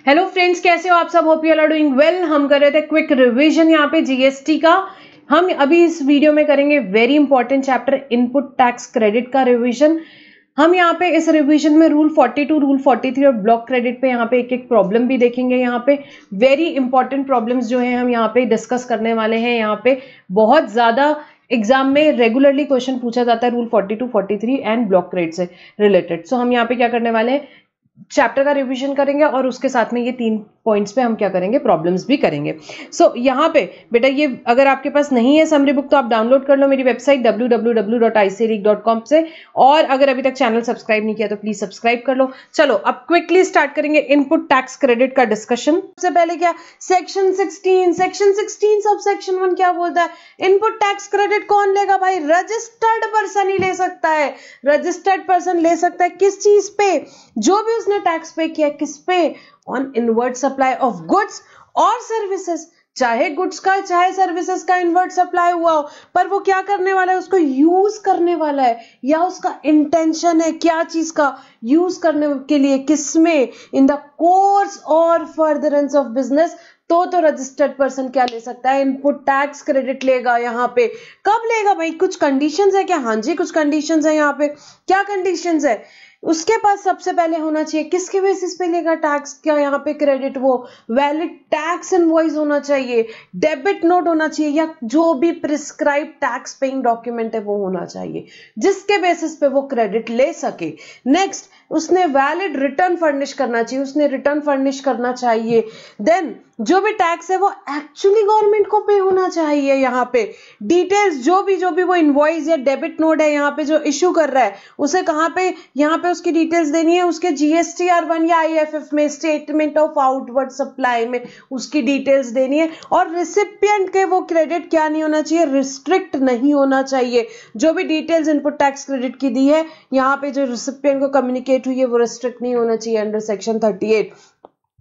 Hello friends, कैसे हो आप सब? Hope you are doing well. हम कर रहे थे क्विक रिवीजन यहाँ पे जीएसटी का। हम अभी इस वीडियो में करेंगे very important chapter input tax credit का रिवीजन। हम यहाँ पे इस रिवीजन में रूल 42, रूल 43 और ब्लॉक क्रेडिट पे यहाँ पे एक एक प्रॉब्लम भी देखेंगे। यहाँ पे वेरी इंपॉर्टेंट प्रॉब्लम्स जो है हम यहाँ पे डिस्कस करने वाले हैं। यहाँ पे बहुत ज्यादा एग्जाम में रेगुलरली क्वेश्चन पूछा जाता है रूल 42, 43 एंड ब्लॉक क्रेडिट से रिलेटेड। सो हम यहाँ पे क्या करने वाले हैं, चैप्टर का रिवीजन करेंगे और उसके साथ में ये 3 पॉइंट्स पे हम क्या करेंगे, प्रॉब्लम्स भी करेंगे। सो यहाँ पे बेटा ये अगर आपके पास नहीं है समरी बुक तो आप डाउनलोड कर लो मेरी वेबसाइट www.icaric.com से। और अगर अभी तक चैनल सब्सक्राइब नहीं किया तो प्लीज सब्सक्राइब कर लो। चलो अब क्विकली स्टार्ट करेंगे इनपुट टैक्स क्रेडिट का डिस्कशन। सबसे पहले क्या, सेक्शन 16 सब सेक्शन 1 क्या बोलता है, इनपुट टैक्स क्रेडिट कौन लेगा भाई? रजिस्टर्ड पर्सन ही ले सकता है। रजिस्टर्ड पर्सन ले सकता है किस चीज पे? जो भी उसने टैक्स पे किया, किस पे? On inward supply of goods और सर्विसेज। चाहे गुड्स का चाहे सर्विसेज का इनवर्ट सप्लाई हुआ हो, पर वो क्या करने वाला है, उसको यूज करने वाला है, या उसका इंटेंशन है क्या चीज का यूज करने के लिए, किसमें? इन द कोर्स और फर्दरेंस ऑफ बिजनेस। तो रजिस्टर्ड पर्सन क्या ले सकता है, इनपुट टैक्स क्रेडिट लेगा। यहाँ पे कब लेगा भाई? कुछ कंडीशंस है क्या? हाँ जी, कुछ कंडीशंस है। यहाँ पे क्या कंडीशंस है? उसके पास सबसे पहले होना चाहिए किसके बेसिस पे लेगा टैक्स क्या यहाँ पे क्रेडिट? वो वैलिड टैक्स इनवॉइस होना चाहिए, डेबिट नोट होना चाहिए, या जो भी प्रिस्क्राइब टैक्स पेइंग डॉक्यूमेंट है वो होना चाहिए जिसके बेसिस पे वो क्रेडिट ले सके। नेक्स्ट, उसने वैलिड रिटर्न फर्निश करना चाहिए, उसने रिटर्न फर्निश करना चाहिए। देन जो भी टैक्स है वो एक्चुअली गवर्नमेंट को पे होना चाहिए। यहाँ पे डिटेल्स जो भी वो इनवॉइस या डेबिट नोट है यहाँ पे जो इश्यू कर रहा है, उसे कहाँ पे यहाँ पे उसकी डिटेल्स देनी है, उसके GSTR1 या IFF में, स्टेटमेंट ऑफ आउटवर्ड सप्लाई में उसकी डिटेल्स देनी है। और रिसिपिएंट के वो क्रेडिट क्या नहीं होना चाहिए, रिस्ट्रिक्ट नहीं होना चाहिए। जो भी डिटेल्स इनपुट टैक्स क्रेडिट की दी है यहाँ पे जो रिसिपिएंट को कम्युनिकेट हुई है वो रिस्ट्रिक्ट नहीं होना चाहिए अंडर सेक्शन 38।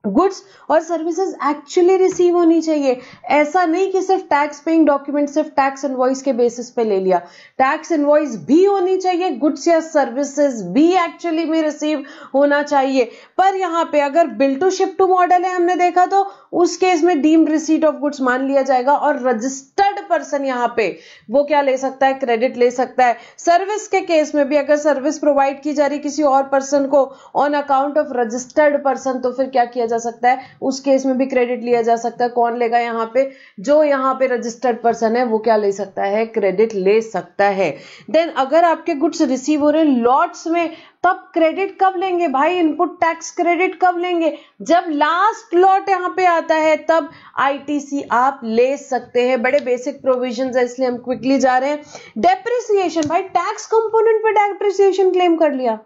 गुड्स और सर्विसेज एक्चुअली रिसीव होनी चाहिए। ऐसा नहीं कि सिर्फ टैक्स पेइंग डॉक्यूमेंट, सिर्फ टैक्स इनवॉइस के बेसिस पे ले लिया। टैक्स इनवॉइस भी होनी चाहिए, गुड्स या सर्विसेज भी एक्चुअली में रिसीव होना चाहिए। पर यहाँ पे अगर bill to ship to model है हमने देखा, तो उस केस में डीम्ड रिसीट ऑफ गुड्स मान लिया जाएगा और रजिस्टर्ड पर्सन यहाँ पे वो क्या ले सकता है, क्रेडिट ले सकता है। सर्विस के केस में भी अगर सर्विस प्रोवाइड की जा रही किसी और पर्सन को on account of registered person, तो फिर क्या किया जा सकता है, उस केस में भी क्रेडिट लिया जा सकता है। कौन लेगा यहाँ पे? जो यहाँ पे रजिस्टर्ड पर्सन है वो क्या ले सकता है, क्रेडिट ले सकता है। देन अगर आपके गुड्स रिसीव हो रहे लॉट्स में, तब क्रेडिट कब लेंगे भाई? इनपुट टैक्स क्रेडिट कब लेंगे? जब लास्ट लॉट यहाँ पे आता है तब ITC आप ले सकते हैं। बड़े बेसिक प्रोविजंस है इसलिए हम क्विकली जा रहे हैं। डेप्रिसिएशन भाई, टैक्स कंपोनेंट पे डेप्रिसिएशन क्लेम कर लिया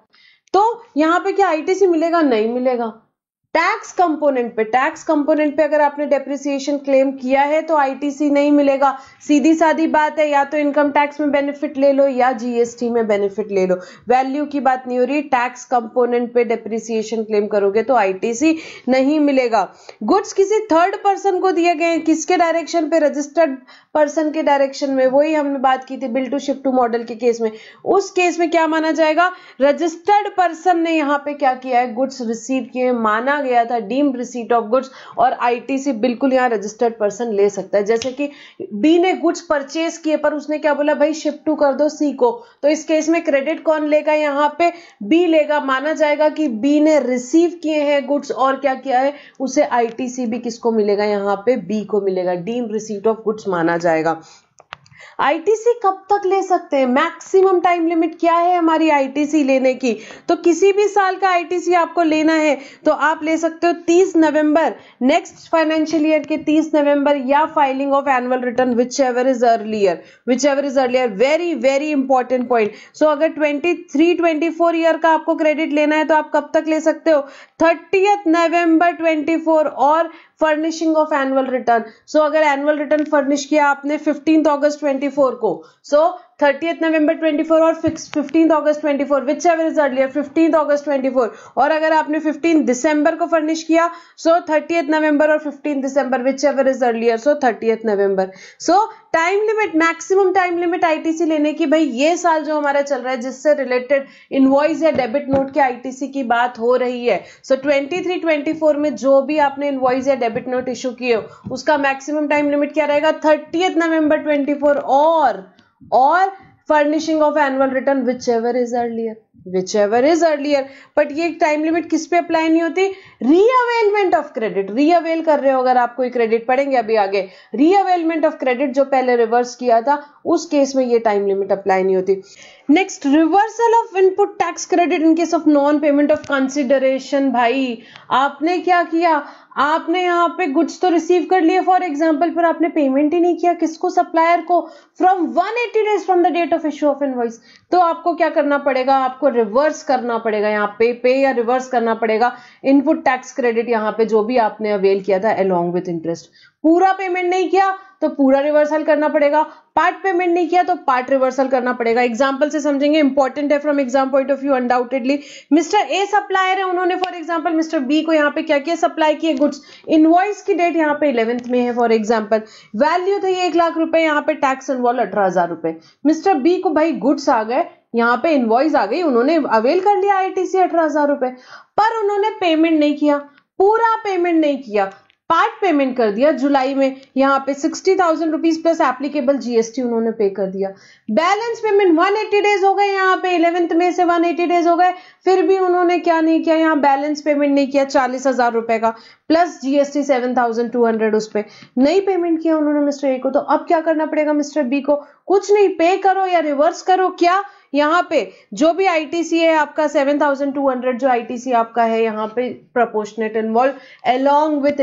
तो यहाँ पे क्या ITC मिलेगा? नहीं मिलेगा। टैक्स कंपोनेंट पे अगर आपने डेप्रिसिएशन क्लेम किया है तो ITC नहीं मिलेगा। सीधी सादी बात है, या तो इनकम टैक्स में बेनिफिट ले लो या GST में बेनिफिट ले लो। वैल्यू की बात नहीं हो रही। टैक्स कंपोनेंट पे डेप्रिसिएशन क्लेम करोगे तो ITC नहीं मिलेगा। गुड्स किसी थर्ड पर्सन को दिए गए, किसके डायरेक्शन पे? रजिस्टर्ड पर्सन के डायरेक्शन में। वही हमने बात की थी bill to ship to model के केस में। उस केस में क्या माना जाएगा? रजिस्टर्ड पर्सन ने यहाँ पे क्या किया है, गुड्स रिसीव किए, माना गया था डीम्ड रिसीट ऑफ गुड्स, और ITC बिल्कुल यहाँ रजिस्टर्ड पर्सन ले सकता है। जैसे कि B ने गुड्स परचेज किए पर उसने क्या बोला, भाई शिप टू कर दो C को, तो इस केस में क्रेडिट कौन लेगा? यहाँ पे B लेगा। माना जाएगा कि B ने रिसीव किए हैं गुड्स और क्या किया है, उसे ITC भी किसको मिलेगा? यहाँ पे B को मिलेगा। डीम्ड रिसीट ऑफ गुड्स माना जाएगा। ITC कब तक ले सकते हैं? मैक्सिमम टाइम लिमिट क्या है हमारी ITC लेने की? तो किसी भी साल का ITC आपको लेना है तो आप ले सकते हो 30 नवंबर नेक्स्ट फाइनेंशियल ईयर के 30 नवंबर, या filing of annual return whichever is earlier. Very very important point. So अगर 23-24 ईयर का आपको क्रेडिट लेना है तो आप कब तक ले सकते हो? 30 नवंबर 24 और फर्निशिंग ऑफ एनुअल रिटर्न। सो अगर एनुअल रिटर्न फर्निश किया आपने 15 अगस्त 24 को, सो 30th November 24 और 15th August 24, which ever is earlier 15th August 24, और अगर आपने 15 दिसंबर को फर्निश किया सो 30th November और 15 दिसंबर, whichever is earlier so 30th November। So time limit, maximum time limit ITC लेने की, भाई ये साल जो हमारा चल रहा है जिससे रिलेटेड इनवॉइस या डेबिट नोट के आईटीसी की बात हो रही है, सो 23-24 में जो भी आपने इनवॉइस या डेबिट नोट इशू किए उसका मैक्सिमम टाइम लिमिट क्या रहेगा 30th November 24 और furnishing of annual return whichever is earlier. But ये टाइम लिमिट किस पे अप्लाई नहीं होती, रीअवेलमेंट ऑफ क्रेडिट, रीअवेल कर रहे हो अगर आप कोई क्रेडिट, पढ़ेंगे अभी आगे, रीअवेलमेंट ऑफ क्रेडिट जो पहले रिवर्स किया था उस केस में ये टाइम लिमिट अप्लाई नहीं होती। Next, reversal of input tax credit in case of non payment of consideration. भाई आपने क्या किया, आपने यहाँ पे गुड्स तो रिसीव कर लिए फॉर एग्जांपल, पर आपने पेमेंट ही नहीं किया, किसको, सप्लायर को, from 180 days from the date of issue of invoice. तो आपको क्या करना पड़ेगा, आपको रिवर्स करना पड़ेगा, यहाँ पे या रिवर्स करना पड़ेगा इनपुट टैक्स क्रेडिट, यहाँ पे जो भी आपने अवेल किया था अलोंग विथ इंटरेस्ट। पूरा पेमेंट नहीं किया तो पूरा रिवर्सल करना पड़ेगा, पार्ट पेमेंट नहीं किया तो पार्ट रिवर्सल करना पड़ेगा। एग्जांपल से समझेंगे, इंपॉर्टेंट है from exam point of view undoubtedly. Mister A supplier है, उन्होंने फॉर एग्जांपल मिस्टर बी को यहाँ पे क्या किया, सप्लाई किए गुड्स, इनवॉइस की डेट यहाँ पे 11th में है फॉर एग्जांपल, वैल्यू थी 1 लाख रुपए, यहाँ पे टैक्स इन्वॉल्व 18,000 रुपए। मिस्टर बी को भाई गुड्स आ गए, यहाँ पे इनवॉइस आ गई, उन्होंने अवेल कर लिया आईटीसी 18,000 रुपए, पर उन्होंने पेमेंट नहीं किया, पूरा पेमेंट नहीं किया, पार्ट पेमेंट कर दिया जुलाई में, यहाँ पे 60,000 रुपीज प्लस एप्लीकेबल जीएसटी उन्होंने पे कर दिया। बैलेंस पेमेंट 180 डेज हो गए, यहाँ पे 11th में से 180 डेज हो गए, फिर भी उन्होंने क्या नहीं किया, यहाँ बैलेंस पेमेंट नहीं किया 40,000 रुपए का प्लस जीएसटी 7,200 उस पे नहीं पेमेंट किया उन्होंने मिस्टर ए को। तो अब क्या करना पड़ेगा मिस्टर बी को, कुछ नहीं, पे करो या रिवर्स करो। क्या, यहाँ पे जो भी आईटीसी है आपका 7,200 जो आईटीसी आपका है यहाँ पे proportionate involve along with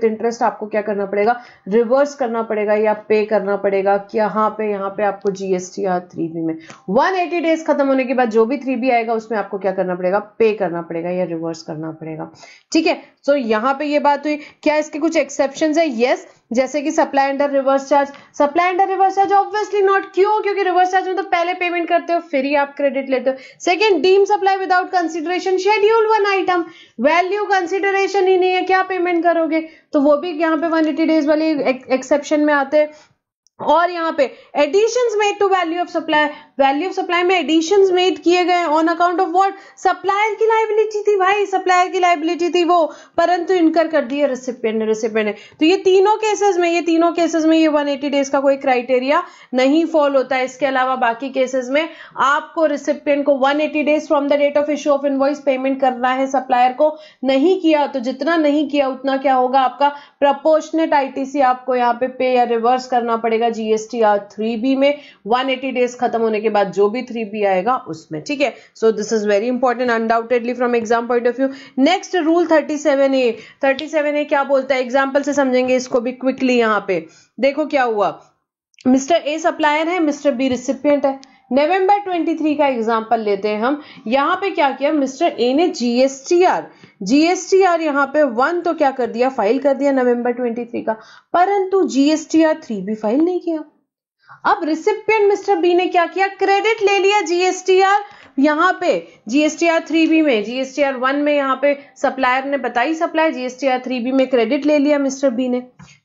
interest आपको क्या करना पड़ेगा, रिवर्स करना पड़ेगा या पे करना पड़ेगा। कि यहाँ पे आपको जीएसटी या 3B में 180 डेज खत्म होने के बाद जो भी 3B आएगा उसमें आपको क्या करना पड़ेगा, पे करना पड़ेगा या रिवर्स करना पड़ेगा। ठीक है, तो यहाँ पे ये बात हुई। क्या इसके कुछ एक्सेप्शंस है? यस, जैसे कि supply under reverse charge obviously not. क्यों? क्योंकि रिवर्स चार्ज में तो पहले पेमेंट करते हो फिर ही आप क्रेडिट लेते हो। Second, deemed supply without consideration, schedule 1 item, value consideration ही नहीं है, क्या पेमेंट करोगे, तो वो भी यहाँ पे 180 डेज वाली एक्सेप्शन में आते हैं। और यहाँ पे additions made to value of supply में एडिशंस मेड किए गए on account of what, supplier की लायबिलिटी थी भाई, सप्लायर की लायबिलिटी थी वो, परंतु इनकर कर दिए रेसिपिएंट ने। तो ये तीनों केसेस में ये 180 डेज का कोई क्राइटेरिया नहीं फॉल होता है। इसके अलावा बाकी केसेस में आपको रेसिपिएंट को 180 days from the date of issue of invoice payment करना है, सप्लायर को नहीं किया तो जितना नहीं किया उतना क्या होगा, आपका प्रोपोर्शनेट आईटीसी आपको यहाँ पे या रिवर्स करना पड़ेगा जीएसटी या 3B में 180 डेज खत्म होने के बाद जो भी 3B आएगा उसमें। ठीक है, so this is very important undoubtedly from exam point of view. Next rule 37A क्या बोलता है, एग्जाम्पल से समझेंगे इसको भी क्विकली। यहाँ पे देखो क्या हुआ, मिस्टर ए सप्लायर है, मिस्टर बी रिसिपिएंट है। नवंबर 23 का एग्जाम्पल लेते हैं हम। यहाँ पे क्या किया, मिस्टर ए ने जीएसटीआर यहाँ पे 1 तो क्या कर दिया, फाइल कर दिया नवंबर 23 का, परंतु जीएसटीआर 3B फाइल नहीं किया। अब रिसिपिएंट मिस्टर बी ने क्या किया, क्रेडिट ले लिया जीएसटीआर यहाँ पे जीएसटीआर 3B में, जीएसटीआर 1 में यहाँ पे सप्लायर ने बताई सप्लाई, जीएसटीआर 3B में क्रेडिट ले लिया मिस्टर बी ने,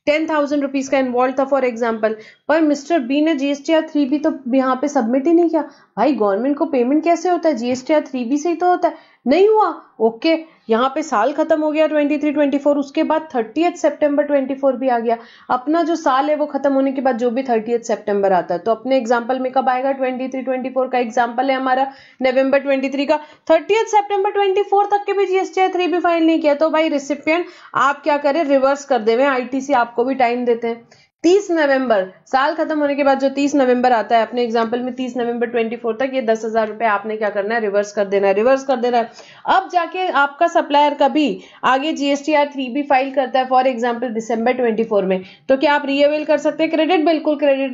10,000 रुपीज का इन्वॉल्व था फॉर एग्जांपल, पर मिस्टर बी ने जीएसटीआर 3B तो यहाँ पे सबमिट ही नहीं किया। भाई गवर्नमेंट को पेमेंट कैसे होता है, जीएसटीआर 3B से ही तो होता है, नहीं हुआ। ओके, यहाँ पे साल खत्म हो गया 23-24, उसके बाद 30th सितंबर 24 भी आ गया। अपना जो साल है वो खत्म होने के बाद जो भी 30th सितंबर आता है, तो अपने एग्जाम्पल में कब आएगा, 23-24 का एग्जाम्पल है हमारा नवंबर 23 का, 30th सितंबर 24 तक के भी जीएसटीआर 3B फाइल नहीं किया। तो भाई रिसिपिएंट आप क्या करें, रिवर्स कर देवे, आईटीसी आपको भी टाइम देते हैं। 30 नवंबर, साल खत्म होने के बाद जो 30 नवंबर आता है अपने एग्जाम्पल में, 30 नवंबर 24 तक ये 10,000 रुपए आपने क्या करना है, रिवर्स कर देना है। अब जाके आपका सप्लायर कभी आगे जीएसटीआर 3B फाइल करता है फॉर एग्जाम्पल दिसंबर 24 में, तो क्या आप रीअवेल कर सकते हैं क्रेडिट? बिल्कुल क्रेडिट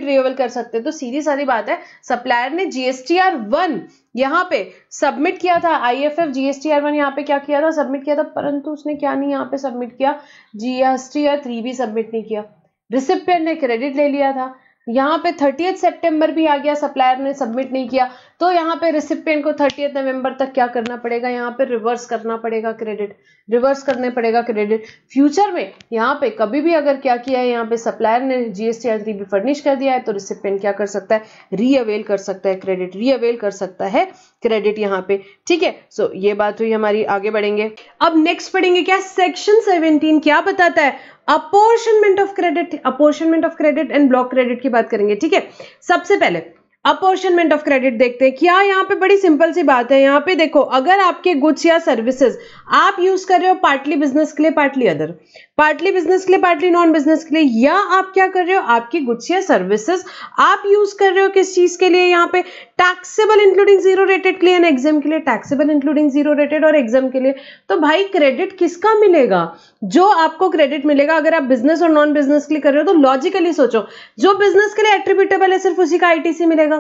रीअवेल कर सकते हैं, तो सीधी सारी बात है, सप्लायर ने जीएसटीआर 1 यहाँ पे सबमिट किया था, आईएफएफ जीएसटीआर 1 यहाँ पे क्या किया था, सबमिट किया था, परंतु उसने क्या नहीं यहाँ पे सबमिट किया, जीएसटीआर 3B सबमिट नहीं किया। रिसिपिएंट ने क्रेडिट ले लिया था, यहाँ पे 30 सितंबर भी आ गया, सप्लायर ने सबमिट नहीं किया, तो यहाँ पे रिसिपिएंट को 30 नवंबर तक क्या करना पड़ेगा, यहाँ पे रिवर्स करना पड़ेगा क्रेडिट, रिवर्स करने पड़ेगा क्रेडिट। फ्यूचर में यहाँ पे कभी भी अगर क्या किया है, यहाँ पे सप्लायर ने जीएसटी एंट्री भी फर्निश कर दिया है, तो रिसिपिएंट क्या कर सकता है, रीअवेल कर सकता है क्रेडिट, रीअवेल कर सकता है क्रेडिट यहाँ पे। ठीक है, सो ये बात हुई हमारी। आगे बढ़ेंगे, अब नेक्स्ट पढ़ेंगे क्या, सेक्शन 17 क्या बताता है, apportionment of credit, apportionment of credit and block credit की बात करेंगे। ठीक है, सबसे पहले अपॉर्शनमेंट ऑफ क्रेडिट देखते हैं। क्या यहाँ पे बड़ी सिंपल सी बात है, यहाँ पे देखो, अगर आपके गुड्स या सर्विसेज आप यूज कर रहे हो पार्टली बिजनेस के लिए, पार्टली अदर, पार्टली बिजनेस के लिए, पार्टली नॉन बिजनेस के लिए, या आप क्या कर रहे हो, आपकी गुड्स या सर्विसेज आप यूज कर रहे हो किस चीज के लिए, यहाँ पे टैक्सेबल इंक्लूडिंग जीरो रेटेड के लिए एंड एग्जाम के लिए, टैक्सेबल इंक्लूडिंग जीरो रेटेड और एग्जाम के लिए। तो भाई क्रेडिट किसका मिलेगा, जो आपको क्रेडिट मिलेगा अगर आप बिजनेस और नॉन बिजनेस के लिए कर रहे हो, तो लॉजिकली सोचो, जो बिजनेस के लिए एट्रीब्यूटेबल है सिर्फ उसी का आईटीसी मिलेगा,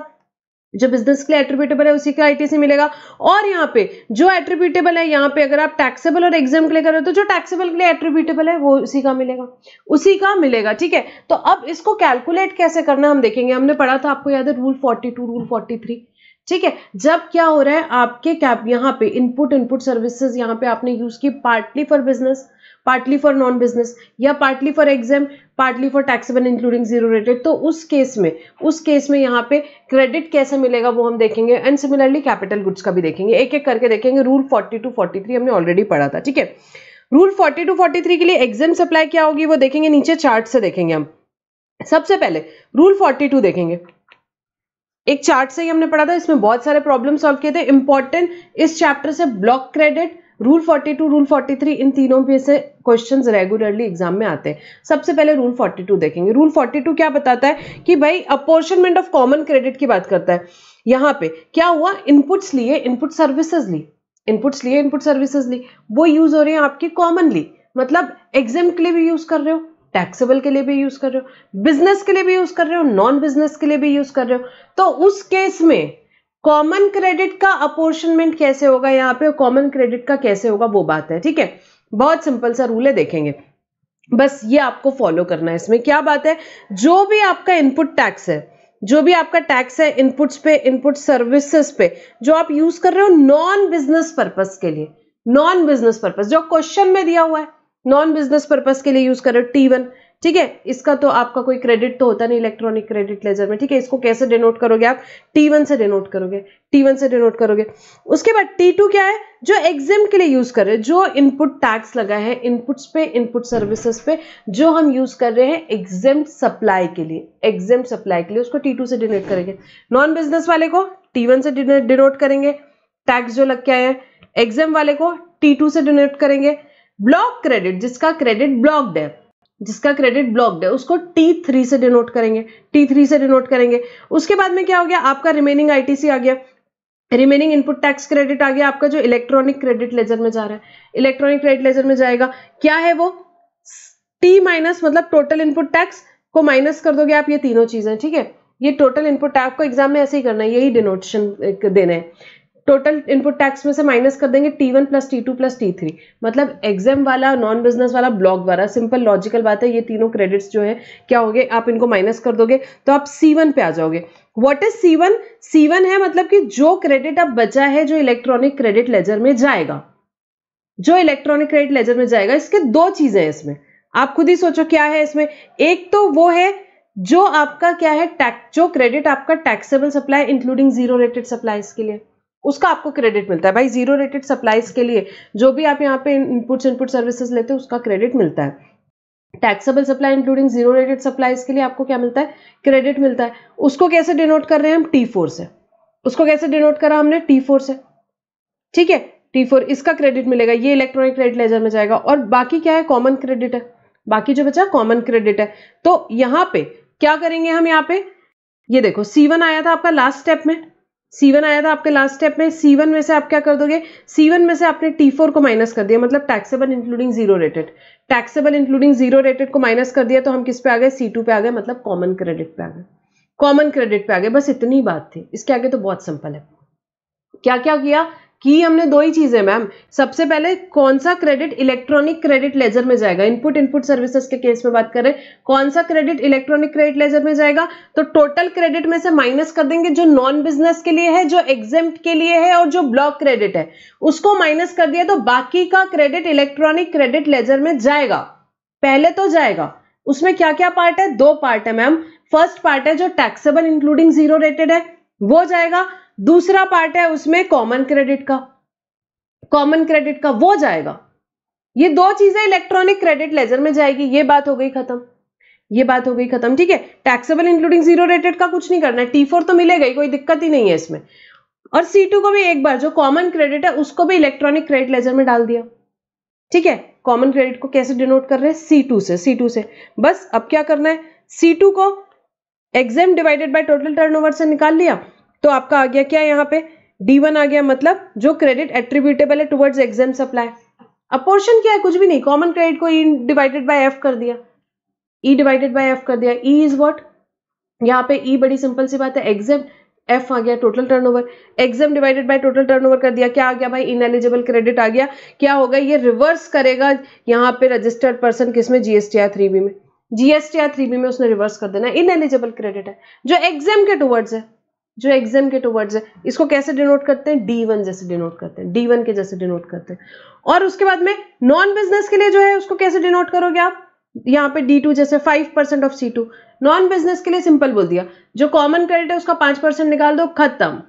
जो बिजनेस के लिए एट्रीब्यूटेबल है उसी का आईटीसी मिलेगा। और यहाँ पे जो एट्रीब्यूटेबल है, यहाँ पे अगर आप टैक्सेबल और एग्जाम के लिए कर रहे हो, तो जो टैक्सेबल के लिए एट्रीब्यूटेबल है वो उसी का मिलेगा, उसी का मिलेगा। ठीक है, तो अब इसको कैलकुलेट कैसे करना हम देखेंगे। हमने पढ़ा था, आपको याद है, रूल 42, रूल 43। ठीक है, जब क्या हो रहा है आपके कैप यहाँ पे इनपुट सर्विसेज यहाँ पे आपने यूज की partly for business, partly for non business, या partly for exempt, partly for taxable including zero rated, तो उस केस में यहाँ पे क्रेडिट कैसे मिलेगा वो हम देखेंगे। एंड सिमिलरली कैपिटल गुड्स का भी देखेंगे, एक एक करके देखेंगे। रूल 42, 43 हमने ऑलरेडी पढ़ा था। ठीक है, रूल 42, 43 के लिए एग्जाम सप्लाई क्या होगी वो देखेंगे, नीचे चार्ट से देखेंगे हम। सबसे पहले रूल 42 देखेंगे, एक चार्ट से ही हमने पढ़ा था, इसमें बहुत सारे प्रॉब्लम सॉल्व किए थे। इंपॉर्टेंट इस चैप्टर से ब्लॉक क्रेडिट, रूल 42, रूल 43, इन तीनों में से क्वेश्चंस रेगुलरली एग्जाम में आते हैं। सबसे पहले रूल 42 देखेंगे। रूल 42 क्या बताता है कि भाई अपॉर्शनमेंट ऑफ कॉमन क्रेडिट की बात करता है। यहाँ पे क्या हुआ, इनपुट्स लिए, इनपुट सर्विसेज ली, इनपुट्स लिए, इनपुट सर्विसेज ली, वो यूज हो रहे हैं आपकी कॉमनली, मतलब एग्जाम के लिए भी यूज कर रहे हो, टैक्सेबल के लिए भी यूज कर रहे हो, बिजनेस के लिए भी यूज कर रहे हो, नॉन बिजनेस के लिए भी यूज कर रहे हो। तो उस केस में कॉमन क्रेडिट का अपॉर्शनमेंट कैसे होगा, यहाँ पे कॉमन क्रेडिट का कैसे होगा वो बात है। ठीक है, बहुत सिंपल सा रूल है, देखेंगे, बस ये आपको फॉलो करना है। इसमें क्या बात है, जो भी आपका इनपुट टैक्स है, जो भी आपका टैक्स है इनपुट्स पे, इनपुट सर्विसेज पे, जो आप यूज कर रहे हो नॉन बिजनेस पर्पस के लिए, नॉन बिजनेस पर्पस जो क्वेश्चन में दिया हुआ है, नॉन बिजनेस पर्पस के लिए यूज कर रहे हो T1। ठीक है, इसका तो आपका कोई क्रेडिट तो होता नहीं इलेक्ट्रॉनिक क्रेडिट लेजर में। ठीक है, इसको कैसे डिनोट करोगे आप, T1 से डिनोट करोगे, T1 से डिनोट करोगे। उसके बाद T2 क्या है, जो एग्जाम के लिए यूज कर रहे हैं, जो इनपुट टैक्स लगा है इनपुट्स पे, इनपुट सर्विसेज पे, जो हम यूज कर रहे हैं एग्जाम सप्लाई के लिए, एग्जाम सप्लाई के लिए, उसको T2 से डिनोट करेंगे। नॉन बिजनेस वाले को T1 से डिनोट करेंगे, टैक्स जो लग के आए हैं। एग्जाम वाले को T2 से डिनोट करेंगे। ब्लॉक क्रेडिट, जिसका क्रेडिट ब्लॉक्ड है, जिसका क्रेडिट ब्लॉक्ड है, उसको T3 से डिनोट करेंगे, T3 से डिनोट करेंगे। उसके बाद में क्या हो गया, आपका रिमेनिंग आईटीसी आ गया, रिमेनिंग इनपुट टैक्स क्रेडिट आ गया, आपका जो इलेक्ट्रॉनिक क्रेडिट लेजर में जा रहा है, इलेक्ट्रॉनिक क्रेडिट लेजर में जाएगा। क्या है वो, T माइनस, मतलब टोटल इनपुट टैक्स को माइनस कर दोगे आप, ये तीनों चीजें। ठीक है, ये टोटल इनपुट टैक्स को एग्जाम में ऐसे ही करना है, यही डिनोटेशन देना है। टोटल इनपुट टैक्स में से माइनस कर देंगे T1 plus T2 plus T3, मतलब एग्जाम वाला, नॉन बिजनेस वाला, ब्लॉक वाला। सिंपल लॉजिकल बात है, ये तीनों क्रेडिट्स जो है क्या होंगे, आप इनको माइनस कर दोगे तो आप C1 पे आ जाओगे। What is C1? C1 है मतलब कि जो क्रेडिट अब बचा है, जो इलेक्ट्रॉनिक क्रेडिट लेजर में जाएगा, जो इलेक्ट्रॉनिक क्रेडिट लेजर में जाएगा। इसके दो चीजें हैं इसमें, आप खुद ही सोचो क्या है इसमें। एक तो वो है जो आपका क्या है, जो क्रेडिट आपका taxable supply including zero rated supplies के लिए, उसका आपको क्रेडिट मिलता है। भाई जीरो रेटेड सप्लाईज के लिए जो भी आप यहाँ पे इनपुट सर्विसेज लेते हो उसका क्रेडिट मिलता है। Taxable supply including zero rated supplies के लिए आपको क्या मिलता है, क्रेडिट मिलता है। उसको कैसे डिनोट कर रहे हैं हम, T4 से। उसको कैसे डिनोट करा हमने, T4 से। ठीक है, T4, इसका क्रेडिट मिलेगा, ये इलेक्ट्रॉनिक क्रेडिट लेजर में जाएगा। और बाकी क्या है, कॉमन क्रेडिट है, बाकी जो बचा कॉमन क्रेडिट है। तो यहाँ पे क्या करेंगे हम, यहाँ पे ये देखो C1 आया था आपका लास्ट स्टेप में, C1 आया था आपके लास्ट स्टेप में। C1 में से आप क्या कर दोगे, C1 में से आपने T4 को माइनस कर दिया, मतलब taxable including zero rated, taxable including zero rated को माइनस कर दिया, तो हम किस पे आ गए, C2 पे आ गए, मतलब कॉमन क्रेडिट पे आ गए, कॉमन क्रेडिट पे आ गए। बस इतनी बात थी, इसके आगे तो बहुत सिंपल है। क्या क्या किया, की हमने दो ही चीजें मैम। सबसे पहले कौन सा क्रेडिट इलेक्ट्रॉनिक क्रेडिट लेजर में जाएगा, इनपुट सर्विसेज के केस में बात करें, कौन सा क्रेडिट इलेक्ट्रॉनिक क्रेडिट लेजर में जाएगा, तो टोटल क्रेडिट में से माइनस कर देंगे जो नॉन बिजनेस के लिए है, जो एग्जेम्प्ट के लिए है और जो ब्लॉक क्रेडिट है उसको माइनस कर दिया, तो बाकी का क्रेडिट इलेक्ट्रॉनिक क्रेडिट लेजर में जाएगा। पहले तो जाएगा, उसमें क्या क्या पार्ट है, दो पार्ट है मैम। फर्स्ट पार्ट है जो टैक्सेबल इंक्लूडिंग जीरो रेटेड है वो जाएगा, दूसरा पार्ट है उसमें कॉमन क्रेडिट का वो जाएगा। ये दो चीजें इलेक्ट्रॉनिक क्रेडिट लेजर में जाएगी। ये बात हो गई खत्म, ठीक है। टैक्सेबल इंक्लूडिंग जीरो रेटेड का कुछ नहीं करना है, T4 तो मिलेगा ही, कोई दिक्कत ही नहीं है इसमें। और C2 को भी एक बार जो कॉमन क्रेडिट है उसको भी इलेक्ट्रॉनिक क्रेडिट लेजर में डाल दिया, ठीक है। कॉमन क्रेडिट को कैसे डिनोट कर रहे हैं, C2 से। बस अब क्या करना है, C2 को exempt divided by total turnover से निकाल लिया, तो आपका आ गया क्या, यहाँ पे D1 आ गया, मतलब जो क्रेडिट एट्रीब्यूटेबल है टुवर्ड्स एग्जेम्प्ट सप्लाई। अपोर्शन क्या है, कुछ भी नहीं, कॉमन क्रेडिट को E डिवाइडेड बाय F कर दिया, E इज व्हाट, यहाँ पे E बड़ी सिंपल सी बात है, एग्जेम्प्ट, F आ गया total turnover, exempt divided by total turnover कर दिया, क्या आ गया भाई, इनएलिजिबल क्रेडिट आ गया। क्या होगा, ये रिवर्स करेगा यहाँ पे रजिस्टर्ड पर्सन किसमें, GSTR 3B में, GSTR 3B में उसने रिवर्स कर देना। इनएलिजिबल क्रेडिट है जो एग्जाम के टुवर्ड्स है, इसको कैसे डिनोट करते हैं, D1 जैसे डिनोट करते हैं, D1 के जैसे डिनोट करते हैं। और उसके बाद में नॉन बिजनेस के लिए जो है उसको कैसे डिनोट करोगे आप, यहाँ पे D2 जैसे 5% ऑफ C2। नॉन बिजनेस के लिए सिंपल बोल दिया, जो कॉमन क्रेडिट है उसका 5% निकाल दो, खत्म,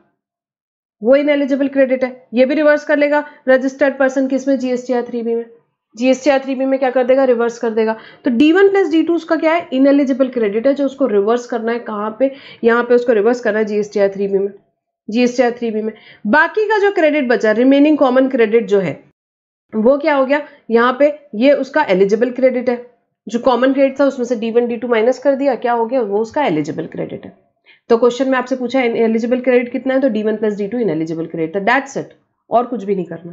वो इनएलिजिबल क्रेडिट है। ये भी रिवर्स कर लेगा रजिस्टर्ड पर्सन किसमें, GSTR 3B में। GSTR 3B में क्या कर देगा, रिवर्स कर देगा। तो D1 प्लस D2 उसका क्या है, इनएलिजिबल क्रेडिट है जो उसको रिवर्स करना है, कहाँ पे, यहाँ पे उसको रिवर्स करना है GSTR 3B में। बाकी का जो क्रेडिट बचा, रिमेनिंग कॉमन क्रेडिट जो है वो क्या हो गया, यहाँ पे ये उसका एलिजिबल क्रेडिट है, जो कॉमन क्रेडिट था उसमें से D1 D2 माइनस कर दिया, क्या हो गया, वो उसका एलिजिबल क्रेडिट है। तो क्वेश्चन में आपसे पूछा एलिजिबल क्रेडिट कितना है, तो D1 plus D2 ineligible credit है, दैट्स इट, और कुछ भी नहीं करना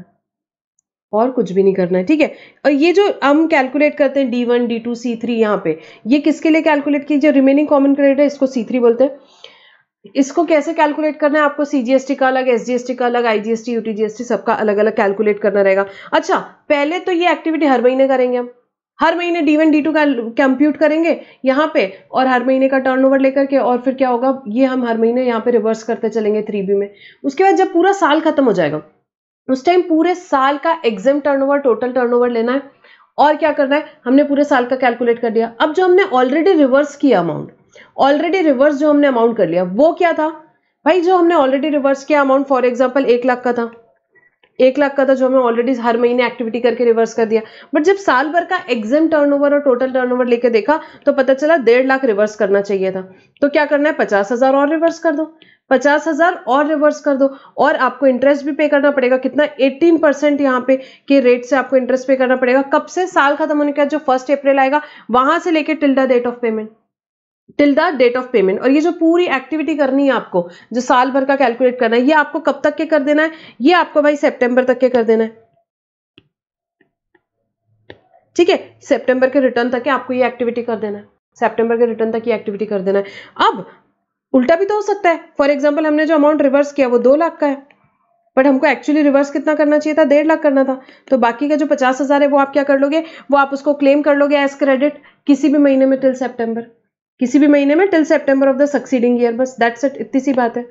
है, ठीक है। और ये जो हम कैलकुलेट करते हैं D1 D2 C3, यहाँ पे ये किसके लिए कैलकुलेट की, जो रिमेनिंग कॉमन क्रेडिट है इसको C3 बोलते हैं। इसको कैसे कैलकुलेट करना है आपको, CGST का अलग, SGST का अलग, IGST UTGST सबका अलग अलग कैलकुलेट करना रहेगा। अच्छा, पहले तो ये एक्टिविटी हर महीने करेंगे हम, हर महीने D1 D2 का कंप्यूट करेंगे यहाँ पे, और हर महीने का टर्नओवर लेकर के, और फिर क्या होगा, ये हम हर महीने यहाँ पे रिवर्स करते चलेंगे 3B में। उसके बाद जब पूरा साल खत्म हो जाएगा उस टाइम पूरे साल का एग्जाम टर्नओवर, टोटल टर्नओवर लेना है, और क्या करना है, हमने पूरे साल का कैलकुलेट कर दिया। अब जो हमने ऑलरेडी रिवर्स किया अमाउंट, जो हमने अमाउंट कर लिया वो क्या था भाई, जो हमने ऑलरेडी रिवर्स किया अमाउंट, फॉर एग्जांपल 1 लाख का था, 1 लाख का था जो हमें ऑलरेडी हर महीने एक्टिविटी करके रिवर्स कर दिया। बट जब साल भर का एग्जाम टर्नओवर और टोटल टर्नओवर लेके देखा तो पता चला 1.5 लाख रिवर्स करना चाहिए था। तो क्या करना है, 50,000 और रिवर्स कर दो, 50,000 और रिवर्स कर दो, और आपको इंटरेस्ट भी पे करना पड़ेगा, कितना, 18% यहाँ पे के रेट से आपको इंटरेस्ट पे करना पड़ेगा। कब से, साल खत्म होने के बाद जो 1 अप्रैल आएगा वहां से लेके till the date of payment. और ये जो पूरी एक्टिविटी करनी है आपको, जो साल भर का कैलकुलेट करना है, ये आपको कब तक के कर देना है, ये आपको भाई सितंबर तक के कर देना है, ठीक है। सितंबर के रिटर्न तक के आपको ये एक्टिविटी कर देना है, अब उल्टा भी तो हो सकता है, फॉर एग्जाम्पल हमने जो अमाउंट रिवर्स किया वो 2 लाख का है, बट हमको एक्चुअली रिवर्स कितना करना चाहिए था, 1.5 लाख करना था। तो बाकी का जो 50,000 है वो आप क्या कर लोगे, वो आप उसको क्लेम कर लोगे एज क्रेडिट किसी भी महीने में till September of the succeeding year, बस दैट्स इट, इतनी सी बात है।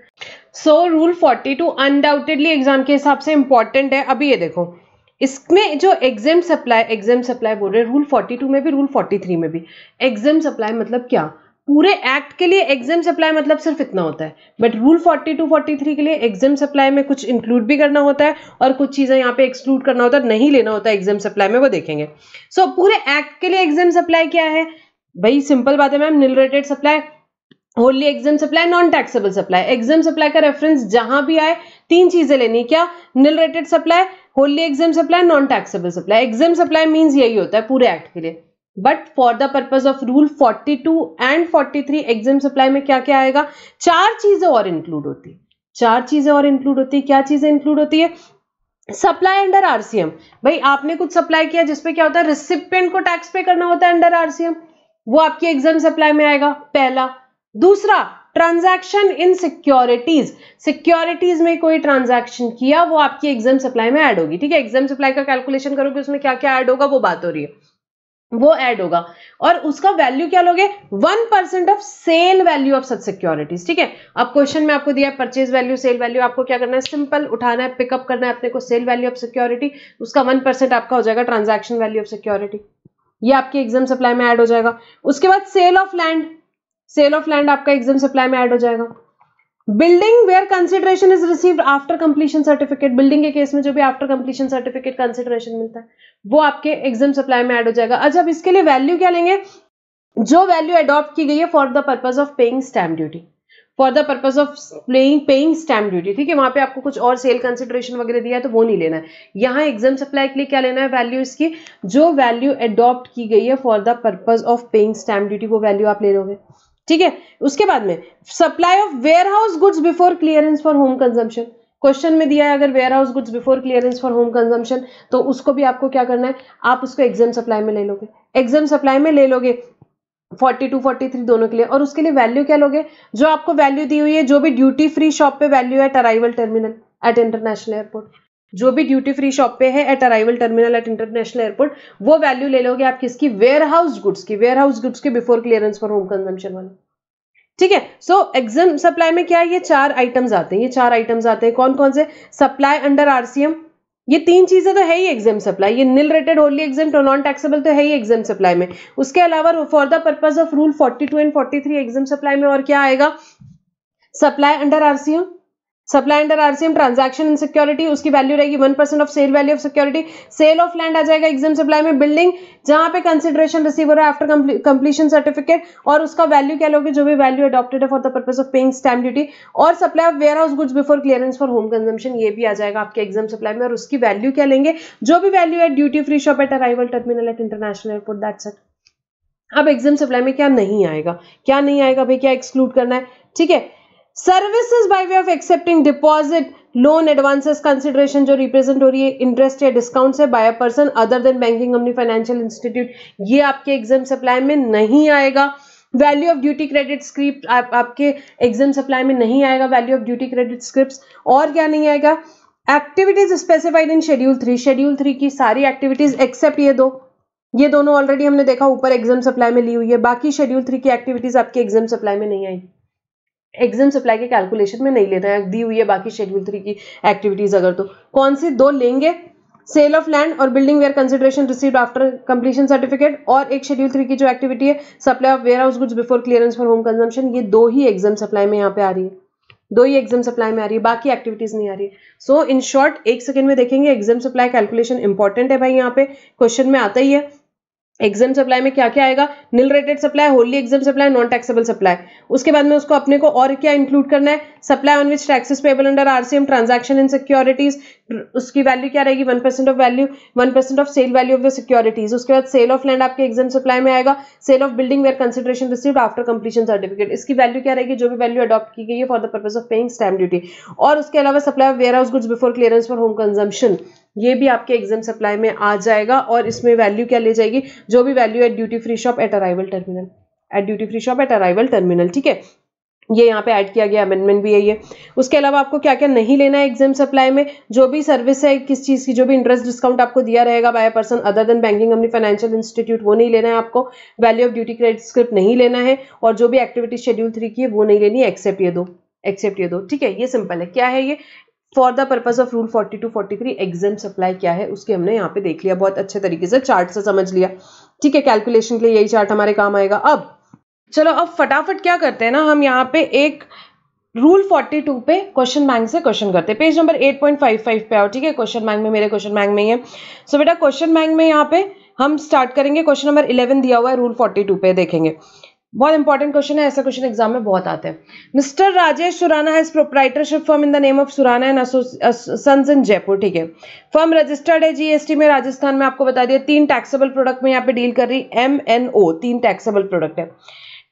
सो रूल 42 अनडाउटेडली एग्जाम के हिसाब से इंपॉर्टेंट है। अभी ये देखो, इसमें जो एग्जाम सप्लाई बोल रहे हैं, रूल 42 में भी रूल 43 में भी। एग्जाम सप्लाई मतलब क्या, पूरे एक्ट के लिए एग्जाम सप्लाई मतलब सिर्फ इतना होता है, बट रूल 42-43 के लिए एग्जाम सप्लाई में कुछ इंक्लूड भी करना होता है और कुछ चीजें यहाँ पे एक्सक्लूड करना होता है, नहीं लेना होता है एग्जाम सप्लाई में, वो देखेंगे। सो पूरे एक्ट के लिए एग्जाम सप्लाई क्या है भाई, सिंपल बात है मैम, निल rated supply, wholly exempt supply, non taxable supply. Exempt supply का रेफरेंस जहां भी आए 3 चीजें लेनी, क्या, निल rated supply, wholly exempt supply, non taxable supply. Exempt supply means यही होता है पूरे एक्ट के लिए, but for the purpose of rule 42 and 43 exempt supply में क्या क्या आएगा, 4 चीजें और इंक्लूड होती है, क्या चीजें इंक्लूड होती है, सप्लाई अंडर आरसीएम। भाई आपने कुछ सप्लाई किया जिसपे क्या होता है, रिसिपिएंट को टैक्स पे करना होता है अंडर आरसीएम, वो आपकी एग्जाम सप्लाई में आएगा, पहला। दूसरा, ट्रांजैक्शन इन सिक्योरिटीज, सिक्योरिटीज में कोई ट्रांजैक्शन किया वो आपकी एग्जाम सप्लाई में ऐड होगी, ठीक है। एग्जाम सप्लाई का कैलकुलेशन करोगे उसमें क्या क्या ऐड होगा वो बात हो रही है, वो ऐड होगा और उसका वैल्यू क्या लोगे 1% of sale value of such securities, ठीक है। अब क्वेश्चन में आपको दिया है परचेज वैल्यू सेल वैल्यू, आपको क्या करना है सिंपल उठाना है, पिकअप करना है अपने को सेल वैल्यू ऑफ सिक्योरिटी, उसका 1% आपका हो जाएगा ट्रांजैक्शन वैल्यू ऑफ सिक्योरिटी, ये आपके एग्जाम सप्लाई में ऐड हो जाएगा। उसके बाद sale of land, sale of land आपका एग्जाम सप्लाई में ऐड हो जाएगा। Building where consideration is received after completion certificate, building के केस में जो भी आफ्टर कंप्लीशन सर्टिफिकेट कंसिडरेशन मिलता है वो आपके एग्जाम सप्लाई में ऐड हो जाएगा। अच्छा, अब इसके लिए वैल्यू क्या लेंगे, जो वैल्यू अडॉप्ट की गई है for the purpose of paying stamp duty, for the purpose of paying stamp duty, ठीक है। वहां पे आपको कुछ और सेल कंसिडरेशन वगैरह दिया है तो वो नहीं लेना है, यहाँ एग्जाम सप्लाई के लिए क्या लेना है वैल्यू इसकी, जो वैल्यू अडॉप्ट की गई है for the purpose of paying stamp duty वो वैल्यू आप ले लोगे, ठीक है। उसके बाद में supply of warehouse goods before clearance for home consumption, question में दिया है अगर warehouse goods before clearance for home consumption तो उसको भी आपको क्या करना है, आप उसको एग्जाम सप्लाई में ले लोगे, एग्जाम सप्लाई में ले लोगे 42 43 दोनों के लिए। और उसके लिए वैल्यू क्या लोगे, जो आपको वैल्यू दी हुई है, जो भी ड्यूटी फ्री शॉप पे वैल्यू है at arrival terminal at international airport, जो भी ड्यूटी फ्री शॉप पे है at arrival terminal at international airport, वो वैल्यू ले लोगे आप किसकी, वेयर हाउस गुड्स की, वेयर हाउस गुड्स के before clearance for home consumption वाले, ठीक है। सो एग्जाम सप्लाई में क्या है, ये 4 आइटम्स आते हैं, ये 4 आइटम्स आते हैं, कौन कौन से, सप्लाई अंडर आरसीएम, ये 3 चीजें तो है ही एग्जाम सप्लाई, ये निल रेटेड होली एग्जाम तो नॉन टैक्सेबल तो है ही एग्जाम सप्लाई में। उसके अलावा for the purpose of rule 42 and 43 exempt supply में और क्या आएगा, supply under RCM, supply under RCM transaction in security, उसकी वैल्यू रहेगी 1% of sale value of security. Sale of land आ जाएगा एग्जाम सप्लाई में, बिल्डिंग जहां पे कंसिडरेशन रिसीव हो रहा है आफ्टर कंप्लीशन सर्टिफिकेट, और उसका वैल्यू क्या लोगे, जो भी वैल्यू अडॉप्टेड है for the purpose of paying stamp duty. और supply of warehouse goods before clearance for home consumption, ये भी आ जाएगा आपके एग्जाम सप्लाई में, और उसकी वैल्यू क्या लेंगे, जो भी वैल्यू है duty free shop at arrival terminal at international airport, that's it. अब एग्जाम सप्लाई में क्या नहीं आएगा, क्या नहीं आएगा भाई, क्या एक्सक्लूड करना है, ठीक है। Services by way of accepting deposit loan advances consideration जो रिप्रेजेंट हो रही है इंटरेस्ट या डिस्काउंट से by a person other than banking company financial institute, ये आपके एग्जाम सप्लाई में नहीं आएगा। Value of duty credit script आपके एग्जाम सप्लाई में नहीं आएगा, value of duty credit script. और क्या नहीं आएगा, activities specified in schedule 3, schedule 3 की सारी एक्टिविटीज एक्सेप्ट ये दोनों ऑलरेडी हमने देखा ऊपर एग्जाम सप्लाई में ली हुई है, बाकी शेड्यूल 3 की एक्टिविटीज आपके एग्जाम सप्लाई में नहीं आएगी, एग्जाम सप्लाई के कैलकुलेशन में नहीं लेना है, दी हुई है बाकी शेड्यूल 3 की एक्टिविटीज अगर तो कौन सी दो लेंगे, सेल ऑफ लैंड और building where consideration received after completion certificate, और एक शेड्यूल 3 की जो एक्टिविटी है supply of warehouse goods before clearance for home consumption, ये 2 ही एग्जाम सप्लाई में यहाँ पे आ रही है, 2 ही एग्जाम सप्लाई में आ रही है, बाकी एक्टिविटीज नहीं आ रही है। सो इन शॉर्ट 1 सेकेंड में देखेंगे, एग्जाम सप्लाई कैलकुलेशन इंपॉर्टेंट है भाई, यहाँ पे क्वेश्चन में आता ही है। एग्जाम सप्लाई में क्या क्या आएगा, निल rated supply, wholly exempt supply, non taxable supply. उसके बाद में उसको अपने को और क्या इंक्लूड करना है, supply on which taxes payable under RCM, transaction in securities, उसकी वैल्यू क्या रहेगी 1% of value, 1% of sale value of the securities. उसके बाद सेल ऑफ लैंड आपके एग्जाम सप्लाई में आएगा, sale of building where consideration received after completion certificate, इसकी value क्या रहेगी, जो भी वैल्यू अडॉप्ट की गई है for the purpose of paying stamp duty. और उसके अलावा supply of warehouse goods before clearance for home consumption, ये भी आपके एग्जाम सप्लाई में आ जाएगा, और इसमें वैल्यू क्या ले जाएगी, जो भी वैल्यू है duty free shop at arrival terminal, at duty free shop at arrival terminal, ठीक है। ये यहाँ पे ऐड किया गया, अमेंडमेंट भी है ये। उसके अलावा आपको क्या क्या नहीं लेना है एग्जाम सप्लाई में, जो भी सर्विस है किस चीज की, जो भी इंटरेस्ट डिस्काउंट आपको दिया रहेगा by person other than banking company financial institute, वो नहीं लेना है आपको। Value of duty credit script नहीं लेना है, और जो भी एक्टिविटी शेड्यूल 3 की है वो नहीं लेनी है, एक्सेप्ट ये दो, ठीक है। ये सिंपल है, क्या है ये, for the purpose of rule 42 43 exempt supply क्या है उसके हमने यहाँ पे देख लिया, बहुत अच्छे तरीके से चार्ट से समझ लिया, ठीक है। कैलकुलेशन के लिए यही चार्ट हमारे काम आएगा। अब चलो अब फटाफट क्या करते हैं ना, हम यहाँ पे एक रूल 42 पे क्वेश्चन बैंक से क्वेश्चन करते हैं, पेज नंबर 8.55 पे आओ, ठीक है। क्वेश्चन बैंक में, मेरे क्वेश्चन बैंक में ही है। सो बेटा क्वेश्चन बैंक में यहाँ पे हम स्टार्ट करेंगे, क्वेश्चन नंबर 11 दिया हुआ है रूल 42 पे, देखेंगे बहुत इंपॉर्टेंट क्वेश्चन है, ऐसा क्वेश्चन एग्जाम में बहुत आते हैं। Mister Rajesh Surana has proprietorship firm in the name of Surana and sons in Jaipur, ठीक है। फर्म रजिस्टर्ड है जीएसटी में, राजस्थान में, आपको बता दिया। 3 टैक्सेबल प्रोडक्ट में यहाँ पे डील कर रही, MNO 3 टैक्सेबल प्रोडक्ट है।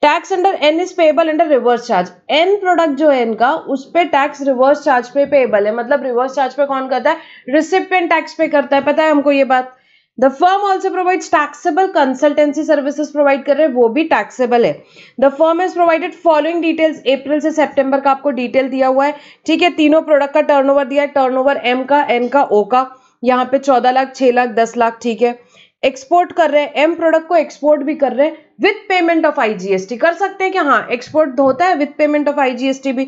Tax under N is payable under reverse charge, N product जो है इनका उस पे टैक्स रिवर्स चार्ज पे पेएबल है, मतलब रिवर्स चार्ज पे कौन करता है, रिसिपिएंट टैक्स पे करता है, पता है हमको ये बात। The firm also provides taxable consultancy services provide कर रहे हैं, वो भी टैक्सेबल है। The firm has provided following details, अप्रैल से सितंबर का आपको डिटेल दिया हुआ है, ठीक है। तीनों प्रोडक्ट का टर्नओवर दिया है, टर्नओवर एम का, एन का, ओ का, यहाँ पे 14 लाख, 6 लाख, 10 लाख, ठीक है। एक्सपोर्ट कर रहे हैं, एम प्रोडक्ट को एक्सपोर्ट भी कर रहे हैं विद पेमेंट ऑफ आईजीएसटी। कर सकते हैं कि हाँ एक्सपोर्ट होता है विद पेमेंट ऑफ आईजीएसटी भी,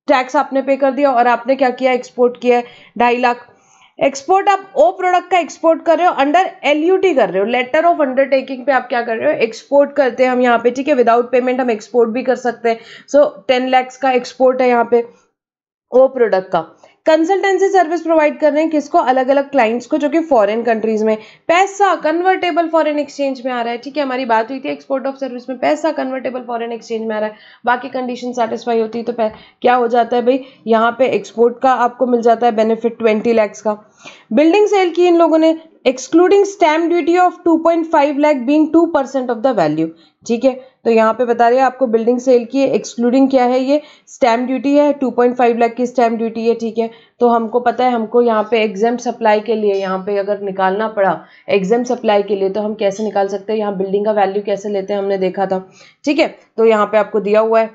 टैक्स आपने पे कर दिया और आपने क्या किया, एक्सपोर्ट किया है 2.5 लाख। एक्सपोर्ट आप ओ प्रोडक्ट का एक्सपोर्ट कर रहे हो, अंडर एलयूटी कर रहे हो, लेटर ऑफ अंडरटेकिंग पे आप क्या कर रहे हो, एक्सपोर्ट करते हैं हम यहाँ पे, ठीक है। विदाउट पेमेंट हम एक्सपोर्ट भी कर सकते हैं। सो 10 लाख का एक्सपोर्ट है यहाँ पे ओ प्रोडक्ट का। कंसल्टेंसी सर्विस प्रोवाइड कर रहे हैं किसको, अलग अलग क्लाइंट्स को जो कि फॉरेन कंट्रीज में, पैसा कन्वर्टेबल फॉरेन एक्सचेंज में आ रहा है, ठीक है। हमारी बात हुई थी एक्सपोर्ट ऑफ सर्विस में पैसा कन्वर्टेबल फॉरेन एक्सचेंज में आ रहा है, बाकी कंडीशन सेटिस्फाई होती है तो क्या हो जाता है भाई, यहाँ पे एक्सपोर्ट का आपको मिल जाता है बेनिफिट 20 लाख का। बिल्डिंग सेल की इन लोगों ने, excluding stamp duty of 2.5 lakh being 2% of the value, ठीक है। तो यहाँ पे बता रहे हैं आपको बिल्डिंग सेल की, एक्सक्लूडिंग क्या है, ये स्टैम्प ड्यूटी है, 2.5 लाख की स्टैम्प ड्यूटी है, ठीक है। तो हमको पता है, हमको यहाँ पे एग्जाम सप्लाई के लिए यहाँ पे अगर निकालना पड़ा एग्जाम सप्लाई के लिए तो हम कैसे निकाल सकते हैं, यहाँ बिल्डिंग का वैल्यू कैसे लेते हैं हमने देखा था, ठीक है। तो यहाँ पे आपको दिया हुआ है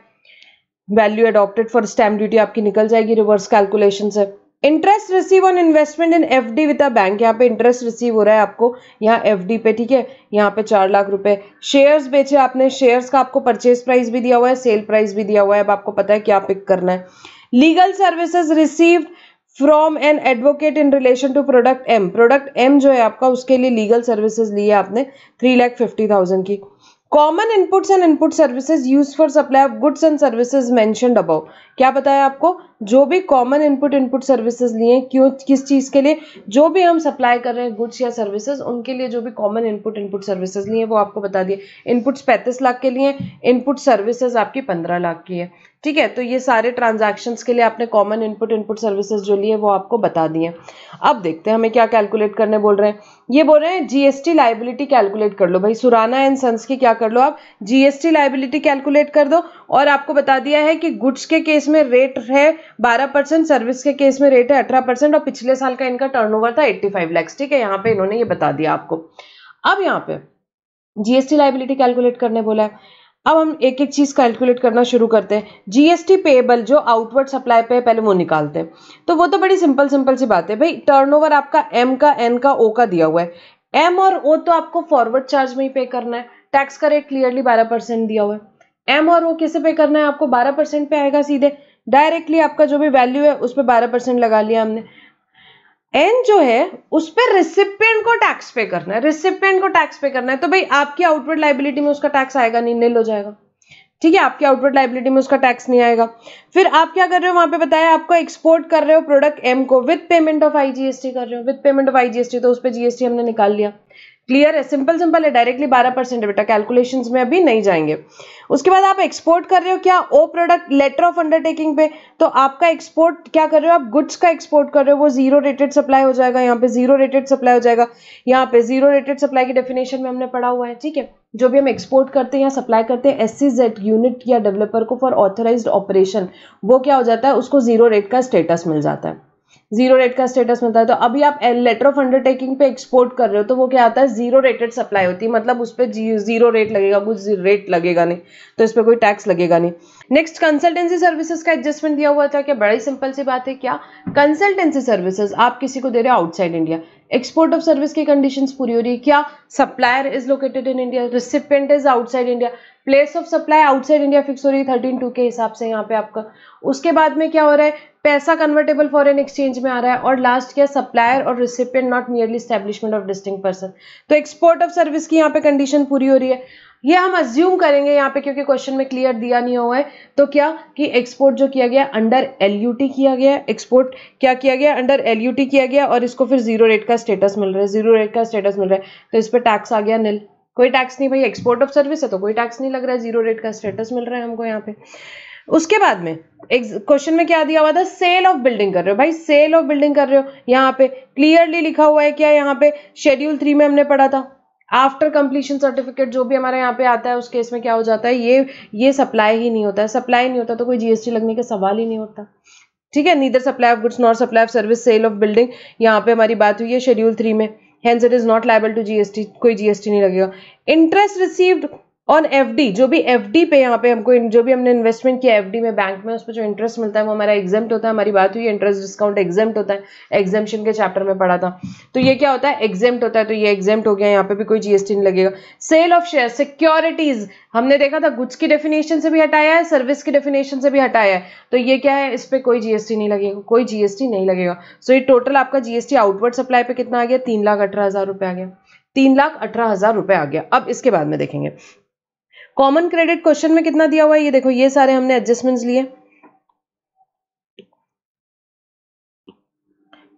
value adopted for stamp duty आपकी निकल जाएगी रिवर्स कैलकुलेशन से। Interest receive on investment in FD with a bank, यहाँ पे इंटरेस्ट रिसीव हो रहा है आपको यहाँ एफडी पे, ठीक है। यहाँ पे 4 लाख रुपए। शेयर्स बेचे आपने, शेयर्स का आपको परचेज प्राइस भी दिया हुआ है, सेल प्राइस भी दिया हुआ है, अब आपको पता है क्या पिक करना है। Legal services received from an advocate in relation to product M, product M जो है आपका उसके लिए लीगल सर्विसेज ली है आपने 3,50,000 की। Common inputs and input services use for supply of goods and services mentioned above, क्या बताया आपको, जो भी कॉमन इनपुट सर्विसेज लिए क्यों, किस चीज के लिए, जो भी हम सप्लाई कर रहे हैं गुड्स या सर्विसेज उनके लिए जो भी कॉमन इनपुट सर्विसेज लिए वो आपको बता दिए। इनपुट्स 35 लाख के लिए, इनपुट सर्विसेज आपकी 15 लाख की है, ठीक है। तो ये सारे ट्रांजैक्शंस के लिए आपने कॉमन इनपुट सर्विसेज जो लिए वो आपको बता दिए। अब देखते हैं हमें क्या कैलकुलेट करने बोल रहे हैं। ये बोल रहे हैं जीएसटी लायबिलिटी कैलकुलेट कर लो भाई, सुराना एंड सन्स की क्या कर लो आप, जीएसटी लायबिलिटी कैलकुलेट कर दो। और आपको बता दिया है कि गुड्स के केस में रेट है 12%, सर्विस के केस में रेट है 18% और पिछले साल का इनका टर्नओवर था 85 लाख, ठीक है। यहाँ पे इन्होंने ये बता दिया आपको। अब यहाँ पे जीएसटी लायबिलिटी कैलकुलेट करने बोला है। अब हम एक एक चीज कैलकुलेट करना शुरू करते हैं। जीएसटी पेएबल जो आउटवर्ड सप्लाई पे पहले वो निकालते हैं, तो वो तो बड़ी सिंपल सी बात है भाई। टर्नओवर आपका एम का, एन का, ओ का दिया हुआ है। एम और ओ तो आपको फॉरवर्ड चार्ज में ही पे करना है, टैक्स का रेट क्लियरली 12% दिया हुआ है। एम और ओ कैसे पे करना है आपको, 12% पे आएगा सीधे, डायरेक्टली आपका जो भी वैल्यू है उस पर 12% लगा लिया हमने। एन जो है उस पर रिसिपिएंट को टैक्स पे करना है, रिसिपिएंट को टैक्स पे करना है, तो भाई आपकी आउटवर्ड लायबिलिटी में उसका टैक्स आएगा नहीं, नील हो जाएगा, ठीक है। आपकी आउटवर्ड लायबिलिटी में उसका टैक्स नहीं आएगा। फिर आप क्या कर रहे हो, वहां पे बताया आपको एक्सपोर्ट कर रहे हो प्रोडक्ट एम को विद पेमेंट ऑफ आईजीएसटी कर रहे हो, विद पेमेंट ऑफ आईजीएसटी, तो उस पर जीएसटी हमने निकाल लिया। क्लियर है, सिंपल है, डायरेक्टली 12% है बेटा, कैलकुलेशंस में अभी नहीं जाएंगे। उसके बाद आप एक्सपोर्ट कर रहे हो क्या, ओ प्रोडक्ट लेटर ऑफ अंडरटेकिंग पे, तो आपका एक्सपोर्ट क्या कर रहे हो आप, गुड्स का एक्सपोर्ट कर रहे हो, वो जीरो रेटेड सप्लाई हो जाएगा, यहाँ पे जीरो रेटेड सप्लाई हो जाएगा। यहाँ पे जीरो रेटेड सप्लाई की डेफिनेशन में हमने पढ़ा हुआ है, ठीक है। जो भी हम एक्सपोर्ट करते हैं या सप्लाई करते हैं SEZ यूनिट या डेवलपर को फॉर ऑथराइज्ड ऑपरेशन, वो क्या हो जाता है, उसको जीरो रेट का स्टेटस मिल जाता है, जीरो रेट का स्टेटस मिलता है। तो अभी आप लेटर ऑफ अंडरटेकिंग पे एक्सपोर्ट कर रहे हो तो वो क्या आता है, जीरो रेटेड सप्लाई होती है, मतलब उस पर जीरो रेट लगेगा, कुछ रेट लगेगा नहीं, तो इस पर कोई टैक्स लगेगा नहीं। नेक्स्ट कंसल्टेंसी सर्विसेज का एडजस्टमेंट दिया हुआ था, क्या बड़ी सिंपल सी बात है, क्या कंसल्टेंसी सर्विसेज आप किसी को दे रहे हो outside India, export of service की कंडीशंस पूरी हो रही है, क्या supplier is located in India, recipient is outside India, place of supply outside India fix हो रही है 13(2) के हिसाब से यहाँ पे आपका। उसके बाद में क्या हो रहा है, पैसा कन्वर्टेबल फॉरेन एक्सचेंज में आ रहा है, और लास्ट क्या, सप्लायर और recipient not merely establishment of distinct person. तो एक्सपोर्ट ऑफ सर्विस की यहाँ पे कंडीशन पूरी हो रही है। ये हम अज्यूम करेंगे यहाँ पे क्योंकि क्वेश्चन में क्लियर दिया नहीं हुआ है, तो क्या कि एक्सपोर्ट जो किया गया अंडर LUT किया गया, एक्सपोर्ट क्या किया गया, अंडर LUT किया गया, और इसको फिर जीरो रेट का स्टेटस मिल रहा है, जीरो रेट का स्टेटस मिल रहा है, तो इस पर टैक्स आ गया नील, कोई टैक्स नहीं भाई, एक्सपोर्ट ऑफ सर्विस है तो कोई टैक्स नहीं लग रहा है, जीरो रेट का स्टेटस मिल रहा है हमको यहाँ पे। उसके बाद में एक क्वेश्चन में क्या दिया हुआ था, सेल ऑफ बिल्डिंग कर रहे हो भाई, सेल ऑफ बिल्डिंग कर रहे हो, यहाँ पे क्लियरली लिखा हुआ है क्या, यहाँ पे शेड्यूल 3 में हमने पढ़ा था, आफ्टर कंप्लीशन सर्टिफिकेट जो भी हमारे यहाँ पे आता है उस केस में क्या हो जाता है, ये सप्लाई ही नहीं होता है, सप्लाई नहीं होता तो कोई जीएसटी लगने का सवाल ही नहीं होता, ठीक है। Neither supply of goods nor supply of service, sale of building, यहाँ पे हमारी बात हुई है शेड्यूल 3 में। Hence it is not liable to GST, कोई जीएसटी नहीं लगेगा। इंटरेस्ट रिसीव्ड ऑन एफडी, जो भी एफडी पे यहाँ पे हमको जो भी हमने इन्वेस्टमेंट किया एफडी में बैंक में, उस पर जो इंटरेस्ट मिलता है वो हमारा एग्जेम्प्ट होता है। हमारी बात हुई इंटरेस्ट डिस्काउंट एग्जेम्प्ट होता है, एग्जेम्पशन के चैप्टर में पढ़ा था। तो ये क्या होता है, एग्जेम्प्ट होता है, तो ये एग्जेम्प्ट हो गया, यहाँ पे भी कोई जीएसटी नहीं लगेगा। सेल ऑफ शेयर, सिक्योरिटीज, हमने देखा था गुड्स की डेफिनेशन से भी हटाया है, सर्विस की डेफिनेशन से भी हटाया है, तो ये क्या है, इस पे कोई जीएसटी नहीं लगेगा, कोई जीएसटी नहीं लगेगा। सो ये टोटल आपका जीएसटी आउटवर्ड सप्लाई पे कितना आ गया, 3,18,000 रुपए आ गया, 3,18,000 रुपए आ गया। अब इसके बाद में देखेंगे कॉमन क्रेडिट क्वेश्चन में कितना दिया हुआ है, ये देखो, ये सारे हमने एडजस्टमेंट्स लिए।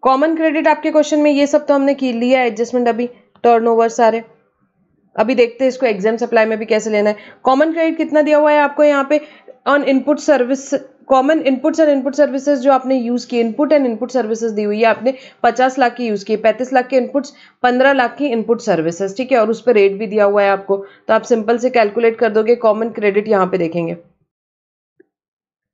कॉमन क्रेडिट आपके क्वेश्चन में ये सब तो हमने की लिया एडजस्टमेंट, अभी टर्नओवर सारे। अभी देखते हैं इसको एग्जाम सप्लाई में भी कैसे लेना है। कॉमन क्रेडिट कितना दिया हुआ है आपको यहाँ पे, on input service, common inputs and input services जो आपने यूज की, इनपुट एंड इनपुट सर्विसेज दी हुई है, आपने 50 लाख की यूज की, 35 लाख के इनपुट्स, 15 लाख की इनपुट सर्विसेज, ठीक है, और उस पर रेट भी दिया हुआ है आपको, तो आप सिंपल से कैलकुलेट कर दोगे। कॉमन क्रेडिट यहाँ पे देखेंगे,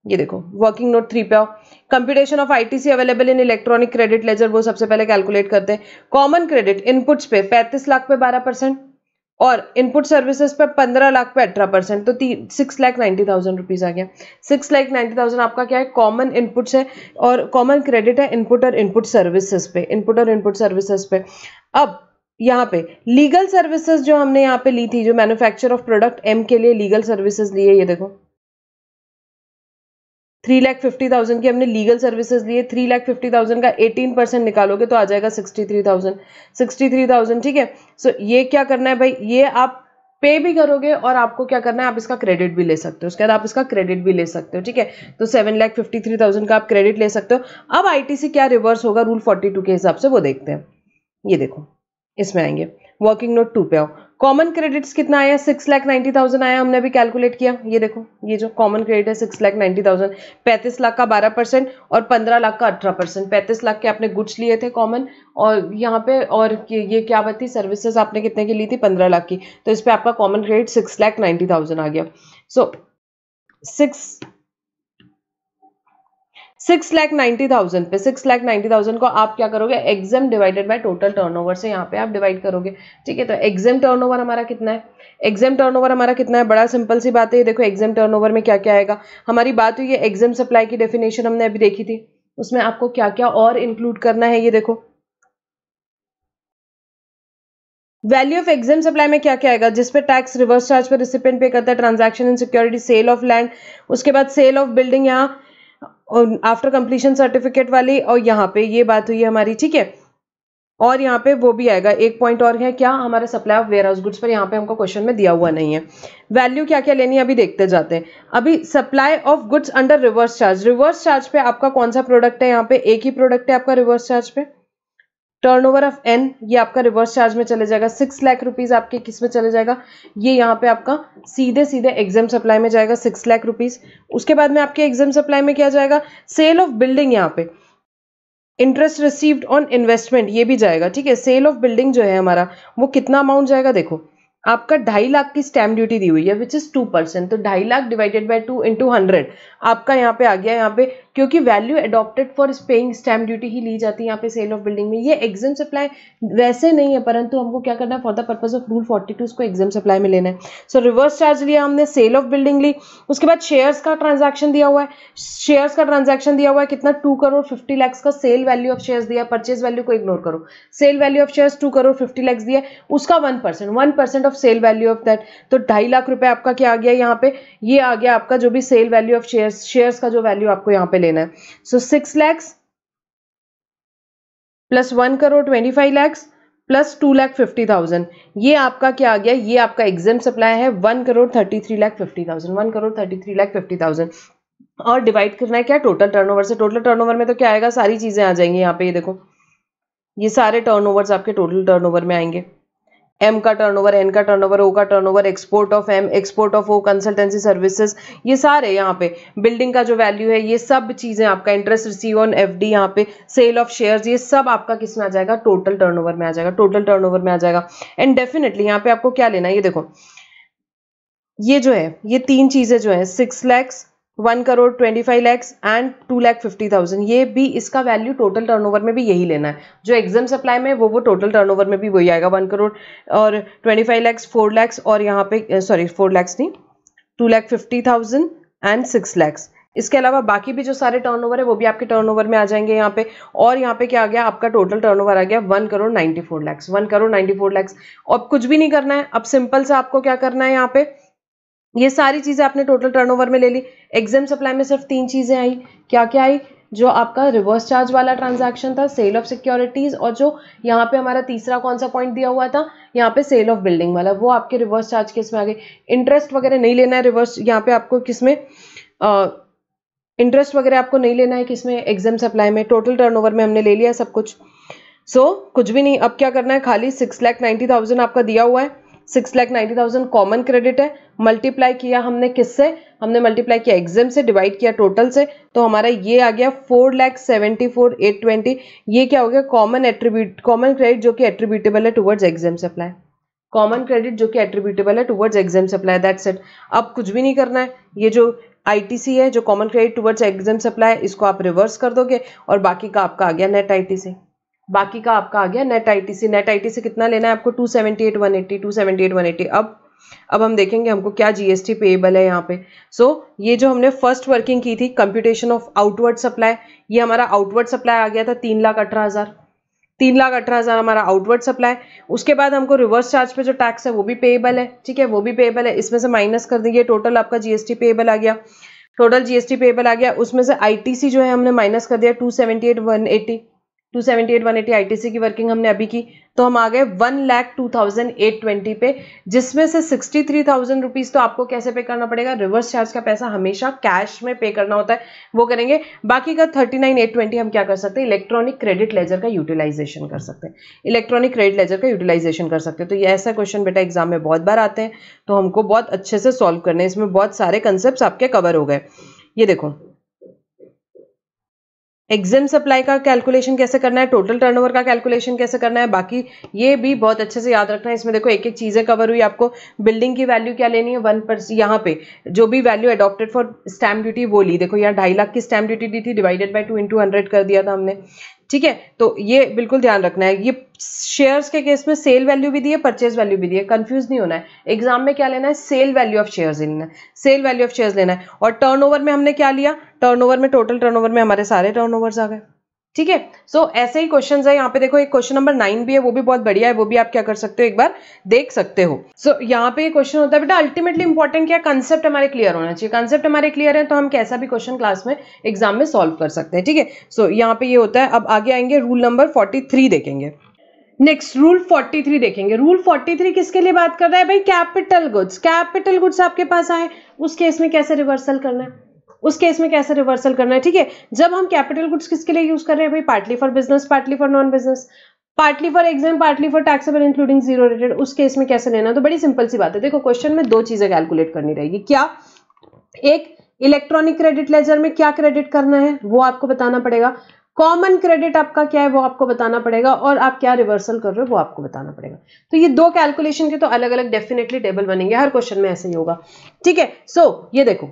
ये देखो वर्किंग नोट 3 पे आओ, computation of ITC available in electronic credit laser, वो सबसे पहले कैलकुलेट करते हैं। कॉमन क्रेडिट इनपुट्स पे 35 लाख पे 12% और इनपुट सर्विसेज पे 15 लाख पे 18%, तो 6,90,000 रुपीज आ गया। 6,90,000 आपका क्या है, कॉमन इनपुट्स है, और कॉमन क्रेडिट है इनपुट और इनपुट सर्विसेज पे, इनपुट और इनपुट सर्विसेज पे। अब यहाँ पे लीगल सर्विसेज जो हमने यहाँ पे ली थी, जो मैन्युफैक्चर ऑफ प्रोडक्ट एम के लिए लीगल सर्विसेज ली है, ये देखो 3,50,000 की हमने लीगल सर्विसेज लिए। 3,50,000 का 18% निकालोगे तो आ जाएगा 63,000, ठीक है। सो ये क्या करना है भाई, ये आप पे भी करोगे और आपको क्या करना है, आप इसका क्रेडिट भी ले सकते हो, उसके बाद आप इसका क्रेडिट भी ले सकते हो, ठीक है। तो 7,53,000 का आप क्रेडिट ले सकते हो। अब आईटीसी क्या रिवर्स होगा रूल 42 के हिसाब से, वो देखते हैं। ये देखो इसमें आएंगे, वर्किंग नोट 2 पे आओ। कॉमन क्रेडिट्स कितना आया, 6,90,000 आया, हमने अभी कैलकुलेट किया। ये देखो ये जो कॉमन क्रेडिट है 6,90,000, 35 लाख का 12% और 15 लाख का 18%। 35 लाख के आपने गुड्स लिए थे कॉमन, और यहाँ पे और ये क्या बात थी, सर्विसेज आपने कितने की ली थी, 15 लाख की, तो इस पे आपका कॉमन क्रेडिट 6,90,000 आ गया। सो 6,90,000 पे 6,90,000 को आप क्या करोगे, exam divided by total turnover से यहाँ पे आप डिवाइड करोगे, ठीक है। तो एग्जाम टर्नओवर हमारा कितना है, एग्जाम टर्नओवर हमारा कितना है, बड़ा सिंपल सी बात है। देखो एग्जाम टर्नओवर में क्या क्या आएगा, हमारी बात हुई है एग्जाम सप्लाई की डेफिनेशन हमने अभी देखी थी, उसमें आपको क्या क्या और इंक्लूड करना है, ये देखो वैल्यू ऑफ एग्जाम सप्लाई में क्या क्या आएगा, जिसपे टैक्स, रिवर्स चार्ज पे रिसिपेंट पे करता है, transaction in security, sale of land, उसके बाद सेल ऑफ बिल्डिंग यहाँ आफ्टर कंप्लीशन सर्टिफिकेट वाली, और यहाँ पे ये बात हुई है हमारी, ठीक है। और यहाँ पे वो भी आएगा, एक पॉइंट और है क्या, हमारा supply of warehouse goods, पर यहाँ पे हमको क्वेश्चन में दिया हुआ नहीं है। वैल्यू क्या क्या लेनी है अभी देखते जाते हैं। अभी supply of goods under reverse charge, reverse charge पे आपका कौन सा प्रोडक्ट है, यहाँ पे एक ही प्रोडक्ट है आपका रिवर्स चार्ज पे, टर्नओवर ऑफ एन, ये आपका रिवर्स चार्ज में चले जाएगा। 6 लाख रुपीज आपके किस में चले जाएगा, ये यहाँ पे आपका सीधे सीधे एग्जाम सप्लाई में जाएगा 6 लाख रुपीज। उसके बाद में आपके एग्जाम सप्लाई में क्या जाएगा, सेल ऑफ बिल्डिंग, यहाँ पे इंटरेस्ट रिसीव्ड ऑन इन्वेस्टमेंट, ये भी जाएगा, ठीक है। सेल ऑफ बिल्डिंग जो है हमारा, वो कितना अमाउंट जाएगा, देखो आपका 2.5 लाख की स्टैम्प ड्यूटी दी हुई है विच इज 2%, तो 2.5 लाख डिवाइडेड बाय 2 इंटू 100 आपका यहाँ पे आ गया। यहाँ पे क्योंकि value adopted for paying stamp duty ही ली जाती है यहाँ पे सेल ऑफ बिल्डिंग में। ये एग्जाम सप्लाई वैसे नहीं है, परंतु हमको क्या करना है, for the purpose of rule 42 को एग्जाम सप्लाई में लेना है। सो रिवर्स चार्ज लिया हमने, सेल ऑफ बिल्डिंग ली, उसके बाद शेयर्स का ट्रांजैक्शन दिया हुआ है, शेयर्स का ट्रांजैक्शन दिया हुआ है कितना, 2,50 लाख का सेल वैल्यू ऑफ शेयर्स दिया, परचेज वैल्यू को इग्नोर करो, sale value of shares 2,50 lakh दिया, उसका 1% of sale value of that, तो 2.5 लाख रुपए आपका क्या आ गया यहाँ पे, ये आ गया आपका जो भी sale value of shares, shares का जो वैल्यू आपको यहाँ पे लेना है। So 6 lakh plus 1,25 lakh plus 2,50,000, ये आपका क्या आ गया, ये आपका एग्जाम सप्लाई है 1,33,50,000, 1,33,50,000। और डिवाइड करना है क्या, टोटल टर्नओवर से। टोटल टर्नओवर में तो क्या आएगा, सारी चीजें आ जाएंगी यहाँ पे, ये देखो ये सारे टर्नओवर्स आपके टोटल टर्नओवर में आएंगे। एम का टर्नओवर, एन का टर्नओवर, ओ का turnover, export of M, export of O, consultancy services, ये सारे यहाँ पे बिल्डिंग का जो वैल्यू है, ये सब चीजें आपका, इंटरेस्ट रिसीव ऑन एफडी, यहाँ पे सेल ऑफ शेयर्स, ये सब आपका किस में आ जाएगा, टोटल टर्नओवर में आ जाएगा, टोटल टर्नओवर में आ जाएगा। एंड डेफिनेटली यहाँ पे आपको क्या लेना है, ये देखो ये जो है, ये तीन चीजें जो है 6 लाख 1,25 lakhs एंड 2,50,000, ये भी इसका वैल्यू टोटल टर्नओवर में भी यही लेना है। जो एग्जाम सप्लाई में वो टोटल टर्नओवर में भी वही आएगा, 1 करोड़ और 25 lakhs, 4 lakhs और यहाँ पे सॉरी 4 lakhs नहीं, 2,50,000 एंड 6 lakhs। इसके अलावा बाकी भी जो सारे टर्नओवर है वो भी आपके टर्नओवर में आ जाएंगे यहाँ पे। और यहाँ पे क्या आ गया, आपका टोटल टर्नओवर आ गया 1,94 lakhs, 1,94 lakhs। और कुछ भी नहीं करना है, अब सिंपल से आपको क्या करना है, यहाँ पे ये सारी चीजें आपने टोटल टर्नओवर में ले ली। एग्जाम सप्लाई में सिर्फ 3 चीजें आई, क्या क्या आई, जो आपका रिवर्स चार्ज वाला ट्रांजैक्शन था, सेल ऑफ सिक्योरिटीज, और जो यहाँ पे हमारा तीसरा कौन सा पॉइंट दिया हुआ था, यहाँ पे सेल ऑफ बिल्डिंग वाला, वो आपके रिवर्स चार्ज के इसमें आ गए। इंटरेस्ट वगैरह नहीं लेना है रिवर्स, यहाँ पे आपको किसमें इंटरेस्ट वगैरह आपको नहीं लेना है, किसमें, एग्जाम सप्लाई में। टोटल टर्नओवर में हमने ले लिया सब कुछ। कुछ भी नहीं, अब क्या करना है, खाली 6,90,000 आपका दिया हुआ है, 6,90,000 कॉमन क्रेडिट है। मल्टीप्लाई किया हमने किससे, हमने मल्टीप्लाई किया एग्जाम से, डिवाइड किया टोटल से, तो हमारा ये आ गया 4,74,820। ये क्या हो गया, कॉमन क्रेडिट जो कि एट्रीब्यूटेबल है towards exam supply, common credit जो कि एट्रीब्यूटेबल है towards exempt supply, that's it. अब कुछ भी नहीं करना है, ये जो आईटीसी है, जो common credit towards exempt supply, इसको आप रिवर्स कर दोगे और बाकी का आपका आ गया नेट आईटीसी, बाकी का आपका आ गया नेट आईटीसी। नेट आईटीसी कितना लेना है आपको, 278,180, 278,180। अब हम देखेंगे हमको क्या जीएसटी पेएबल है यहाँ पे। ये जो हमने फर्स्ट वर्किंग की थी, कंप्यूटेशन ऑफ आउटवर्ड सप्लाई, ये हमारा आउटवर्ड सप्लाई आ गया था 3,18,000, 3,18,000 हमारा आउटवर्ड सप्लाई। उसके बाद हमको रिवर्स चार्ज पे जो टैक्स है वो भी पेएबल है, ठीक है, वो भी पेएबल है, इसमें से माइनस कर देंगे, टोटल आपका जीएसटी पेएबल आ गया, टोटल जीएसटी पेएबल आ गया। उसमें से आईटीसी जो है हमने माइनस कर दिया 278,180, 278,180 आईटीसी की वर्किंग हमने अभी की, तो हम आ गए 1,02,820 पे, जिसमें से 63,000 रुपीज तो आपको कैसे पे करना पड़ेगा, रिवर्स चार्ज का पैसा हमेशा कैश में पे करना होता है, वो करेंगे। बाकी का 39,820 हम क्या कर सकते हैं, इलेक्ट्रॉनिक क्रेडिट लेजर का यूटिलाइजेशन कर सकते हैं, इलेक्ट्रॉनिक क्रेडिट लेजर का यूटिलाइजेशन कर सकते हैं। तो ये ऐसा क्वेश्चन बेटा एग्जाम में बहुत बार आते हैं, तो हमको बहुत अच्छे से सॉल्व करने हैं, इसमें बहुत सारे कंसेप्ट आपके कवर हो गए। ये देखो एग्जाम सप्लाई का कैलकुलेशन कैसे करना है, टोटल टर्नओवर का कैलकुलेशन कैसे करना है, बाकी ये भी बहुत अच्छे से याद रखना है। इसमें देखो एक एक चीजें कवर हुई, आपको बिल्डिंग की वैल्यू क्या लेनी है 1%, यहाँ पे जो भी value adopted for stamp duty वो ली, देखो यहाँ 2.5 लाख की स्टैम्प ड्यूटी दी थी, डिवाइडेड बाय 2 × 100 कर दिया था हमने, ठीक है। तो ये बिल्कुल ध्यान रखना है। ये शेयर्स के केस में सेल वैल्यू भी दी है, परचेज वैल्यू भी दी है, कंफ्यूज नहीं होना है। एग्जाम में क्या लेना है, सेल वैल्यू ऑफ शेयर्स लेना है, सेल वैल्यू ऑफ शेयर्स लेना है। और टर्नओवर में हमने क्या लिया, टर्नओवर में टोटल टर्नओवर में हमारे सारे टर्नओवर्स आ गए, ठीक है। ऐसे ही क्वेश्चंस है यहाँ पे, देखो एक क्वेश्चन नंबर 9 भी है, वो भी बहुत बढ़िया है, वो भी आप क्या कर सकते हो, एक बार देख सकते हो। यहाँ पे क्वेश्चन होता है बेटा, अल्टीमेटली इंपॉर्टेंट क्या, कंसेप्ट हमारे क्लियर होना चाहिए। कंसेप्ट हमारे क्लियर है तो हम कैसा भी क्वेश्चन क्लास में एग्जाम में सॉल्व कर सकते हैं, ठीक है। यहाँ पे ये होता है। अब आगे आएंगे, रूल नंबर 43 देखेंगे। नेक्स्ट रूल 43 देखेंगे। रूल 43 किसके लिए बात कर रहा है भाई, कैपिटल गुड्स। कैपिटल गुड्स आपके पास आए, उस केस में कैसे रिवर्सल करना है, उस केस में कैसे रिवर्सल करना है, ठीक है। जब हम कैपिटल गुड्स किसके लिए यूज कर रहे हैं भाई, partly for business, partly for non business, partly for exempt, partly for taxable including zero rated, उस केस में कैसे लेना। तो बड़ी सिंपल सी बात है, देखो क्वेश्चन में 2 चीजें कैलकुलेट करनी रहेगी। क्या, एक इलेक्ट्रॉनिक क्रेडिट लेजर में क्या क्रेडिट करना है वो आपको बताना पड़ेगा, कॉमन क्रेडिट आपका क्या है वो आपको बताना पड़ेगा, और आप क्या रिवर्सल कर रहे हो वो आपको बताना पड़ेगा। तो ये 2 कैलकुलेशन के तो अलग अलग डेफिनेटली टेबल बनेंगे, हर क्वेश्चन में ऐसे ही होगा, ठीक है। ये देखो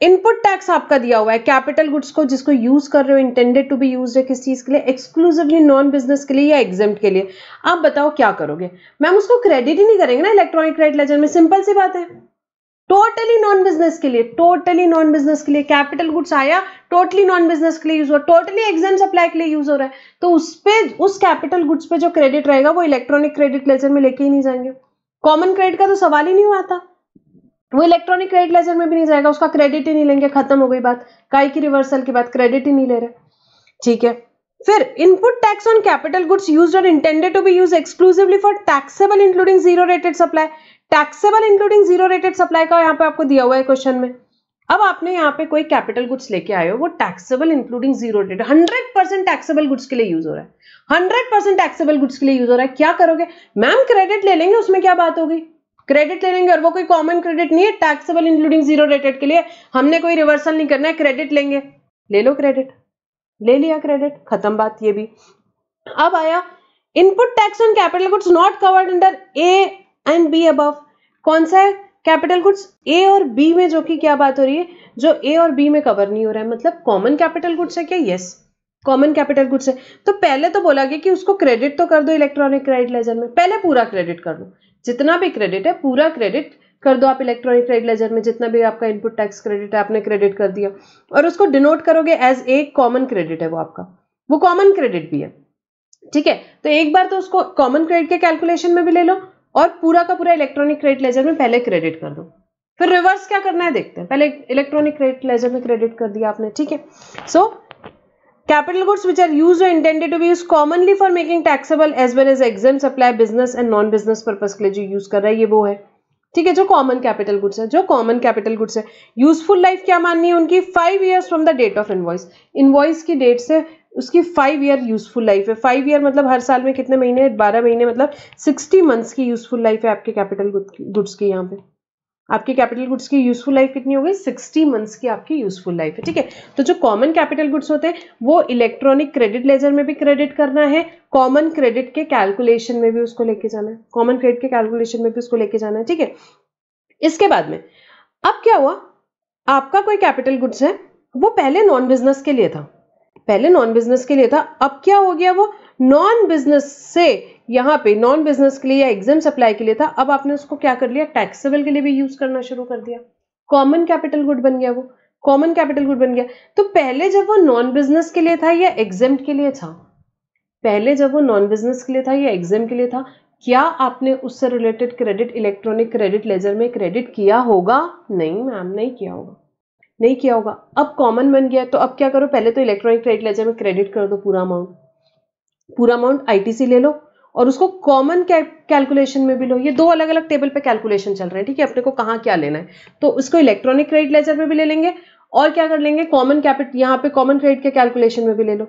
इनपुट टैक्स आपका दिया हुआ है कैपिटल गुड्स को, जिसको यूज कर रहे हो, इंटेंडेड टू बी यूज्ड है किस चीज के लिए, एक्सक्लूसिवली नॉन बिजनेस के लिए या एग्जेम्प्ट के लिए। आप बताओ क्या करोगे, मैम उसको क्रेडिट ही नहीं करेंगे ना इलेक्ट्रॉनिक क्रेडिट लेजर में, सिंपल सी बात है। टोटली नॉन बिजनेस के लिए, टोटली नॉन बिजनेस के लिए कैपिटल गुड्स आया, टोटली नॉन बिजनेस के लिए यूज हो, टोटली एग्जाम सप्लाई के लिए यूज हो रहा है, तो उस पे, उस कैपिटल गुड्स पे जो क्रेडिट रहेगा वो इलेक्ट्रॉनिक क्रेडिट लेजर में लेके ही नहीं जाएंगे। कॉमन क्रेडिट का तो सवाल ही नहीं हुआ था, वो इलेक्ट्रॉनिक क्रेडिट लेजर में भी नहीं जाएगा, उसका क्रेडिट ही नहीं लेंगे, खत्म हो गई बात। काई की रिवर्सल की बात, क्रेडिट ही नहीं ले रहे, ठीक है। फिर input tax on capital goods used और intended to be used exclusively for taxable including zero rated supply. Taxable including zero rated supply का यहाँ पे आपको दिया हुआ है क्वेश्चन में। अब आपने यहाँ पे कोई कैपिटल गुड्स लेके आए हो, वो taxable including zero rated 100% taxable goods के लिए यूज हो रहा है, 100% टैक्सेबल गुड्स के लिए यूज हो रहा है। क्या करोगे मैम, क्रेडिट ले लेंगे, उसमें क्या बात होगी, क्रेडिट ले लेंगे, और वो कोई कॉमन क्रेडिट नहीं है, टैक्सेबल इंक्लूडिंग जीरो रेटेड के लिए, हमने कोई रिवर्सल नहीं करना है, क्रेडिट लेंगे, ले लो क्रेडिट, ले लिया क्रेडिट, खत्म बात ये भी। अब आया input tax on capital goods not covered under A and be above. कौन सा है, कैपिटल गुड्स ए और बी में, जो कि क्या बात हो रही है, जो ए और बी में कवर नहीं हो रहा है, मतलब कॉमन कैपिटल गुड्स है क्या? यस, कॉमन कैपिटल गुड्स है। तो पहले तो बोला गया कि उसको क्रेडिट तो कर दो इलेक्ट्रॉनिक क्रेडिट लेजर में, पहले पूरा क्रेडिट कर दो, जितना भी क्रेडिट है पूरा क्रेडिट कर दो आप इलेक्ट्रॉनिक क्रेडिट लेजर में, जितना भी आपका इनपुट टैक्स क्रेडिट है आपने क्रेडिट कर दिया, और उसको डिनोट करोगे एज ए कॉमन क्रेडिट है, वो आपका वो कॉमन क्रेडिट भी है, ठीक है। तो एक बार तो उसको कॉमन क्रेडिट के कैलकुलेशन में भी ले लो और पूरा का पूरा इलेक्ट्रॉनिक क्रेडिट लेजर में पहले क्रेडिट कर दो। फिर रिवर्स क्या करना है देखते हैं, पहले इलेक्ट्रॉनिक क्रेडिट लेजर में क्रेडिट कर दिया आपने, ठीक है। सो capital goods which are used or intended to be used commonly for making taxable as well as exempt supply business and non business purpose के लिए जो यूज कर रहा है ये वो है, ठीक है, जो कॉमन कैपिटल गुड्स है। जो कॉमन कैपिटल गुड्स है यूजफुल लाइफ क्या माननी है उनकी? 5 years from the date of invoice, invoice की डेट से उसकी 5 year यूजफुल लाइफ है। 5 year मतलब हर साल में कितने महीने? 12 महीने, मतलब 60 months की यूजफुल लाइफ है आपके कैपिटल गुड्स की। यहाँ पे आपकी कैपिटल गुड्स की यूजफुल लाइफ कितनी हो गई? 60 months की आपकी यूजफुल लाइफ है, ठीक है। तो जो कॉमन कैपिटल गुड्स होते हैं वो इलेक्ट्रॉनिक क्रेडिट लेजर में भी क्रेडिट करना है, कॉमन क्रेडिट के कैलकुलेशन में भी उसको लेके जाना है, कॉमन क्रेडिट के कैलकुलेशन में भी उसको लेके जाना है, ठीक है। इसके बाद में अब क्या हुआ, आपका कोई कैपिटल गुड्स है वो पहले नॉन बिजनेस के लिए था, पहले नॉन बिजनेस के लिए था, अब क्या हो गया, वो नॉन बिजनेस से यहाँ पे नॉन बिजनेस के लिए या एग्जाम सप्लाई के लिए था, अब आपने उसको क्या कर लिया, टैक्सेबल के लिए भी यूज करना शुरू कर दिया, कॉमन कैपिटल गुड बन गया, वो कॉमन कैपिटल गुड बन गया। तो पहले जब वो नॉन बिजनेस के लिए था या एग्जाम के लिए था, पहले जब वो नॉन बिजनेस के लिए था या एग्जाम के लिए था, क्या आपने उससे related credit electronic credit ledger में क्रेडिट किया होगा? नहीं मैम, नहीं किया होगा, नहीं किया होगा। अब कॉमन बन गया तो अब क्या करो, पहले तो इलेक्ट्रॉनिक क्रेडिट लेजर में क्रेडिट कर दो पूरा अमाउंट आईटीसी ले लो और उसको कॉमन कैलकुलेशन में भी लो। ये दो अलग अलग टेबल पे कैलकुलेशन चल रहे हैं, ठीक है, अपने को कहाँ क्या लेना है, तो उसको इलेक्ट्रॉनिक क्रेडिट लेजर में भी ले लेंगे और क्या कर लेंगे, कॉमन कैपिटल यहाँ पे कॉमन क्रेडिट के कैलकुलेशन में भी ले लो।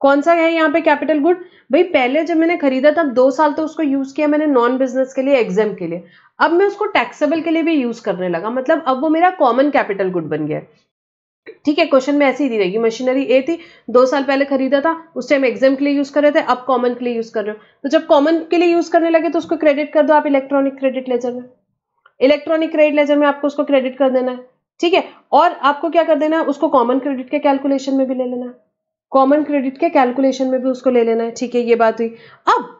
कौन सा है यहाँ पे कैपिटल गुड? भाई पहले जब मैंने खरीदा तब 2 साल तो उसको यूज किया मैंने नॉन बिजनेस के लिए, एग्जाम के लिए, अब मैं उसको टैक्सेबल के लिए भी यूज करने लगा, मतलब अब वो मेरा कॉमन कैपिटल गुड बन गया, ठीक है। क्वेश्चन में ऐसी ही रहेगी, मशीनरी ए थी, 2 साल पहले खरीदा था, उस टाइम एग्जाम के लिए यूज कर रहे थे, अब कॉमन के लिए यूज कर रहे हो, तो जब कॉमन के लिए यूज करने लगे तो उसको क्रेडिट कर दो आप इलेक्ट्रॉनिक क्रेडिट लेजर में, इलेक्ट्रॉनिक क्रेडिट लेजर में आपको उसको क्रेडिट कर देना है, ठीक है। और आपको क्या कर देना है, उसको कॉमन क्रेडिट के कैलकुलेशन में भी ले लेना है, कॉमन क्रेडिट के कैलकुलेशन में भी उसको ले लेना है, ठीक है, ये बात हुई। अब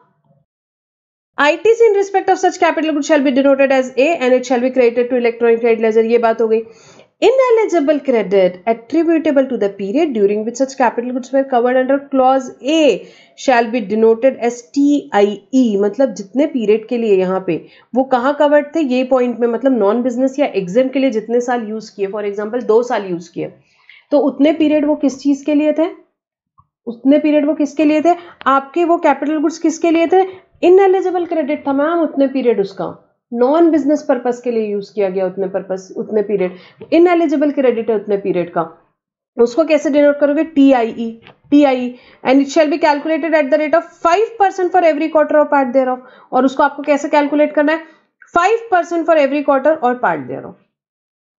ITC in respect of such capital goods shall be denoted as A and it shall be credited to electronic credit ledger, ये बात हो गई। Ineligible credit attributable to the period during which such capital goods were covered under clause A shall be denoted as TIE, मतलब जितने period के लिए यहाँ पे वो कहाँ कवर्ड थे, ये पॉइंट में, मतलब नॉन बिजनेस या एग्जाम के लिए जितने साल यूज किए, फॉर एग्जाम्पल 2 साल यूज किए, तो उतने पीरियड वो किस चीज के लिए थे, उतने पीरियड वो किसके लिए थे, आपके वो कैपिटल गुड्स किसके लिए थे, इनएलिजिबल क्रेडिट था मैम, उतने पीरियड उसका नॉन बिजनेस पर्पस के लिए यूज किया गया, उतने पीरियड इनएलिजिबल क्रेडिट है उतने पीरियड का, उसको कैसे डिनोट करोगे, TIE and it shall be calculated at the rate of 5% for every quarter और पार्ट देयर ऑफ, और उसको आपको कैसे कैलकुलेट करना है, 5% फॉर एवरी क्वार्टर और part there of,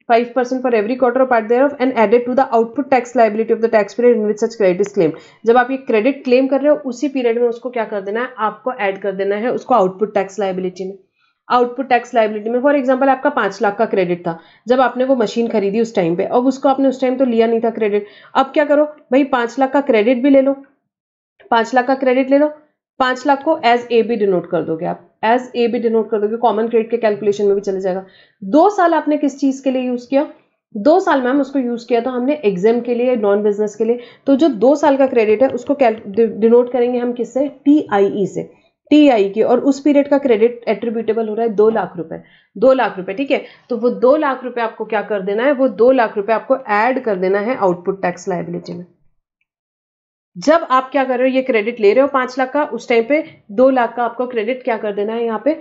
5% for every quarter or part thereof and added to the output tax liability of the tax period in which such credit is claimed। जब आप ये क्रेडिट क्लेम कर रहे हो उसी period में उसको क्या कर देना है, आपको ऐड कर देना है उसको आउटपुट टैक्स लाइबिलिटी में, आउटपुट टैक्स लाइबिलिटी में। फॉर एग्जांपल आपका 5 लाख का क्रेडिट था जब आपने वो मशीन खरीदी उस टाइम पे, अब उसको आपने उस टाइम तो लिया नहीं था क्रेडिट, अब क्या करो भाई 5 लाख का क्रेडिट भी ले लो, 5 लाख का क्रेडिट ले लो, 5 लाख को एज ए भी डिनोट कर दोगे आप, एज ए भी डिनोट कर दोगे, कॉमन क्रेडिट के कैलकुलेशन में भी चले जाएगा। 2 साल आपने किस चीज के लिए यूज किया, 2 साल मैम उसको यूज किया था हमने एग्जाम के लिए, नॉन बिजनेस के लिए, तो जो 2 साल का क्रेडिट है उसको डिनोट करेंगे हम किससे, TIE से, TIE की, और उस पीरियड का क्रेडिट एट्रीब्यूटेबल हो रहा है 2 लाख रुपए, 2 लाख रुपए, ठीक है। तो वो 2 लाख रुपए आपको क्या कर देना है, वो 2 लाख रुपए आपको ऐड कर देना है आउटपुट टैक्स लाइबिलिटी में। जब आप क्या कर रहे हो, ये क्रेडिट ले रहे हो 5 लाख का, उस टाइम पे 2 लाख का आपको क्रेडिट क्या कर देना है, यहाँ पे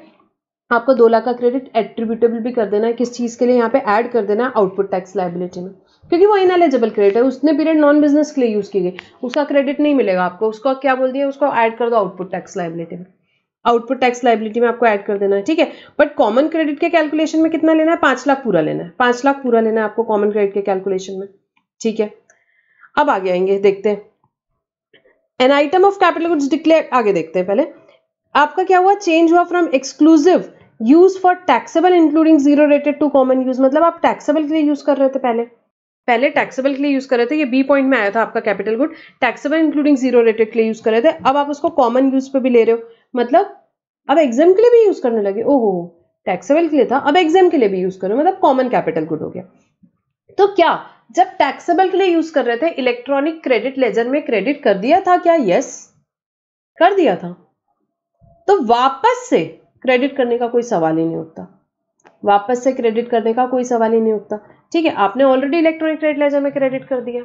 आपको 2 लाख का क्रेडिट एट्रीब्यूटेबल भी कर देना है, किस चीज के लिए, यहाँ पे ऐड कर देना है आउटपुट टैक्स लाइबिलिटी में, क्योंकि वो इनएलिजिबल क्रेडिट है, उसने पीरियड नॉन बिजनेस के लिए यूज की गई, उसका क्रेडिट नहीं मिलेगा आपको, उसको क्या बोल दिया, उसको ऐड कर दो आउटपुट टैक्स लाइबिलिटी में, आउटपुट टैक्स लाइबिलिटी में आपको ऐड कर देना है, ठीक है। बट कॉमन क्रेडिट के कैलकुलेशन में कितना लेना है, 5 लाख पूरा लेना है, 5 लाख पूरा लेना है आपको कॉमन क्रेडिट के कैलकुलेशन में, ठीक है। अब आगे आएंगे, देखते हैं an item of capital goods declare, आगे देखते हैं, पहले आपका क्या हुआ, चेंज हुआ from exclusive use for taxable including zero rated to common use, मतलब आप टैक्सेबल के लिए यूज कर रहे थे, पहले टैक्सेबल के लिए यूज कर रहे थे, ये बी पॉइंट में आया था आपका capital good, taxable including zero rated के लिए यूज कर रहे थे, अब आप उसको कॉमन यूज पे भी ले रहे हो, मतलब अब एग्जाम के लिए भी यूज करने लगे। ओहो, टैक्सेबल के लिए था, अब एग्जाम के लिए भी यूज करो, मतलब कॉमन कैपिटल गुड हो गया। तो क्या जब टैक्सेबल के लिए यूज कर रहे थे इलेक्ट्रॉनिक क्रेडिट लेजर में क्रेडिट कर दिया था क्या? यस, कर दिया था। तो वापस से क्रेडिट करने का कोई सवाल ही नहीं उठता, वापस से क्रेडिट करने का कोई सवाल ही नहीं उठता। ठीक है, आपने ऑलरेडी इलेक्ट्रॉनिक क्रेडिट लेजर में क्रेडिट कर दिया,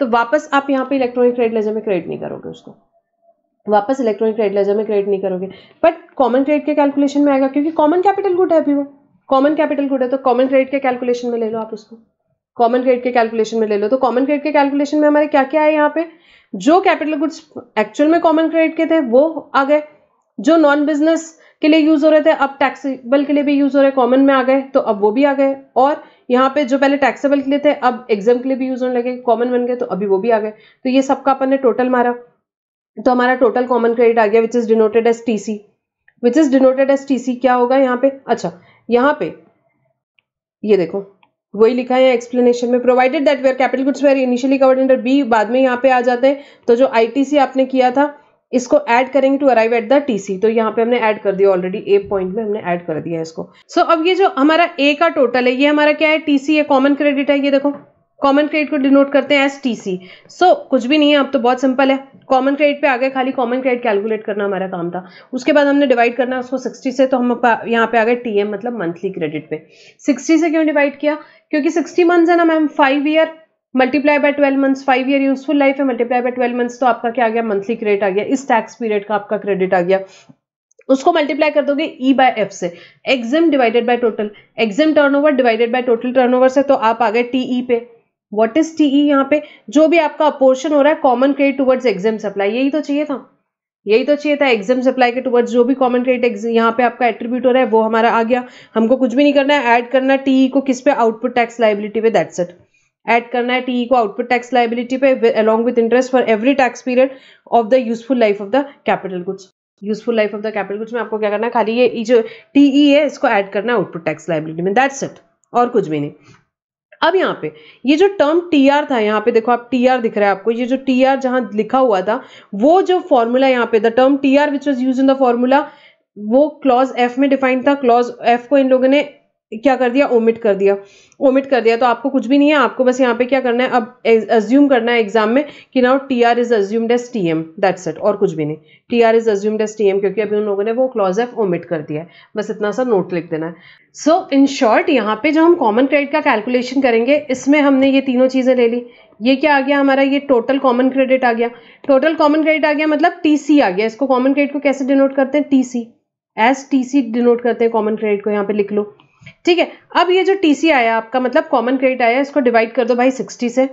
तो वापस आप यहाँ पे इलेक्ट्रॉनिक क्रेडिट लेजर में क्रेडिट नहीं करोगे उसको, वापस इलेक्ट्रॉनिक क्रेडिट लेजर में क्रेडिट नहीं करोगे, बट कॉमन क्रेडिट के कैलकुलेशन में आएगा, क्योंकि कॉमन कैपिटल गुड है अभी, वो कॉमन कैपिटल गुड है, तो कॉमन क्रेडिट के कैलकुलेशन में ले लो आप उसको, कॉमन क्रेडिट के कैलकुलेशन में ले लो। तो कॉमन क्रेडिट के कैलकुलेशन में हमारे क्या क्या है, यहाँ पे जो कैपिटल गुड्स एक्चुअल में कॉमन क्रेडिट के थे वो आ गए, जो नॉन बिजनेस के लिए यूज हो रहे थे अब टैक्सेबल के लिए भी यूज हो रहे, कॉमन में आ गए, तो अब वो भी आ गए, और यहाँ पे जो पहले टैक्सेबल के लिए थे अब एग्जाम के लिए भी यूज होने लगे, कॉमन बन गए, तो अभी वो भी आ गए। तो ये सबका अपन ने टोटल मारा, तो हमारा टोटल कॉमन क्रेडिट आ गया which is denoted as TC, which is denoted as TC क्या होगा यहाँ पे, अच्छा यहाँ पे ये देखो वही लिखा है एक्सप्लेनेशन में, provided that where capital goods were initially covered under B, बाद में यहाँ पे आ जाते हैं, तो जो आईटीसी आपने किया था इसको ऐड करेंगे to arrive at the TC, तो यहाँ पे हमने ऐड कर दिया ऑलरेडी, ए पॉइंट में हमने ऐड कर दिया इसको। सो अब ये जो हमारा ए का टोटल है ये हमारा क्या है, टीसी है, कॉमन क्रेडिट है, ये देखो कॉमन क्रेडिट को डिनोट करते हैं एज टीसी। सो कुछ भी नहीं है, अब तो बहुत सिंपल है, कॉमन क्रेडिट पे आ गए, खाली कॉमन क्रेडिट कैलकुलेट करना हमारा काम था, उसके बाद हमने डिवाइड करना है उसको 60 से, तो हम यहाँ पे आ गए टीएम मतलब मंथली क्रेडिट पे। 60 से क्यों डिवाइड किया, क्योंकि 60 मंथ्स है ना ma'am, 5 year multiply by 12 months, 5 year useful life है, मल्टीप्लाई बाय 12 मंथ्स, तो आपका क्या आ गया, मंथली क्रेडिट आ गया, इस टैक्स पीरियड का आपका क्रेडिट आ गया। उसको मल्टीप्लाई कर दोगे ई बाय एफ से, exam divided by total, exam turnover divided by total turnover से, तो आप आ गए टीई पे। व्हाट इज टीई, यहाँ पे जो भी आपका अपोर्शन हो रहा है common credit towards exempt supply, यही तो चाहिए था, यही तो चाहिए था, एग्जाम सप्लाई के टुवर्ड्स जो भी कॉमन क्रेडिट यहाँ पे आपका एट्रीब्यूट हो रहा है वो हमारा आ गया। हमको कुछ भी नहीं करना है, ऐड करना है टीई को किस पे, आउटपुट टैक्स लायबिलिटी पे, दैट्स इट। ऐड करना है टीई को आउटपुट टैक्स लायबिलिटी पे along with interest for every tax period of the useful life of the capital goods. Useful life of the capital goods में आपको क्या करना है, खाली ये जो टीई है इसको ऐड करना है आउटपुट टैक्स लायबिलिटी में, दैट्स इट, और कुछ भी नहीं। अब यहाँ पे ये जो टर्म टीआर था, यहाँ पे देखो आप टीआर दिख रहा है आपको, ये जो टीआर जहां लिखा हुआ था वो जो फॉर्मूला यहाँ पे the term TR which was used in the formula वो क्लॉज एफ में डिफाइंड था, क्लॉज एफ को इन लोगों ने क्या कर दिया, ओमिट कर दिया, ओमिट कर दिया, तो आपको कुछ भी नहीं है, आपको बस यहाँ पे क्या करना है, अब अज्यूम करना है एग्जाम में कि now TR is assumed as TM, that's it, और कुछ भी नहीं, TR is assumed as TM, क्योंकि अभी उन लोगों ने वो क्लॉज एफ ओमिट कर दिया है, बस इतना सा नोट लिख देना है। सो इन शॉर्ट यहाँ पे जो हम कॉमन क्रेडिट का कैलकुलेशन करेंगे इसमें हमने ये तीनों चीजें ले ली, ये क्या आ गया हमारा, ये टोटल कॉमन क्रेडिट आ गया, टोटल कॉमन क्रेडिट आ गया मतलब टीसी आ गया, इसको कॉमन क्रेडिट को कैसे डिनोट करते हैं, टीसी, एज टीसी डिनोट करते हैं कॉमन क्रेडिट को, यहाँ पे लिख लो, ठीक है। अब ये जो टीसी आया आपका मतलब कॉमन क्रेडिट आया, इसको डिवाइड कर दो भाई 60 से,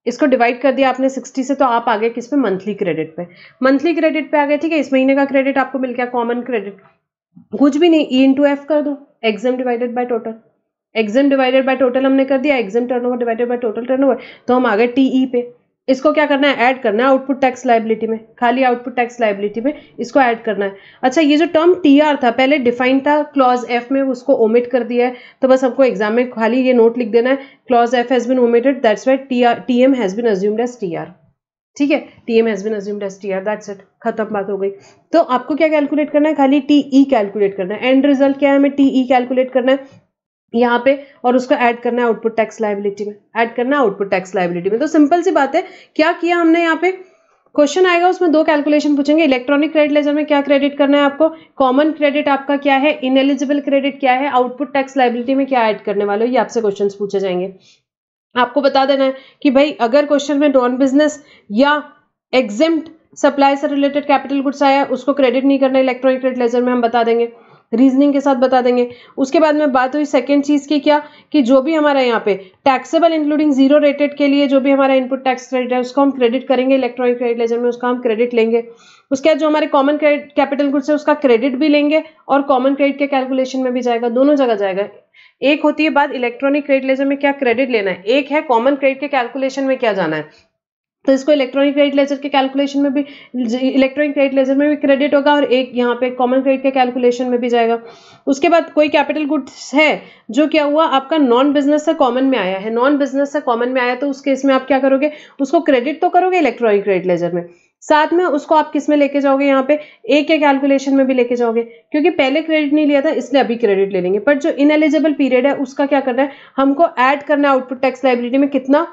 इसको डिवाइड कर दिया आपने 60 से, तो आप आ गए किस पे, मंथली क्रेडिट पे, मंथली क्रेडिट पे आ गए, ठीक है। इस महीने का क्रेडिट आपको मिल गया कॉमन क्रेडिट, कुछ भी नहीं, ई इंटू एफ कर दो, exam divided by total, exam divided by total हमने कर दिया, exam turnover divided by total turnover, तो हम आ गए टीई पे। इसको क्या करना है, ऐड करना है आउटपुट टैक्स लायबिलिटी में, खाली आउटपुट टैक्स लायबिलिटी में इसको ऐड करना है। अच्छा, ये जो टर्म टीआर था पहले डिफाइन था क्लॉज एफ में, उसको ओमिट कर दिया है, तो बस हमको एग्जाम में खाली ये नोट लिख देना है, clause F has been omitted, that's why TM has been assumed as TR, ठीक है, TM has been assumed as TR, that's it, खत्म बात हो गई। तो आपको क्या कैलकुलेट करना है, खाली टीई कैलकुलेट करना है, एंड रिजल्ट क्या है, हमें टीई कैलकुलेट करना है यहाँ पे, और उसको ऐड करना है आउटपुट टैक्स लायबिलिटी में, ऐड करना है आउटपुट टैक्स लायबिलिटी में। तो सिंपल सी बात है, क्या किया हमने यहाँ पे, क्वेश्चन आएगा उसमें दो कैलकुलेशन पूछेंगे, इलेक्ट्रॉनिक क्रेडिट लेजर में क्या क्रेडिट करना है आपको, कॉमन क्रेडिट आपका क्या है, इनएलिजिबल क्रेडिट क्या है, आउटपुट टैक्स लायबिलिटी में क्या ऐड करने वाले हो, ये आपसे क्वेश्चन पूछे जाएंगे। आपको बता देना है कि भाई अगर क्वेश्चन में नॉन बिजनेस या एग्जेम्प्ट सप्लाई से रिलेटेड कैपिटल गुड्स आया उसको क्रेडिट नहीं करना इलेक्ट्रॉनिक क्रेडिट लेजर में, हम बता देंगे, रीजनिंग के साथ बता देंगे। उसके बाद में बात हुई सेकंड चीज की, क्या कि जो भी हमारा यहाँ पे टैक्सेबल इंक्लूडिंग जीरो रेटेड के लिए जो भी हमारा इनपुट टैक्स क्रेडिट है उसको हम क्रेडिट करेंगे इलेक्ट्रॉनिक क्रेडिट लेजर में, उसका हम क्रेडिट लेंगे। उसके बाद जो हमारे कॉमन क्रेडिट कैपिटल गुड्स है उसका क्रेडिट भी लेंगे और कॉमन क्रेडिट के कैलकुलेशन में भी जाएगा, दोनों जगह जाएगा। एक होती है बात इलेक्ट्रॉनिक क्रेडिट लेजर में क्या क्रेडिट लेना है, एक है कॉमन क्रेडिट के कैलकुलेशन में क्या जाना है। तो इसको इलेक्ट्रॉनिक क्रेडिट लेजर के कैलकुलेशन में भी, इलेक्ट्रॉनिक क्रेडिट लेजर में भी क्रेडिट होगा और एक यहाँ पे कॉमन क्रेडिट के कैलकुलेशन में भी जाएगा। उसके बाद कोई कैपिटल गुड्स है जो क्या हुआ आपका नॉन बिजनेस से कॉमन में आया है, नॉन बिजनेस से कॉमन में आया, तो उस केस में आप क्या करोगे, उसको क्रेडिट तो करोगे इलेक्ट्रॉनिक क्रेडिट लेजर में, साथ में उसको आप किस में लेके जाओगे, यहाँ पे ए के कैलकुलेशन में भी लेके जाओगे, क्योंकि पहले क्रेडिट नहीं लिया था इसलिए अभी क्रेडिट ले लेंगे। पर जो इनएलिजिबल पीरियड है उसका क्या करना है, हमको ऐड करना है आउटपुट टैक्स लायबिलिटी में, कितना,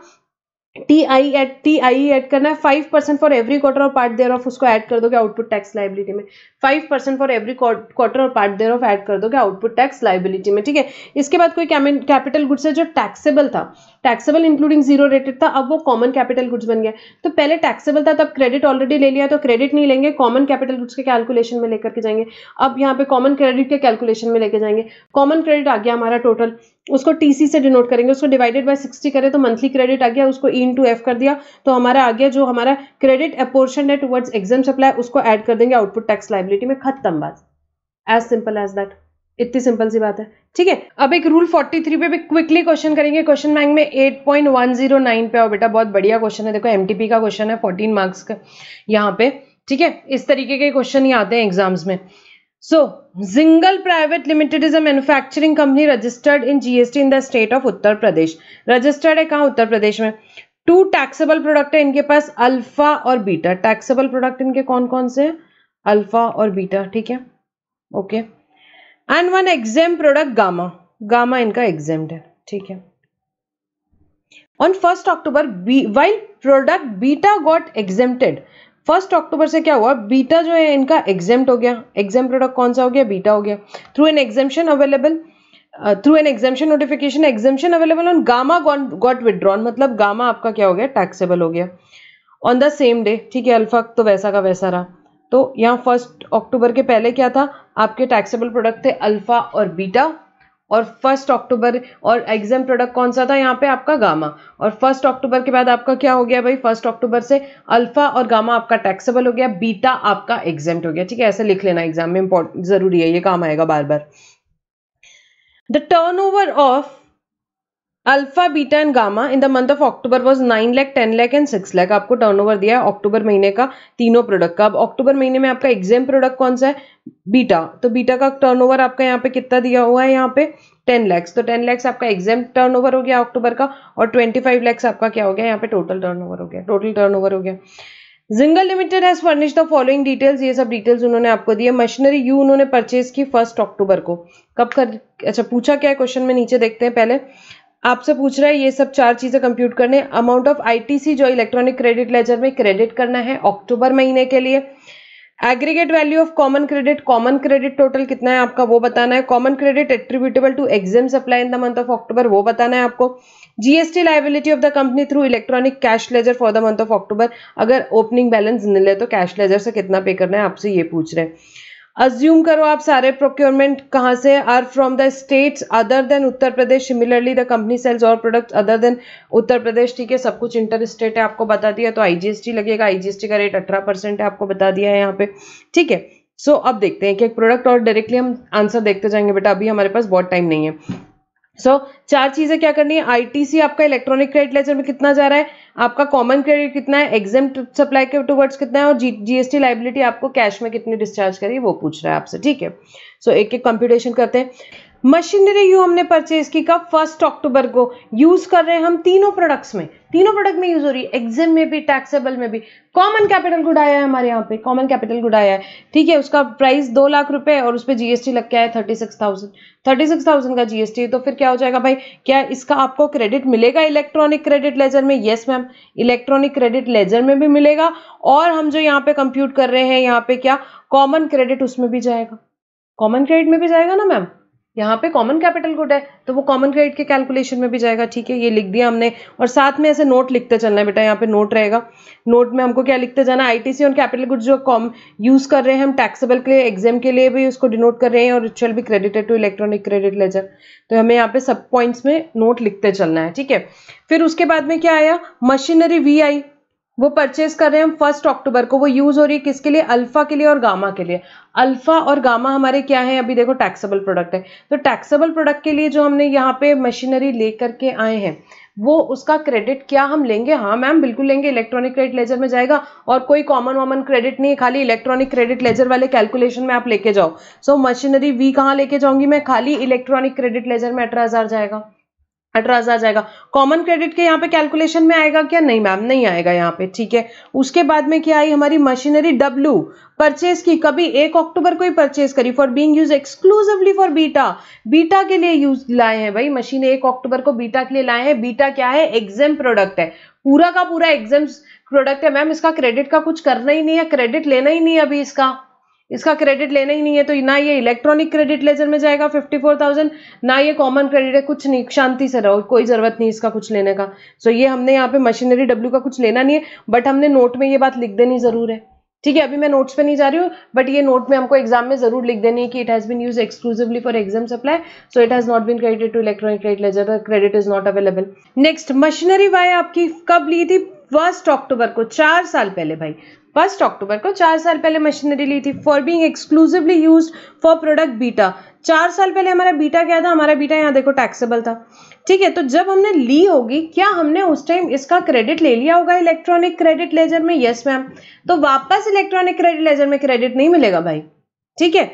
टी आई ऐड करना है 5% फॉर एवरी क्वार्टर और पार्ट देयर ऑफ, उसको ऐड कर दोगे आउटपुट टैक्स लायबिलिटी में, 5% फॉर एवरी क्वार्टर और पार्ट देयर ऑफ ऐड कर दोगे आउटपुट टैक्स लायबिलिटी में, ठीक है। इसके बाद कोई कैपिटल गुड्स है जो टैक्सेबल था, टैक्सेबल इंक्लूडिंग जीरो रेटेड था, अब वो कॉमन कैपिटल गुड्स बन गया। तो पहले टैक्सेबल था तब क्रेडिट ऑलरेडी ले लिया, तो क्रेडिट नहीं लेंगे, कॉमन कैपिटल गुड्स के कैलकुलेशन में लेकर के जाएंगे। अब यहाँ पे कॉमन क्रेडिट के कैलकुलेशन में लेके जाएंगे, कॉमन क्रेडिट आ गया हमारा टोटल, उसको टीसी से डिनोट करेंगे, उसको डिवाइडेड बाय 60 करें तो मंथली क्रेडिट आ गया, उसको ई इंटू एफ कर दिया तो हमारा आ गया जो हमारा क्रेडिट अपोर्शन है टुवर्ड्स एग्जाम सप्लाई, उसको ऐड कर देंगे आउटपुट टैक्स लायबिलिटी में, खत्म बात, एज सिंपल एज दैट, इतनी सिंपल सी बात है, ठीक है। अब एक रूल 43 पे भी क्विकली क्वेश्चन करेंगे, क्वेश्चन बैंक में 8.109 पे आओ बेटा, बहुत बढ़िया क्वेश्चन है, देखो एमटीपी का क्वेश्चन है 14 मार्क्स का यहाँ पे, ठीक है। इस तरीके के क्वेश्चन ही आते हैं एग्जाम्स में। So, Zingle Private Limited is a manufacturing company registered in GST in the state of Uttar Pradesh. Registered है कहाँ, उत्तर प्रदेश में। 2 टैक्सेबल प्रोडक्ट है इनके पास, अल्फा और बीटा। टैक्सेबल प्रोडक्ट इनके कौन कौन से हैं, अल्फा और बीटा, ठीक है, okay. And 1 exempt product gamma, gamma इनका एग्जेम्ड है, ठीक है। On 1 October while product beta got exempted, 1 अक्टूबर से क्या हुआ, बीटा जो है इनका एग्जेम्प्ट हो गया, एग्जेम्प्ट प्रोडक्ट कौन सा हो गया, बीटा हो गया। Through an exemption available, through an exemption notification, exemption available on gamma got withdrawn, मतलब गामा आपका क्या हो गया, टैक्सेबल हो गया ऑन द सेम डे, ठीक है। अल्फा तो वैसा का वैसा रहा, तो यहाँ 1 अक्टूबर के पहले क्या था, आपके टैक्सेबल प्रोडक्ट थे अल्फा और बीटा, और 1 अक्टूबर और एग्जाम प्रोडक्ट कौन सा था यहाँ पे आपका गामा, और 1 अक्टूबर के बाद आपका क्या हो गया भाई, 1 अक्टूबर से अल्फा और गामा आपका टैक्सेबल हो गया, बीटा आपका एग्जेम्प्ट हो गया, ठीक है। ऐसे लिख लेना, एग्जाम में इंपॉर्टेंट जरूरी है, ये काम आएगा बार बार। The turnover of alpha beta and gamma in the month of October was 9 lakh, 10 lakh and 6 lakh, आपको टर्नओवर दिया है अक्टूबर महीने का तीनों प्रोडक्ट का। अब अक्टूबर महीने में आपका एग्जाम प्रोडक्ट कौन सा है, बीटा, तो बीटा का टर्नओवर आपका यहाँ पे कितना दिया हुआ है, यहाँ पे 10 लाख, तो 10 लाख आपका एग्जाम टर्नओवर हो गया अक्टूबर का, और 25 लाख आपका क्या हो गया, यहाँ पे टोटल टर्नओवर हो गया, टोटल टर्नओवर हो गया। Jingle limited has furnished the following details, ये सब डिटेल्स उन्होंने आपको दिए। मशीनरी यू उन्होंने परचेज की 1 अक्टूबर को, कब कर, अच्छा पूछा क्या है क्वेश्चन में, नीचे देखते हैं। पहले आपसे पूछ रहा है ये सब 4 चीजें कंप्यूट करने, अमाउंट ऑफ आईटीसी जो इलेक्ट्रॉनिक क्रेडिट लेजर में क्रेडिट करना है अक्टूबर महीने के लिए, aggregate value of common credit total कितना है आपका वो बताना है, common credit attributable to exempt supply in the month of October वो बताना है आपको, GST liability of the company through electronic cash ledger for the month of October, अगर ओपनिंग बैलेंस निल है तो कैश लेजर से कितना पे करना है आपसे ये पूछ रहे हैं। अज्यूम करो आप सारे प्रोक्योरमेंट कहाँ से are from the states other than Uttar Pradesh, similarly the company sales और products other than Uttar Pradesh, ठीक है। सब कुछ इंटर स्टेट है आपको बता दिया, तो आईजीएसटी लगेगा, आईजीएसटी का रेट 18% है आपको बता दिया है यहाँ पे, ठीक है। सो अब देखते हैं कि एक प्रोडक्ट और डायरेक्टली हम आंसर देखते जाएंगे बेटा, अभी हमारे पास बहुत टाइम नहीं है। सो 4 चीजें क्या करनी है, आईटीसी आपका इलेक्ट्रॉनिक क्रेडिट लेजर में कितना जा रहा है, आपका कॉमन क्रेडिट कितना है, एग्जेम्प्ट सप्लाई के टुवर्ड्स कितना है, और जीएसटी लायबिलिटी आपको कैश में कितनी डिस्चार्ज करी वो पूछ रहा है आपसे, ठीक है। सो एक एक कंप्यूटेशन करते हैं। मशीनरी यू हमने परचेज की कब, 1 अक्टूबर को, यूज कर रहे हैं हम तीनों प्रोडक्ट्स में, तीनों प्रोडक्ट में यूज हो रही है, एग्जाम में भी टैक्सेबल में भी। कॉमन कैपिटल गुड आया है हमारे यहाँ पे, कॉमन कैपिटल गुड आया है, ठीक है। उसका प्राइस 2 लाख रुपए और उस पर जीएसटी लग के आया 36,000 का जीएसटी, तो फिर क्या हो जाएगा भाई, क्या इसका आपको क्रेडिट मिलेगा इलेक्ट्रॉनिक क्रेडिट लेजर में, yes ma'am, electronic credit ledger में भी मिलेगा, और हम जो यहाँ पे कंप्यूट कर रहे हैं यहाँ पे क्या, कॉमन क्रेडिट उसमें भी जाएगा, कॉमन क्रेडिट में भी जाएगा ना मैम, यहाँ पे कॉमन कैपिटल गुड है तो वो कॉमन क्रेडिट के कैलकुलेशन में भी जाएगा, ठीक है। ये लिख दिया हमने, और साथ में ऐसे नोट लिखते चलना है बेटा, यहाँ पे नोट रहेगा, नोट में हमको क्या लिखते जाना, आईटीसी और कैपिटल गुड्स जो यूज कर रहे हैं हम टैक्सेबल के लिए, एग्जाम के लिए भी उसको डिनोट कर रहे हैं, और it shall be credited to electronic credit ledger, तो हमें यहाँ पे सब पॉइंट्स में नोट लिखते चलना है, ठीक है। फिर उसके बाद में क्या आया, मशीनरी वी आई, वो परचेज कर रहे हैं हम 1 अक्टूबर को, वो यूज हो रही है किसके लिए, अल्फा के लिए और गामा के लिए। अल्फा और गामा हमारे क्या है, अभी देखो टैक्सेबल प्रोडक्ट है, तो टैक्सेबल प्रोडक्ट के लिए जो हमने यहाँ पे मशीनरी लेकर के आए हैं वो उसका क्रेडिट क्या हम लेंगे? हाँ मैम बिल्कुल लेंगे, इलेक्ट्रॉनिक क्रेडिट लेजर में जाएगा और कोई कॉमन क्रेडिट नहीं है, खाली इलेक्ट्रॉनिक क्रेडिट लेजर वाले कैलकुलेशन में आप लेके जाओ। सो मशीनरी वी कहाँ लेके जाऊंगी मैं? खाली इलेक्ट्रॉनिक क्रेडिट लेजर में 18,000 जाएगा, 18,000 जाएगा। कॉमन क्रेडिट के यहाँ पे कैलकुलेशन में आएगा क्या? नहीं मैम नहीं आएगा यहाँ पे, ठीक है। उसके बाद में क्या आई हमारी मशीनरी डब्ल्यू, परचेज की, कभी 1 अक्टूबर को ही परचेज करी, for being use exclusively for beta, beta के लिए यूज लाए हैं भाई मशीन, 1 अक्टूबर को बीटा के लिए लाए हैं। बीटा क्या है? एग्जाम प्रोडक्ट है, पूरा का पूरा एग्जाम प्रोडक्ट है मैम, इसका क्रेडिट का कुछ करना ही नहीं है, क्रेडिट लेना ही नहीं है अभी, इसका क्रेडिट लेना ही नहीं है। तो ना ये इलेक्ट्रॉनिक क्रेडिट लेजर में जाएगा 54,000, ना ये कॉमन क्रेडिट है, कुछ नहीं, शांति से रहो, कोई जरूरत नहीं इसका कुछ लेने का। सो ये हमने यहाँ पे मशीनरी डब्ल्यू का कुछ लेना नहीं है, बट हमने नोट में ये बात लिख देनी जरूर है, ठीक है। अभी मैं नोट्स पे नहीं जा रही हूँ, बट ये नोट में हमको एग्जाम में जरूर लिख देनी है कि it has been used exclusively for exempt supply, so it has not been credited to electronic credit ledger, credit is not available. Next machinery Y आपकी कब ली थी? 1 अक्टूबर को, 4 साल पहले भाई, 1 अक्टूबर को 4 साल पहले मशीनरी ली थी, for being exclusively used for product beta. 4 साल पहले हमारा बीटा क्या था? हमारा बीटा यहाँ देखो टैक्सेबल था, ठीक है। तो जब हमने ली होगी, क्या हमने उस टाइम इसका क्रेडिट ले लिया होगा इलेक्ट्रॉनिक क्रेडिट लेजर में? Yes ma'am. तो वापस इलेक्ट्रॉनिक क्रेडिट लेजर में क्रेडिट नहीं मिलेगा भाई, ठीक है।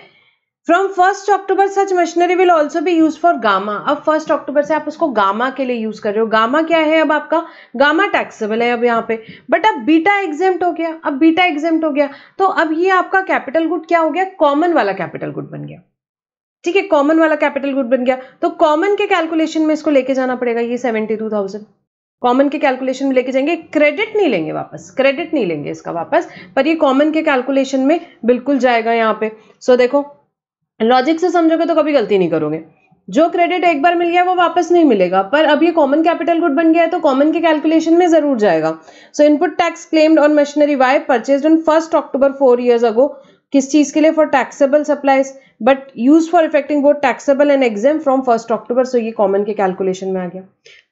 From 1 October such machinery will also be use for gamma. अब 1 अक्टूबर से आप उसको गामा के लिए यूज कर रहे हो। गामा क्या है? अब आपका गामा टैक्सेबल है अब यहाँ पे, बट अब बीटा एग्जेम्प्ट हो गया, अब बीटा एग्जेम्प्ट हो गया, तो अब ये आपका कैपिटल गुड क्या हो गया? कॉमन वाला कैपिटल गुड बन गया, ठीक है, कॉमन वाला कैपिटल गुड बन गया। तो कॉमन के कैलकुलेशन में इसको लेके जाना पड़ेगा, ये 72,000 कॉमन के कैलकुलेशन में लेके जाएंगे, क्रेडिट नहीं लेंगे वापस, क्रेडिट नहीं लेंगे इसका वापस, पर ये कॉमन के कैलकुलेशन में बिल्कुल जाएगा यहाँ पे। सो देखो लॉजिक से समझोगे तो कभी गलती नहीं करोगे। जो क्रेडिट एक बार मिल गया वो वापस नहीं मिलेगा, पर अब ये कॉमन कैपिटल गुड बन गया है तो कॉमन के कैलकुलेशन में जरूर जाएगा। So input tax claimed on machinery Y purchased on 1 October 4 years ago, किस चीज के लिए? For taxable supplies, but use for effecting both taxable and exempt from 1 October. So ये कॉमन के कैलकुलेशन में आ गया,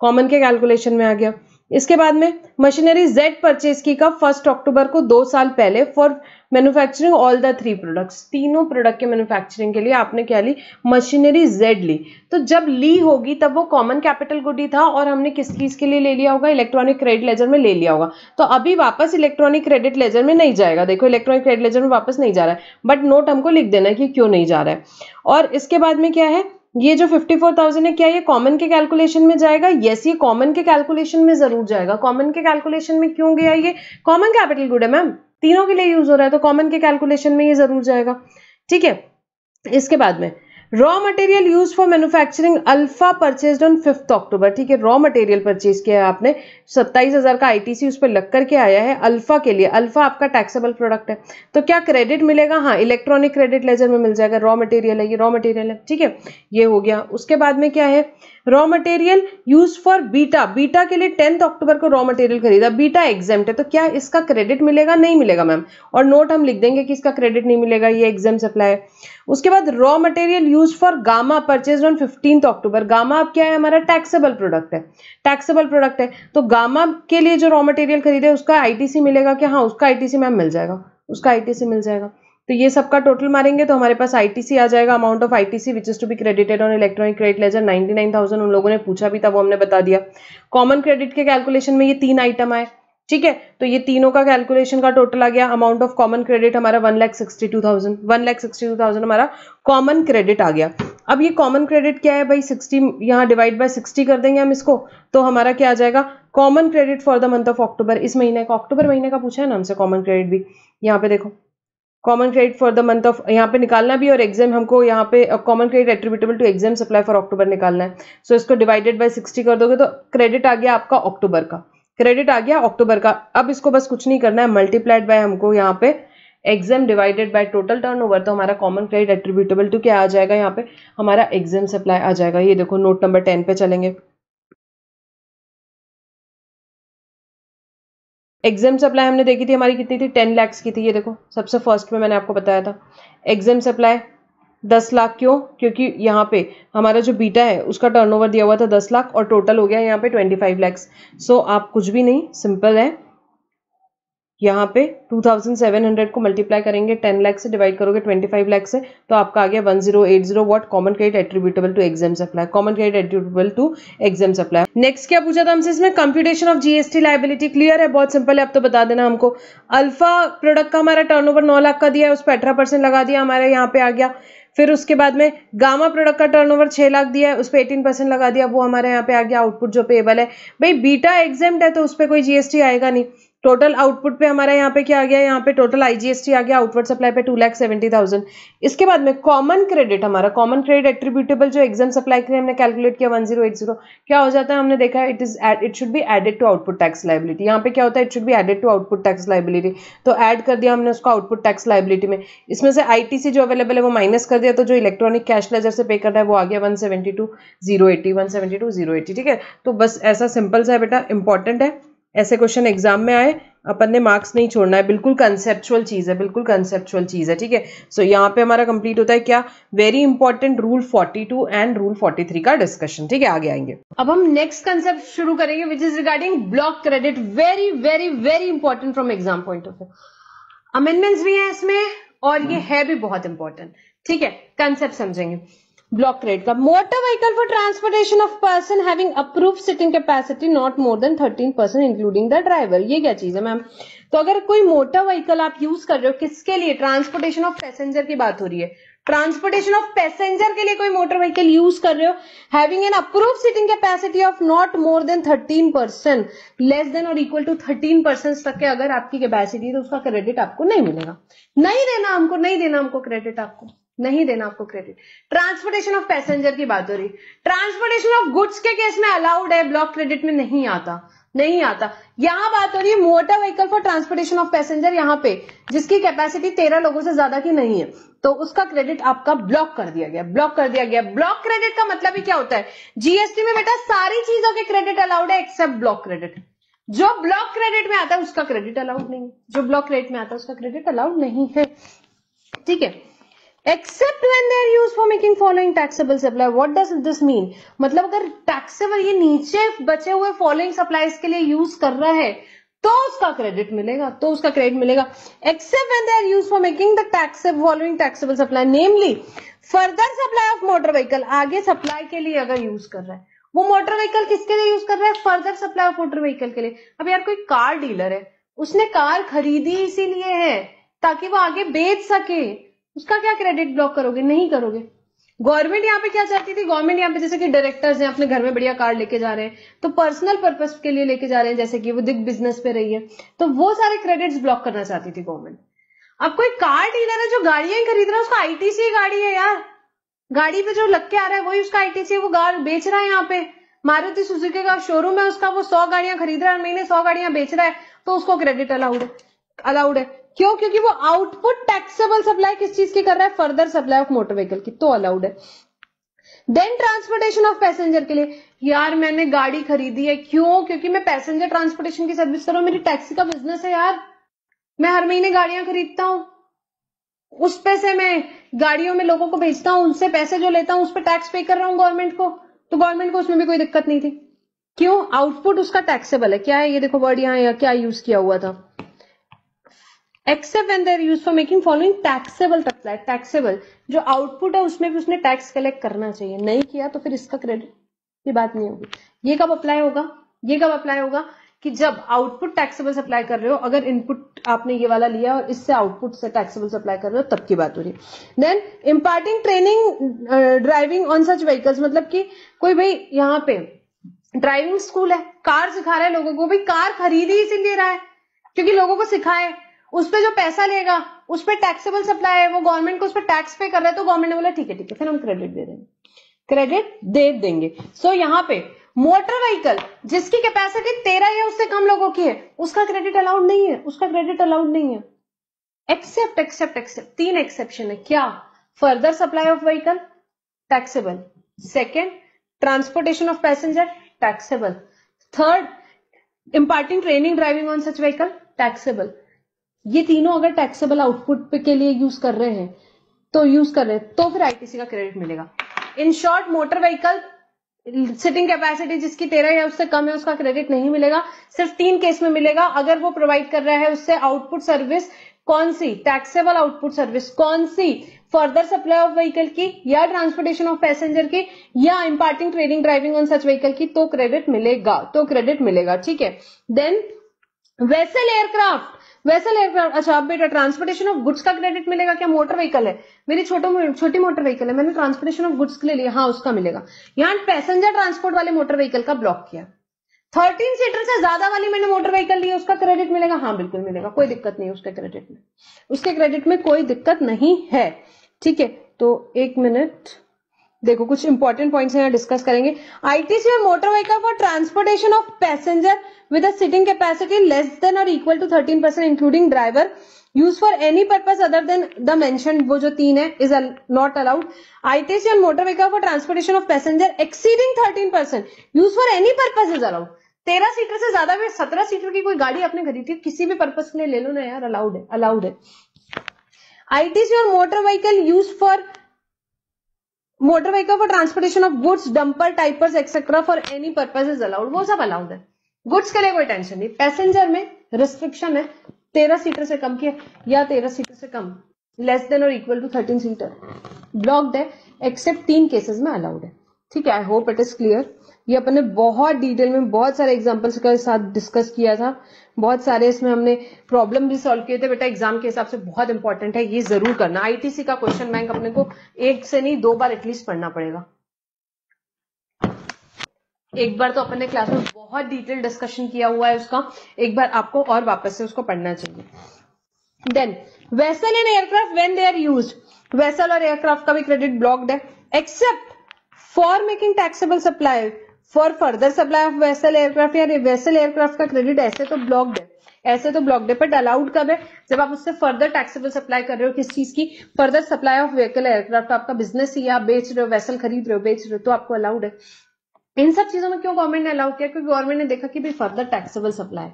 कॉमन के कैलकुलेशन में आ गया। इसके बाद में मशीनरी जेड परचेज की कब? 1 अक्टूबर को, 2 साल पहले, for manufacturing all the 3 products, तीनों प्रोडक्ट के मैन्युफैक्चरिंग के लिए आपने क्या ली? मशीनरी जेड ली। तो जब ली होगी तब वो कॉमन कैपिटल गुड ही था और हमने किस चीज के लिए ले लिया होगा? इलेक्ट्रॉनिक क्रेडिट लेजर में ले लिया होगा। तो अभी वापस इलेक्ट्रॉनिक क्रेडिट लेजर में नहीं जाएगा, देखो इलेक्ट्रॉनिक क्रेडिट लेजर में वापस नहीं जा रहा है, बट नोट हमको लिख देना है कि क्यों नहीं जा रहा है। और इसके बाद में क्या है? ये जो 54,000 है, क्या ये कॉमन के कैलकुलेशन में जाएगा? यस, ये कॉमन के कैलकुलेशन में जरूर जाएगा। कॉमन के कैलकुलेशन में क्यों गया? ये कॉमन कैपिटल गुड है मैम, तीनों के लिए यूज हो रहा है, तो कॉमन के कैलकुलेशन में ये जरूर जाएगा, ठीक है। इसके बाद में raw material use for manufacturing alpha purchased on 5 अक्टूबर, ठीक है। रॉ मटेरियल परचेज किया है आपने, 27,000 का आईटीसी उस पर लग करके आया है अल्फा के लिए। अल्फा आपका टैक्सेबल प्रोडक्ट है, तो क्या क्रेडिट मिलेगा? हाँ, इलेक्ट्रॉनिक क्रेडिट लेजर में मिल जाएगा। रॉ मटेरियल है, ये रॉ मटेरियल है, ठीक है, ये हो गया। उसके बाद में क्या है? Raw material use for beta, beta के लिए 10 अक्टूबर को रॉ मटेरियल खरीदा, बीटा एग्जेम्प्ट है, तो क्या इसका क्रेडिट मिलेगा? नहीं मिलेगा मैम, और नोट हम लिख देंगे कि इसका क्रेडिट नहीं मिलेगा, ये एग्जाम सप्लाई है। उसके बाद raw material use for gamma purchase on 15 October. Gamma अब क्या है? हमारा टैक्सेबल प्रोडक्ट है, टैक्सेबल प्रोडक्ट है, तो गामा के लिए जो रॉ मटेरियल खरीदे उसका आईटीसी मिलेगा क्या? हाँ, उसका आईटीसी मैम मिल जाएगा, उसका आईटीसी मिल जाएगा। तो ये सबका टोटल मारेंगे तो हमारे पास आईटीसी आ जाएगा, amount of ITC which is to be credited on electronic credit ledger 99,000। उन लोगों ने पूछा भी था, वो हमने बता दिया। कॉमन क्रेडिट के कैलकुलेशन में ये 3 आइटम आए, ठीक है, तो ये तीनों का कैलकुलेशन का टोटल आ गया। अमाउंट ऑफ कॉमन क्रेडिट हमारा 1,62,000, 1,62,000 हमारा कॉमन क्रेडिट आ गया। अब ये कॉमन क्रेडिट क्या है भाई? 60 यहाँ डिवाइड बाय 60 कर देंगे हम इसको, तो हमारा क्या आ जाएगा? Common credit for the month of अक्टूबर, इस महीने का, अक्टूबर महीने का पूछा है ना हमसे कॉमन क्रेडिट भी। यहाँ पे देखो common credit for the month of, यहाँ पे निकालना भी, और एग्जाम हमको यहाँ पे common credit attributable to exempt supply for October निकालना है। सो इसको डिवाइडेड बाय 60 कर दोगे तो क्रेडिट आ गया आपका अक्टूबर का, क्रेडिट आ गया अक्टूबर का। अब इसको बस कुछ नहीं करना है, मल्टीप्लाइड बाय हमको यहाँ पे exam divided by total turnover, तो हमारा कॉमन क्रेडिट एट्रीब्यूटेबल टू क्या आ जाएगा? यहाँ पे हमारा एग्जाम सप्लाई आ जाएगा। ये देखो नोट नंबर 10 पे चलेंगे। एग्जाम सप्लाई हमने देखी थी, हमारी कितनी थी? 10 लाख की थी। ये देखो सबसे फर्स्ट में मैंने आपको बताया था एग्जाम सप्लाई 10 लाख। क्यों? क्योंकि यहाँ पे हमारा जो बीटा है उसका टर्नओवर दिया हुआ था 10 लाख, और टोटल हो गया यहाँ पे 25 लाख। सो आप कुछ भी नहीं, सिंपल है, यहाँ पे 2700 को मल्टीप्लाई करेंगे 10 लाख से, डिवाइड करोगे 25 लाख से, तो आपका आ गया 1080 what common credit attributable to exempt supply, common credit attributable to exempt supply. Next क्या पूछा था हमसे इसमें, computation of GST liability. Clear है, बहुत सिंपल है, अब तो बता देना हमको। अल्फा प्रोडक्ट का हमारा टर्नओवर 9 लाख का दिया है, उस पर 18% लगा दिया, हमारे यहाँ पे आ गया। फिर उसके बाद में गामा प्रोडक्ट का टर्नओवर 6 लाख दिया है, उस पर 18% लगा दिया, वो हमारे यहाँ पे आ गया आउटपुट जो पेएबल है। भाई बीटा एग्जाम्प्ट है तो उस पर कोई जीएसटी आएगा नहीं। टोटल आउटपुट पे हमारा यहाँ पे क्या आ गया, यहाँ पे टोटल आईजीएसटी आ गया आउटवर्ड सप्लाई पे 2,70,000। इसके बाद में कॉमन क्रेडिट, हमारा कॉमन क्रेडिट एट्रीब्यूटेबल जो एग्जाम सप्लाई के लिए हमने कैलकुलेट किया 1080, क्या हो जाता है हमने देखा है, it should be added to output tax liability. यहाँ पे क्या होता है, it should be added to output tax liability, तो ऐड कर दिया हमने उसको आउटपुट टैक्स लायबिलिटी में। इसमें से आईटीसी जो अवेलेबल है वो माइनस कर दिया, तो जो इलेक्ट्रॉनिक कैश लेजर से पे करना है वो आ गया 172,080, ठीक है। तो बस ऐसा सिंपल सा है बेटा, इंपॉर्टेंट है, ऐसे क्वेश्चन एग्जाम में आए, अपन ने मार्क्स नहीं छोड़ना है, बिल्कुल कंसेप्चुअल चीज है, बिल्कुल कंसेप्चुअल चीज है, ठीक है। सो यहाँ पे हमारा कंप्लीट होता है क्या, very important rule 42 and rule 43 का डिस्कशन, ठीक है। आगे आएंगे, अब हम नेक्स्ट कंसेप्ट शुरू करेंगे which is regarding block credit, very very very important from exam point of view. Amendments भी है इसमें और ये है भी बहुत इंपॉर्टेंट, ठीक है। कंसेप्ट समझेंगे ब्लॉक क्रेडिट का। Motor vehicle for transportation of person having approved seating capacity not more than 13% including the driver. ये क्या चीज है मैम, तो अगर कोई मोटर व्हीकल आप यूज कर रहे हो किसके लिए, ट्रांसपोर्टेशन ऑफ पैसेंजर की बात हो रही है, ट्रांसपोर्टेशन ऑफ पैसेंजर के लिए कोई मोटर व्हीकल यूज कर रहे हो, having an approved seating capacity of not more than 13%, less than और इक्वल टू 13% तक के अगर आपकी कैपेसिटी, तो उसका क्रेडिट आपको नहीं मिलेगा, नहीं देना हमको, नहीं देना हमको क्रेडिट, आपको नहीं देना आपको क्रेडिट। ट्रांसपोर्टेशन ऑफ पैसेंजर की बात हो रही, ट्रांसपोर्टेशन ऑफ गुड्स के केस में अलाउड है, ब्लॉक क्रेडिट में नहीं आता, नहीं आता। यहां बात हो रही है motor vehicle for transportation of passenger, यहां पे जिसकी कैपेसिटी 13 लोगों से ज्यादा की नहीं है, तो उसका क्रेडिट आपका ब्लॉक कर दिया गया, ब्लॉक कर दिया गया। ब्लॉक क्रेडिट का मतलब ही क्या होता है, जीएसटी में बेटा सारी चीजों के क्रेडिट अलाउड है एक्सेप्ट ब्लॉक क्रेडिट। जो ब्लॉक क्रेडिट में आता है उसका क्रेडिट अलाउड नहीं है, जो ब्लॉक क्रेडिट में आता है उसका क्रेडिट अलाउड नहीं है, ठीक है। Except when they are used for making following taxable supply. What does this mean? मतलब अगर taxable ये नीचे बचे हुए following supplies के लिए यूज कर रहा है तो उसका क्रेडिट मिलेगा, तो उसका क्रेडिट मिलेगा। Except when they are used for making the following taxable supply, namely further supply of motor vehicle, आगे सप्लाई के लिए अगर यूज कर रहा है, वो मोटर व्हीकल किसके लिए यूज कर रहा है, further supply of motor vehicle के लिए। अब यार कोई कार डीलर है, उसने कार खरीदी इसीलिए है ताकि वो आगे बेच सके, उसका क्या क्रेडिट ब्लॉक करोगे, नहीं करोगे। गवर्नमेंट यहाँ पे क्या चाहती थी, गवर्नमेंट यहाँ पे जैसे कि डायरेक्टर्स हैं अपने घर में बढ़िया कार लेके जा रहे हैं, तो पर्सनल पर्पस के लिए लेके जा रहे हैं, जैसे कि वो दिग बिजनेस पे रही है, तो वो सारे क्रेडिट्स ब्लॉक करना चाहती थी गवर्नमेंट। अब कोई कार डीलर है जो गाड़ियां ही खरीद रहा है, उसका आईटीसी गाड़ी है यार, गाड़ी पे जो लग के आ रहा है वही उसका आईटीसी है, वो कार बेच रहा है। यहाँ पे मारुति सुजुकी का शोरूम है उसका, वो 100 गाड़ियां खरीद रहा है, महीने 100 गाड़ियां बेच रहा है, तो उसको क्रेडिट अलाउड है। क्यों, क्योंकि वो आउटपुट टैक्सेबल सप्लाई किस चीज की कर रहा है, further supply of motor vehicle की, तो अलाउड है। देन ट्रांसपोर्टेशन ऑफ पैसेंजर के लिए, यार मैंने गाड़ी खरीदी है, क्यों, क्योंकि मैं पैसेंजर ट्रांसपोर्टेशन की सर्विस कर रहा हूं, मेरी टैक्सी का बिजनेस है यार, मैं हर महीने गाड़ियां खरीदता हूं, उस पैसे मैं गाड़ियों में लोगों को भेजता हूं, उनसे पैसे जो लेता हूं उस पर टैक्स पे कर रहा हूं गवर्नमेंट को, तो गवर्नमेंट को उसमें भी कोई दिक्कत नहीं थी। क्यों, आउटपुट उसका टैक्सेबल है। क्या है ये देखो वर्ड यहाँ क्या यूज किया हुआ था, except when they are used for making following taxable supply. Taxable जो आउटपुट है उसमें भी उसने टैक्स कलेक्ट करना चाहिए, नहीं किया तो फिर इसका क्रेडिट की बात नहीं होगी। ये कब अप्लाई होगा, ये कब अप्लाई होगा कि जब आउटपुट टैक्सेबल सप्लाई कर रहे हो, अगर इनपुट आपने ये वाला लिया और इससे आउटपुट से टैक्सेबल सप्लाई कर रहे हो, तब की बात हो रही है। Then imparting training driving on such vehicles, मतलब कि कोई भाई यहाँ पे ड्राइविंग स्कूल है, कार सिखा रहा है लोगों को, भाई कार खरीद ही इसीलिए रहा है क्योंकि लोगों को सिखाए, उस पर जो पैसा लेगा उस पर टैक्सेबल सप्लाई है, वो गवर्नमेंट को उस पर टैक्स पे कर रहा है, तो गवर्नमेंट ने बोला ठीक है फिर हम क्रेडिट दे देंगे, क्रेडिट दे देंगे। सो यहाँ पे मोटर व्हीकल जिसकी कैपेसिटी 13 या उससे कम लोगों की है, उसका क्रेडिट अलाउड नहीं है, उसका क्रेडिट अलाउड नहीं है। एक्सेप्ट एक्सेप्ट एक्सेप्ट 3 एक्सेप्शन है। क्या, further supply of vehicle taxable, second transportation of passenger taxable, third imparting training driving on such vehicle taxable. ये तीनों अगर टैक्सेबल आउटपुट के लिए यूज कर रहे हैं तो फिर आईटीसी का क्रेडिट मिलेगा। In short motor vehicle sitting capacity जिसकी 13 या उससे कम है उसका क्रेडिट नहीं मिलेगा, सिर्फ 3 केस में मिलेगा। अगर वो प्रोवाइड कर रहा है उससे आउटपुट सर्विस, कौन सी? टैक्सेबल आउटपुट सर्विस, कौन सी? फर्दर सप्लाई ऑफ व्हीकल की, या ट्रांसपोर्टेशन ऑफ पैसेंजर की, या imparting trading driving on such vehicle की, तो क्रेडिट मिलेगा, तो क्रेडिट मिलेगा। ठीक है, then vessel aircraft, vessel aircraft, अच्छा अब बेटा ट्रांसपोर्टेशन ऑफ गुड्स का क्रेडिट मिलेगा क्या? मोटर व्हीकल है मेरी, छोटी मोटर व्हीकल है, मैंने ट्रांसपोर्टेशन ऑफ गुड्स के लिए लिया, हाँ उसका मिलेगा। यहाँ पैसेंजर ट्रांसपोर्ट वाले मोटर व्हीकल का ब्लॉक किया। 13 सीटर से ज्यादा वाली मैंने मोटर व्हीकल ली, उसका क्रेडिट मिलेगा, हाँ बिल्कुल मिलेगा, कोई दिक्कत नहीं उसके क्रेडिट में, उसके क्रेडिट में कोई दिक्कत नहीं है। ठीक है, तो एक मिनट देखो, कुछ इंपॉर्टेंट पॉइंट्स यहाँ डिस्कस करेंगे। आईटीसी और motor vehicle for transportation of passenger with a seating capacity less than और equal to 13% including driver use for any purpose other than the mention, वो जो 3 है, इज नॉट अलाउड। आईटीसी और motor vehicle for transportation of passenger exceeding 13% use for any purpose is allowed. 13 seater से ज्यादा में 17 seater की कोई गाड़ी आपने खरीदी, किसी भी पर्पज के लिए ले लो ना यार, अलाउड है, अलाउड है। आईटीसी और motor vehicle use for motor vehicle for transportation of goods, dumper, tippers etcetera for any purpose is allowed, वो सब अलाउड है। गुड्स के लिए कोई टेंशन नहीं। पैसेंजर में रिस्ट्रिक्शन है, 13 सीटर से कम की या 13 सीटर से कम, लेस देन और इक्वल टू 13 सीटर, ब्लॉक्ड है, एक्सेप्ट 3 केसेस में अलाउड है। ठीक है, I hope it is clear. ये अपन ने बहुत डिटेल में बहुत सारे एग्जांपल्स के साथ डिस्कस किया था, बहुत सारे इसमें हमने प्रॉब्लम भी सॉल्व किए थे। बेटा एग्जाम के हिसाब से बहुत इंपॉर्टेंट है, ये जरूर करना। आईटीसी का क्वेश्चन बैंक अपने को 1 से नहीं 2 बार एटलीस्ट पढ़ना पड़ेगा। एक बार तो अपन ने क्लास में बहुत डिटेल डिस्कशन किया हुआ है उसका, एक बार आपको और वापस से उसको पढ़ना चाहिए। Then vessel and aircraft when they are used, vessel और एयरक्राफ्ट का भी क्रेडिट ब्लॉक्ड है, except for making taxable supply for further supply of vessel aircraft, या वेसल एयरक्राफ्ट का क्रेडिट ऐसे तो ब्लॉक्ड है, ऐसे तो ब्लॉक्ड है, बट अलाउड कब है? जब आप उससे फर्दर टैक्सेबल सप्लाई कर रहे हो, किस चीज की? Further supply of vehicle aircraft, आपका बिजनेस ही, आप बेच रहे हो, वेसल खरीद रहे हो, बेच रहे हो, तो आपको अलाउड है। इन सब चीजों में क्यों गवर्नमेंट ने अलाउ किया? क्योंकि गवर्नमेंट ने देखा कि भाई फर्दर टैक्सेबल सप्लाई,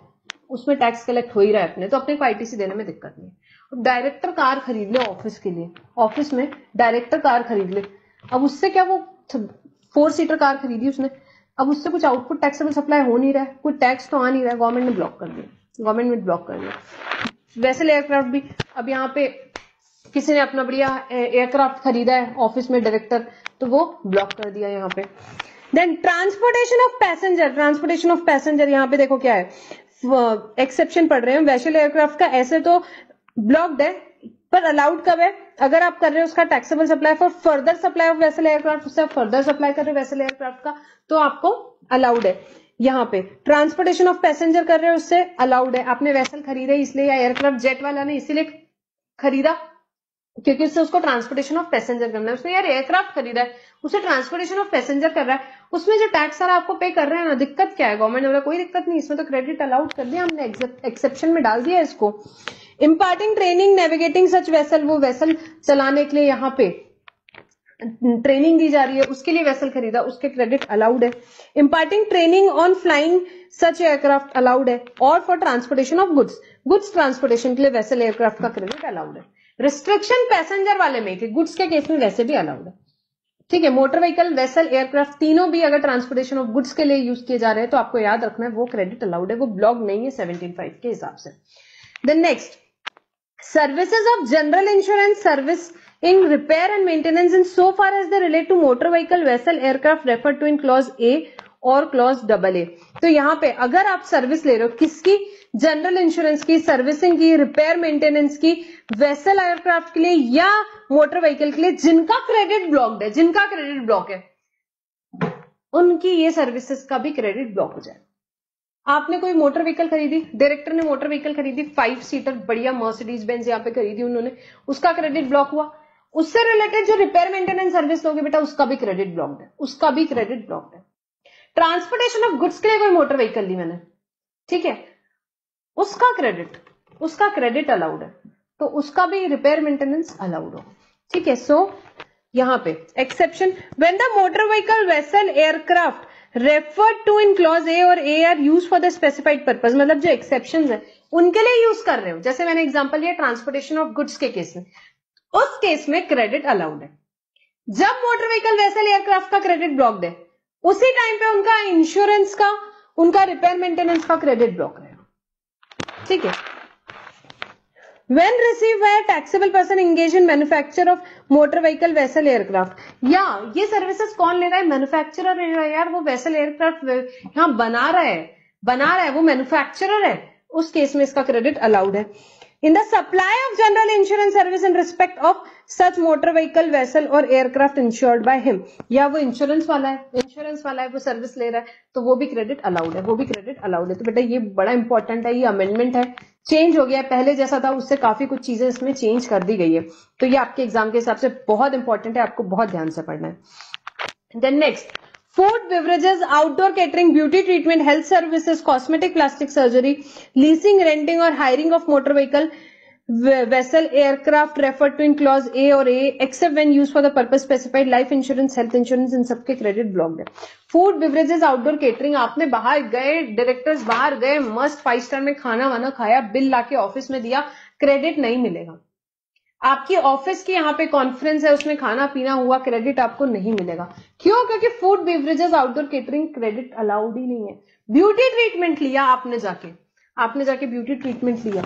उसमें टैक्स कलेक्ट हो ही रहा है अपने, तो अपने को आईटीसी देने में दिक्कत नहीं। डायरेक्टर कार खरीद ले ऑफिस के लिए, ऑफिस में डायरेक्टर कार खरीद ले, अब उससे क्या, वो 4 सीटर कार खरीदी उसने, अब उससे कुछ आउटपुट टैक्सेबल सप्लाई हो नहीं रहा है, कोई टैक्स तो आ नहीं रहा है, गवर्नमेंट ने ब्लॉक कर दिया, गवर्नमेंट ने ब्लॉक कर दिया। वेसल एयरक्राफ्ट भी, अब यहाँ पे किसी ने अपना बढ़िया एयरक्राफ्ट खरीदा है ऑफिस में डायरेक्टर, तो वो ब्लॉक कर दिया यहाँ पे। Then transportation of passenger, transportation of passenger यहाँ पे देखो क्या है, एक्सेप्शन पढ़ रहे हैं वेसल एयरक्राफ्ट का, ऐसे तो ब्लॉक्ड है, पर अलाउड कब है? अगर आप कर रहे हो उसका taxable supply for further supply of vessel aircraft, उससे आप फर्दर सप्लाई कर रहे हो वेसल एयरक्राफ्ट का, तो आपको अलाउड है। यहाँ पे ट्रांसपोर्टेशन ऑफ पैसेंजर कर रहे हो, उससे अलाउड है। आपने वेसल खरीदे इसलिए, या एयरक्राफ्ट जेट वाला ने इसीलिए खरीदा क्योंकि उससे उसको ट्रांसपोर्टेशन ऑफ पैसेंजर करना है, उसने यार एयरक्राफ्ट खरीदा है, उसे ट्रांसपोर्टेशन ऑफ पैसेंजर कर रहा है, उसमें जो टैक्स सारा आपको पे कर रहे हैं ना, दिक्कत क्या है? गवर्नमेंट ने बोला कोई दिक्कत नहीं, इसमें तो क्रेडिट अलाउड कर दिया हमने, एक्सेप्शन में डाल दिया इसको। इम्पार्टिंग ट्रेनिंग नेविगेटिंग सच वेसल, वो वेसल चलाने के लिए यहाँ पे ट्रेनिंग दी जा रही है, उसके लिए वेसल खरीदा, उसके क्रेडिट अलाउड है। Imparting training on flying such aircraft allowed है, और for transportation of goods, goods transportation के लिए वेसल एयरक्राफ्ट का क्रेडिट अलाउड है। रिस्ट्रिक्शन पैसेंजर वाले में थी, गुड्स के केस में वैसे भी अलाउड है। ठीक है, मोटर व्हीकल, वेसल, एयरक्राफ्ट तीनों भी अगर ट्रांसपोर्टेशन ऑफ गुड्स के लिए यूज किए जा रहे हैं तो आपको याद रखना है वो क्रेडिट अलाउड है, वो ब्लॉक नहीं है 17(5) के हिसाब से। Then next, services of general insurance service in repair and maintenance in so far as they relate to motor vehicle, vessel, aircraft referred to in clause A और क्लॉज AA। तो यहाँ पे अगर आप सर्विस ले रहे हो किसकी, जनरल इंश्योरेंस की, सर्विसिंग की, रिपेयर मेंटेनेंस की, वेसल एयरक्राफ्ट के लिए या मोटर व्हीकल के लिए, जिनका क्रेडिट ब्लॉक्ड है, जिनका क्रेडिट ब्लॉक है, उनकी ये सर्विसेज का भी क्रेडिट ब्लॉक हो जाए। आपने कोई मोटर व्हीकल खरीदी, डायरेक्टर ने मोटर व्हीकल खरीदी 5 सीटर बढ़िया मर्सिडीज बेंज यहाँ पे खरीदी उन्होंने, उसका क्रेडिट ब्लॉक हुआ। उससे रिलेटेड जो रिपेयर मेंटेनेंस सर्विस लोगे बेटा, उसका भी क्रेडिट ब्लॉक्ड है, उसका भी क्रेडिट ब्लॉक्ड है। ट्रांसपोर्टेशन ऑफ गुड्स के लिए कोई मोटर व्हीकल ली मैंने, ठीक है, उसका क्रेडिट अलाउड है, तो उसका भी रिपेयर मेंटेनेंस अलाउड हो। ठीक है, सो यहां पे exception, when the motor vehicle, vessel, aircraft referred to in clause A और A are use for the specified purpose, मतलब जो एक्सेप्शंस है उनके लिए यूज कर रहे हो, जैसे मैंने एग्जांपल लिया ट्रांसपोर्टेशन ऑफ गुड्स के केस में, उस केस में क्रेडिट अलाउड है। जब मोटर व्हीकल, वेसल, एयरक्राफ्ट का क्रेडिट ब्लॉक्ड है, उसी टाइम पे उनका इंश्योरेंस का, उनका रिपेयर मेंटेनेंस का क्रेडिट ब्लॉक रहेगा। ठीक है। When received by a taxable person engaged in manufacture of motor vehicle, vessel, aircraft, या ये सर्विसेज कौन ले रहा है? मैन्युफैक्चरर ले रहा है यार, वो वेसल एयरक्राफ्ट यहाँ बना रहा है, वो मैन्युफैक्चरर है, उस केस में इसका क्रेडिट अलाउड है। In the supply of general insurance service in respect of such motor vehicle, vessel और aircraft insured by him, या वो इंश्योरेंस वाला है, वो सर्विस ले रहा है, तो वो भी क्रेडिट अलाउड है, तो बेटा ये बड़ा इंपॉर्टेंट है, ये अमेंडमेंट है, चेंज हो गया है, पहले जैसा था उससे काफी कुछ चीजें इसमें चेंज कर दी गई है, तो ये आपके एग्जाम के हिसाब से बहुत इंपॉर्टेंट है, आपको बहुत ध्यान से पढ़ना है। Then next, food, beverages, outdoor catering, beauty treatment, health services, cosmetic, plastic surgery, leasing, renting और hiring of motor vehicle, vessel, aircraft refer to in clause A और A except when used for the purpose specified, life insurance, health insurance, इन सबके credit blocked है। Food, beverages, outdoor catering, आपने बाहर गए, directors बाहर गए, मस्त 5 स्टार में खाना वाना खाया, बिल लाके ऑफिस में दिया, क्रेडिट नहीं मिलेगा। आपकी ऑफिस की यहाँ पे कॉन्फ्रेंस है, उसमें खाना पीना हुआ, क्रेडिट आपको नहीं मिलेगा। क्यों? क्योंकि food, beverages, outdoor catering credit allowed ही नहीं है। ब्यूटी ट्रीटमेंट लिया आपने जाके ब्यूटी ट्रीटमेंट लिया,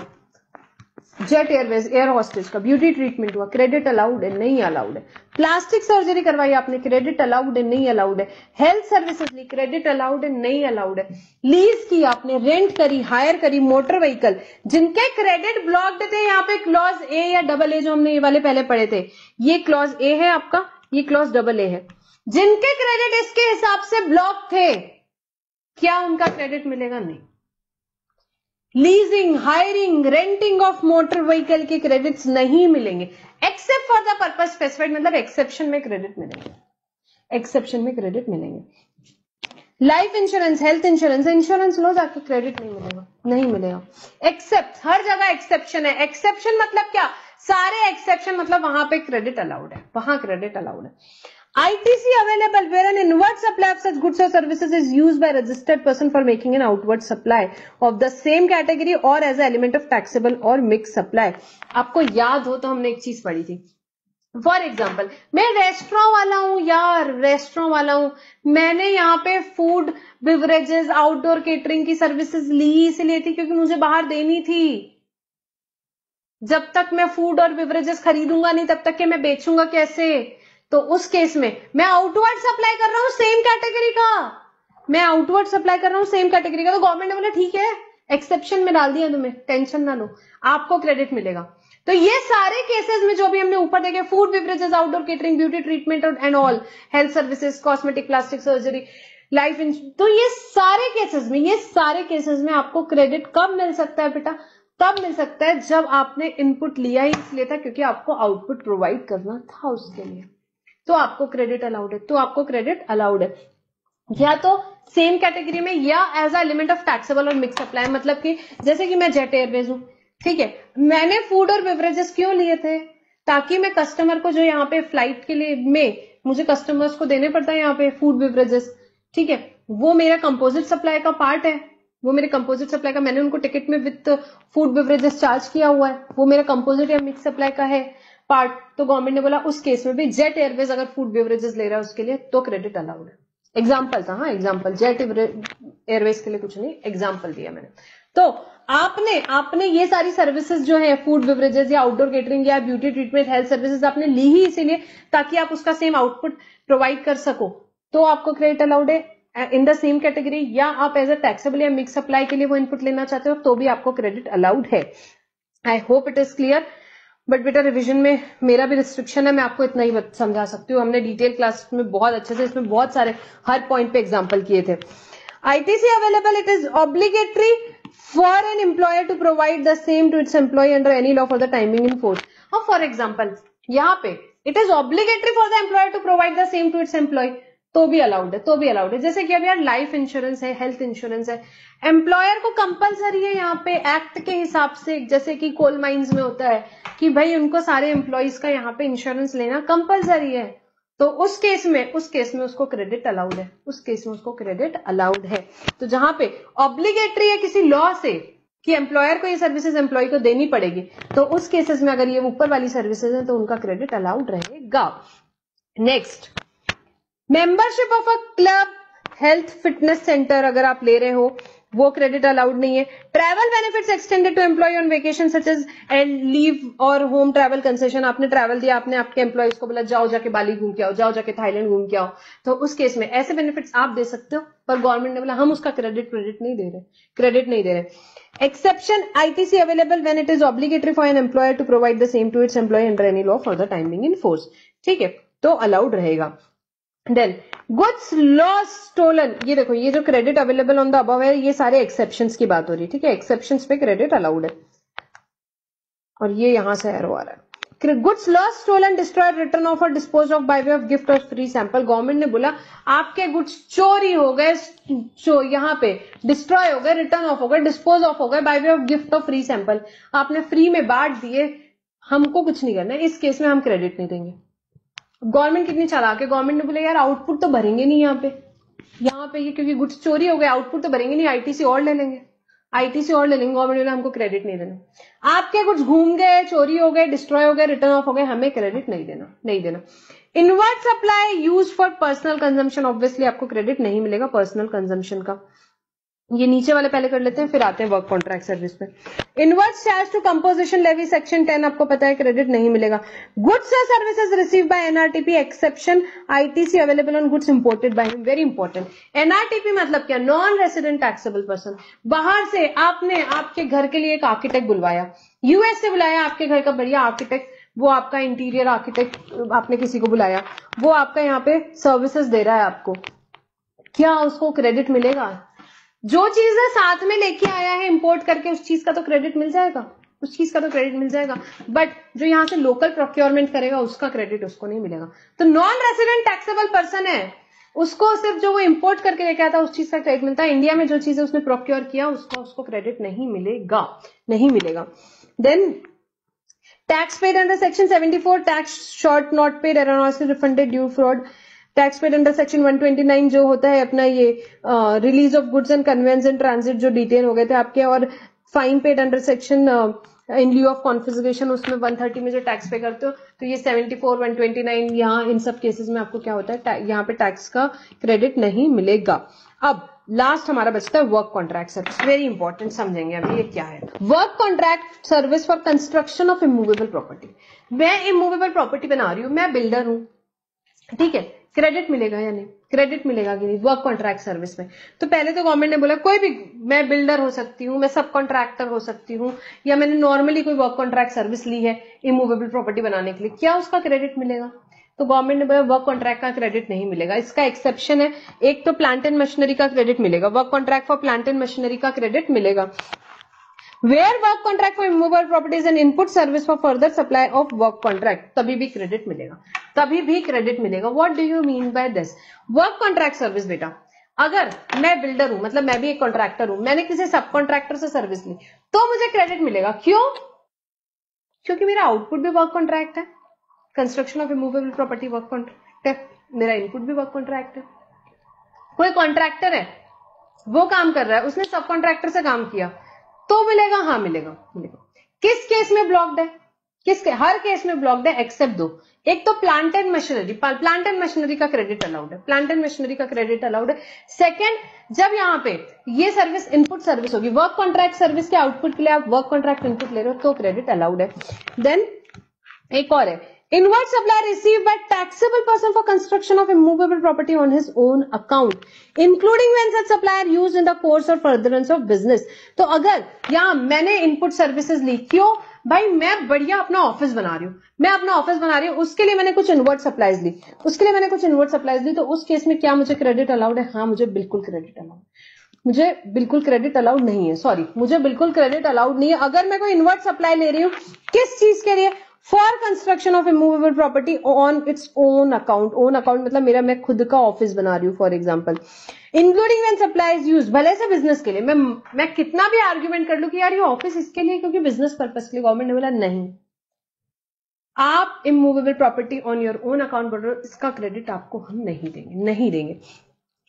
जेट एयरवेज एयर हॉस्टेज का ब्यूटी ट्रीटमेंट हुआ, क्रेडिट अलाउड है? नहीं अलाउड है। प्लास्टिक सर्जरी करवाई आपने, क्रेडिट अलाउड है? नहीं अलाउड है। हेल्थ सर्विसेज ली, क्रेडिट अलाउड है? नहीं अलाउड है। लीज की आपने, रेंट करी, हायर करी मोटर व्हीकल, जिनके क्रेडिट ब्लॉक्ड थे, यहाँ पे क्लॉज ए या डबल ए, जो हमने ये वाले पहले पढ़े थे, ये क्लॉज ए है आपका, ये क्लॉज डबल ए है, जिनके क्रेडिट इसके हिसाब से ब्लॉक थे, क्या उनका क्रेडिट मिलेगा? नहीं। Leasing, hiring, renting of motor vehicle के क्रेडिट्स नहीं मिलेंगे, except for the purpose specified, मतलब एक्सेप्शन में क्रेडिट मिलेंगे, लाइफ इंश्योरेंस, हेल्थ इंश्योरेंस लो जाके, क्रेडिट नहीं मिलेगा। एक्सेप्ट, हर जगह एक्सेप्शन है। एक्सेप्शन मतलब क्या? सारे एक्सेप्शन मतलब वहां पे क्रेडिट अलाउड है, वहां क्रेडिट अलाउड है। ITC available where an inward supply of such goods or services is used by a registered person for making an outward supply of the same category or as an element of taxable or mixed supply। आपको याद हो तो हमने एक चीज पढ़ी थी, for example मैं रेस्टोरेंट वाला हूं, मैंने यहाँ पे फूड, बिवरेजेस, आउटडोर केटरिंग की सर्विसेज ली, इसलिए थी क्योंकि मुझे बाहर देनी थी। जब तक मैं फूड और बिवरेजेस खरीदूंगा नहीं, तब तक के मैं बेचूंगा कैसे? तो उस केस में मैं आउटवर्ड सप्लाई कर रहा हूं सेम कैटेगरी का, तो गवर्नमेंट ने बोला ठीक है, एक्सेप्शन में डाल दिया तुम्हें, टेंशन ना लो, आपको क्रेडिट मिलेगा। तो ये सारे केसेस में जो भी हमने ऊपर देखे, food, beverages, outdoor catering, beauty treatment and all, health services, cosmetic, plastic surgery, life insurance, तो ये सारे केसेस में आपको क्रेडिट कब मिल सकता है बेटा? तब मिल सकता है जब आपने इनपुट लिया ही इसलिए था क्योंकि आपको आउटपुट प्रोवाइड करना था उसके लिए, तो आपको क्रेडिट अलाउड है। या तो सेम कैटेगरी में या as a element of taxable और मिक्स सप्लाई, मतलब कि जैसे कि मैं जेट एयरवेज हूं, ठीक है, मैंने फूड और बेवरेजेस क्यों लिए थे? ताकि मैं कस्टमर को, जो यहाँ पे फ्लाइट के लिए में मुझे कस्टमर्स को देने पड़ता है यहाँ पे फूड बेवरेजेस, ठीक है, वो मेरा कंपोजिट सप्लाई का पार्ट है, मैंने उनको टिकट में विद फूड बेवरेजेस चार्ज किया हुआ है, वो मेरा कंपोजिट या मिक्स सप्लाई का है पार्ट। तो गवर्नमेंट ने बोला उस केस में भी जेट एयरवेज अगर फूड बेवरेजेस ले रहा है उसके लिए तो क्रेडिट अलाउड है। एग्जाम्पल था, हाँ एग्जाम्पल, जेट एयरवेज के लिए कुछ नहीं, एग्जाम्पल दिया मैंने। तो आपने ये सारी सर्विसेज जो है, फूड बेवरेजेस या आउटडोर केटरिंग या ब्यूटी ट्रीटमेंट, हेल्थ सर्विसेज, आपने ली ही इसीलिए ताकि आप उसका सेम आउटपुट प्रोवाइड कर सको, तो आपको क्रेडिट अलाउड है इन द सेम कैटेगरी, या आप एज अ टैक्सेबल या मिक्स सप्लाई के लिए वो इनपुट लेना चाहते हो तो भी आपको क्रेडिट अलाउड है। I hope it is clear. But बेटा रिवीजन में मेरा भी रिस्ट्रिक्शन है, मैं आपको इतना ही समझा सकती हूँ, हमने डिटेल क्लास में बहुत अच्छे से इसमें बहुत सारे हर पॉइंट पे एग्जांपल किए थे। ITC available, it is obligatory for an employer to provide the same to its employee under any law for the timing in force. और फॉर एग्जाम्पल यहाँ पे it is obligatory for the employer to provide the same to its employee, तो भी allowed है। जैसे कि अब यार लाइफ इंश्योरेंस है, हेल्थ इंश्योरेंस है, एम्प्लॉयर को कंपलसरी है यहाँ पे एक्ट के हिसाब से, जैसे कि कोल माइंस में होता है कि भाई उनको सारे एम्प्लॉइज का यहाँ पे इंश्योरेंस लेना कंपलसरी है, तो उस केस में उसको क्रेडिट अलाउड है। तो जहां पे ऑब्लिगेटरी है किसी लॉ से कि एम्प्लॉयर को ये सर्विसेज एम्प्लॉय को देनी पड़ेगी, तो उस केसेस में अगर ये ऊपर वाली सर्विसेज है तो उनका क्रेडिट अलाउड रहेगा। Next, membership of a club health fitness centre अगर आप ले रहे हो वो क्रेडिट अलाउड नहीं है। Travel benefits extended to employee on vacation such as and leave और होम ट्रैवल कंसेशन, आपने ट्रैवल दिया, आपने आपके एम्प्लॉयज को बोला जाओ जाके बाली घूम के आओ, जाओ जाके थाईलैंड घूम के आओ, तो उस केस में ऐसे बेनिफिट्स आप दे सकते हो, पर गवर्नमेंट ने बोला हम उसका क्रेडिट नहीं दे रहे। Exception ITC available when it is obligatory for an employer to provide the same to its employee under any law for the time being in force, ठीक है, तो अलाउड रहेगा। देन गुड्स लॉस स्टोलन, ये देखो ये जो credit available on the above है ये सारे एक्सेप्शंस की बात हो रही है, ठीक है, एक्सेप्शंस पे क्रेडिट अलाउड है, और ये यहां से एरो आ रहा है। Goods loss stolen destroyed written off और dispose of by way of gift और फ्री सैंपल, गवर्नमेंट ने बोला आपके गुड्स चोरी हो गए, यहाँ पे डिस्ट्रॉय हो गए, रिटर्न ऑफ हो गए, डिस्पोज ऑफ हो गए बाय वे ऑफ गिफ्ट और फ्री सैंपल, आपने फ्री में बांट दिए, हमको कुछ नहीं करना है, इस केस में हम क्रेडिट नहीं देंगे। गवर्नमेंट कितनी चालाक है, गवर्नमेंट ने बोला यार आउटपुट तो भरेंगे नहीं यहाँ पे ये क्योंकि गुड्स चोरी हो गए, आउटपुट तो भरेंगे नहीं, आईटीसी और ले लेंगे, गवर्नमेंट ने हमको क्रेडिट नहीं देना। आपके कुछ घूम गए, चोरी हो गए, डिस्ट्रॉय हो गए, रिटर्न ऑफ हो गए, हमें क्रेडिट नहीं देना। Inward supply use for personal consumption, obviously आपको क्रेडिट नहीं मिलेगा पर्सनल कंजम्पशन का। ये नीचे वाले पहले कर लेते हैं, फिर आते हैं वर्क कॉन्ट्रैक्ट सर्विस पे। Invert charge to composition levy section 10 आपको पता है क्रेडिट नहीं मिलेगा। गुड्स और services receive by NRTP exception ITC available on goods imported by him, very important. NRTP मतलब क्या, नॉन रेसिडेंट टैक्सेबल पर्सन। बाहर से आपने आपके घर के लिए एक आर्किटेक्ट बुलवाया, यूएस से बुलाया आपके घर का बढ़िया आर्किटेक्ट, वो आपका इंटीरियर आर्किटेक्ट आपने किसी को बुलाया, वो आपका यहाँ पे सर्विसेज दे रहा है आपको, क्या उसको क्रेडिट मिलेगा? जो चीजें साथ में लेके आया है इंपोर्ट करके, उस चीज का तो क्रेडिट मिल जाएगा, बट जो यहां से लोकल प्रोक्योरमेंट करेगा उसका क्रेडिट उसको नहीं मिलेगा। तो नॉन रेसिडेंट टैक्सेबल पर्सन है, उसको सिर्फ जो वो इंपोर्ट करके लेके आता है उस चीज का क्रेडिट मिलता है। इंडिया में जो चीजें उसने प्रोक्योर किया उसको क्रेडिट नहीं मिलेगा। Then tax paid under section 74, tax short not paid erroneously refunded due fraud. Tax paid under section 129 जो होता है अपना ये release of goods and conveyance and transit जो डिटेन हो गए थे आपके, और fine paid under section in lieu of confiscation, उसमें 130 में जो टैक्स पे करते हो, तो ये 74, 129 यहाँ इन सब केसेस में आपको क्या होता है, यहाँ पे टैक्स का क्रेडिट नहीं मिलेगा। अब लास्ट हमारा बचता है work contract service, very important, समझेंगे अभी ये क्या है। Work contract service for construction of immovable property, मैं इमूवेबल प्रॉपर्टी बना रही हूँ, मैं बिल्डर हूँ, ठीक है, क्रेडिट मिलेगा या नहीं, क्रेडिट मिलेगा कि नहीं वर्क कॉन्ट्रैक्ट सर्विस में? तो पहले तो गवर्नमेंट ने बोला कोई भी, मैं बिल्डर हो सकती हूँ, मैं सब कॉन्ट्रैक्टर हो सकती हूँ, या मैंने नॉर्मली कोई वर्क कॉन्ट्रैक्ट सर्विस ली है इमूवेबल प्रॉपर्टी बनाने के लिए, क्या उसका क्रेडिट मिलेगा? तो गवर्नमेंट ने बोला वर्क कॉन्ट्रैक्ट का क्रेडिट नहीं मिलेगा। इसका एक्सेप्शन है, एक तो प्लांट एंड मशीनरी का क्रेडिट मिलेगा, work contract for plant and machinery का क्रेडिट मिलेगा। Where work contract for immovable property is an input service for further supply of work contract, तभी भी क्रेडिट मिलेगा। What do you mean by this? Work contract service बेटा, अगर मैं builder हूं, मतलब मैं भी एक कॉन्ट्रैक्टर हूं, मैंने किसी सब कॉन्ट्रैक्टर से सर्विस ली, तो मुझे क्रेडिट मिलेगा। क्यों? क्योंकि मेरा आउटपुट भी वर्क कॉन्ट्रैक्ट है, construction of immovable property work contract है, मेरा इनपुट भी वर्क कॉन्ट्रैक्ट है। कोई कॉन्ट्रैक्टर है, वो काम कर रहा है, उसने सब कॉन्ट्रैक्टर से काम किया, तो मिलेगा, हाँ मिलेगा। किस केस में ब्लॉक्ड है? हर केस में ब्लॉक्ड है एक्सेप्ट दो, एक तो प्लांट एंड मशीनरी का क्रेडिट अलाउड है, सेकंड जब यहाँ पे ये सर्विस इनपुट सर्विस होगी, वर्क कॉन्ट्रैक्ट सर्विस के आउटपुट के लिए आप वर्क कॉन्ट्रैक्ट इनपुट ले रहे हो तो क्रेडिट अलाउड है। देन एक और है, inward supply received by taxable person for construction of immovable property on his own account, including when such supply are used in the course or furtherance of business। तो अगर यहाँ मैंने input services ली, क्यों भाई, मैं बढ़िया अपना ऑफिस बना रही हूँ, उसके लिए मैंने कुछ इनवर्ट सप्लाईज ली, तो उस केस में क्या मुझे क्रेडिट अलाउड है? हाँ, मुझे बिल्कुल क्रेडिट अलाउड नहीं है। अगर मैं कोई इनवर्ट सप्लाई ले रही हूँ, किस चीज के लिए? For construction of immovable property on its own account, मतलब मैं खुद का ऑफिस बना रही हूँ for example, including when supply is used, भले से बिजनेस के लिए, मैं कितना भी आर्ग्यूमेंट कर लूं कि यार ये ऑफिस इसके लिए क्योंकि बिजनेस पर्पस के लिए, गवर्नमेंट ने बोला नहीं, आप immovable property on your own account बोल रहे हो, इसका क्रेडिट आपको हम नहीं देंगे।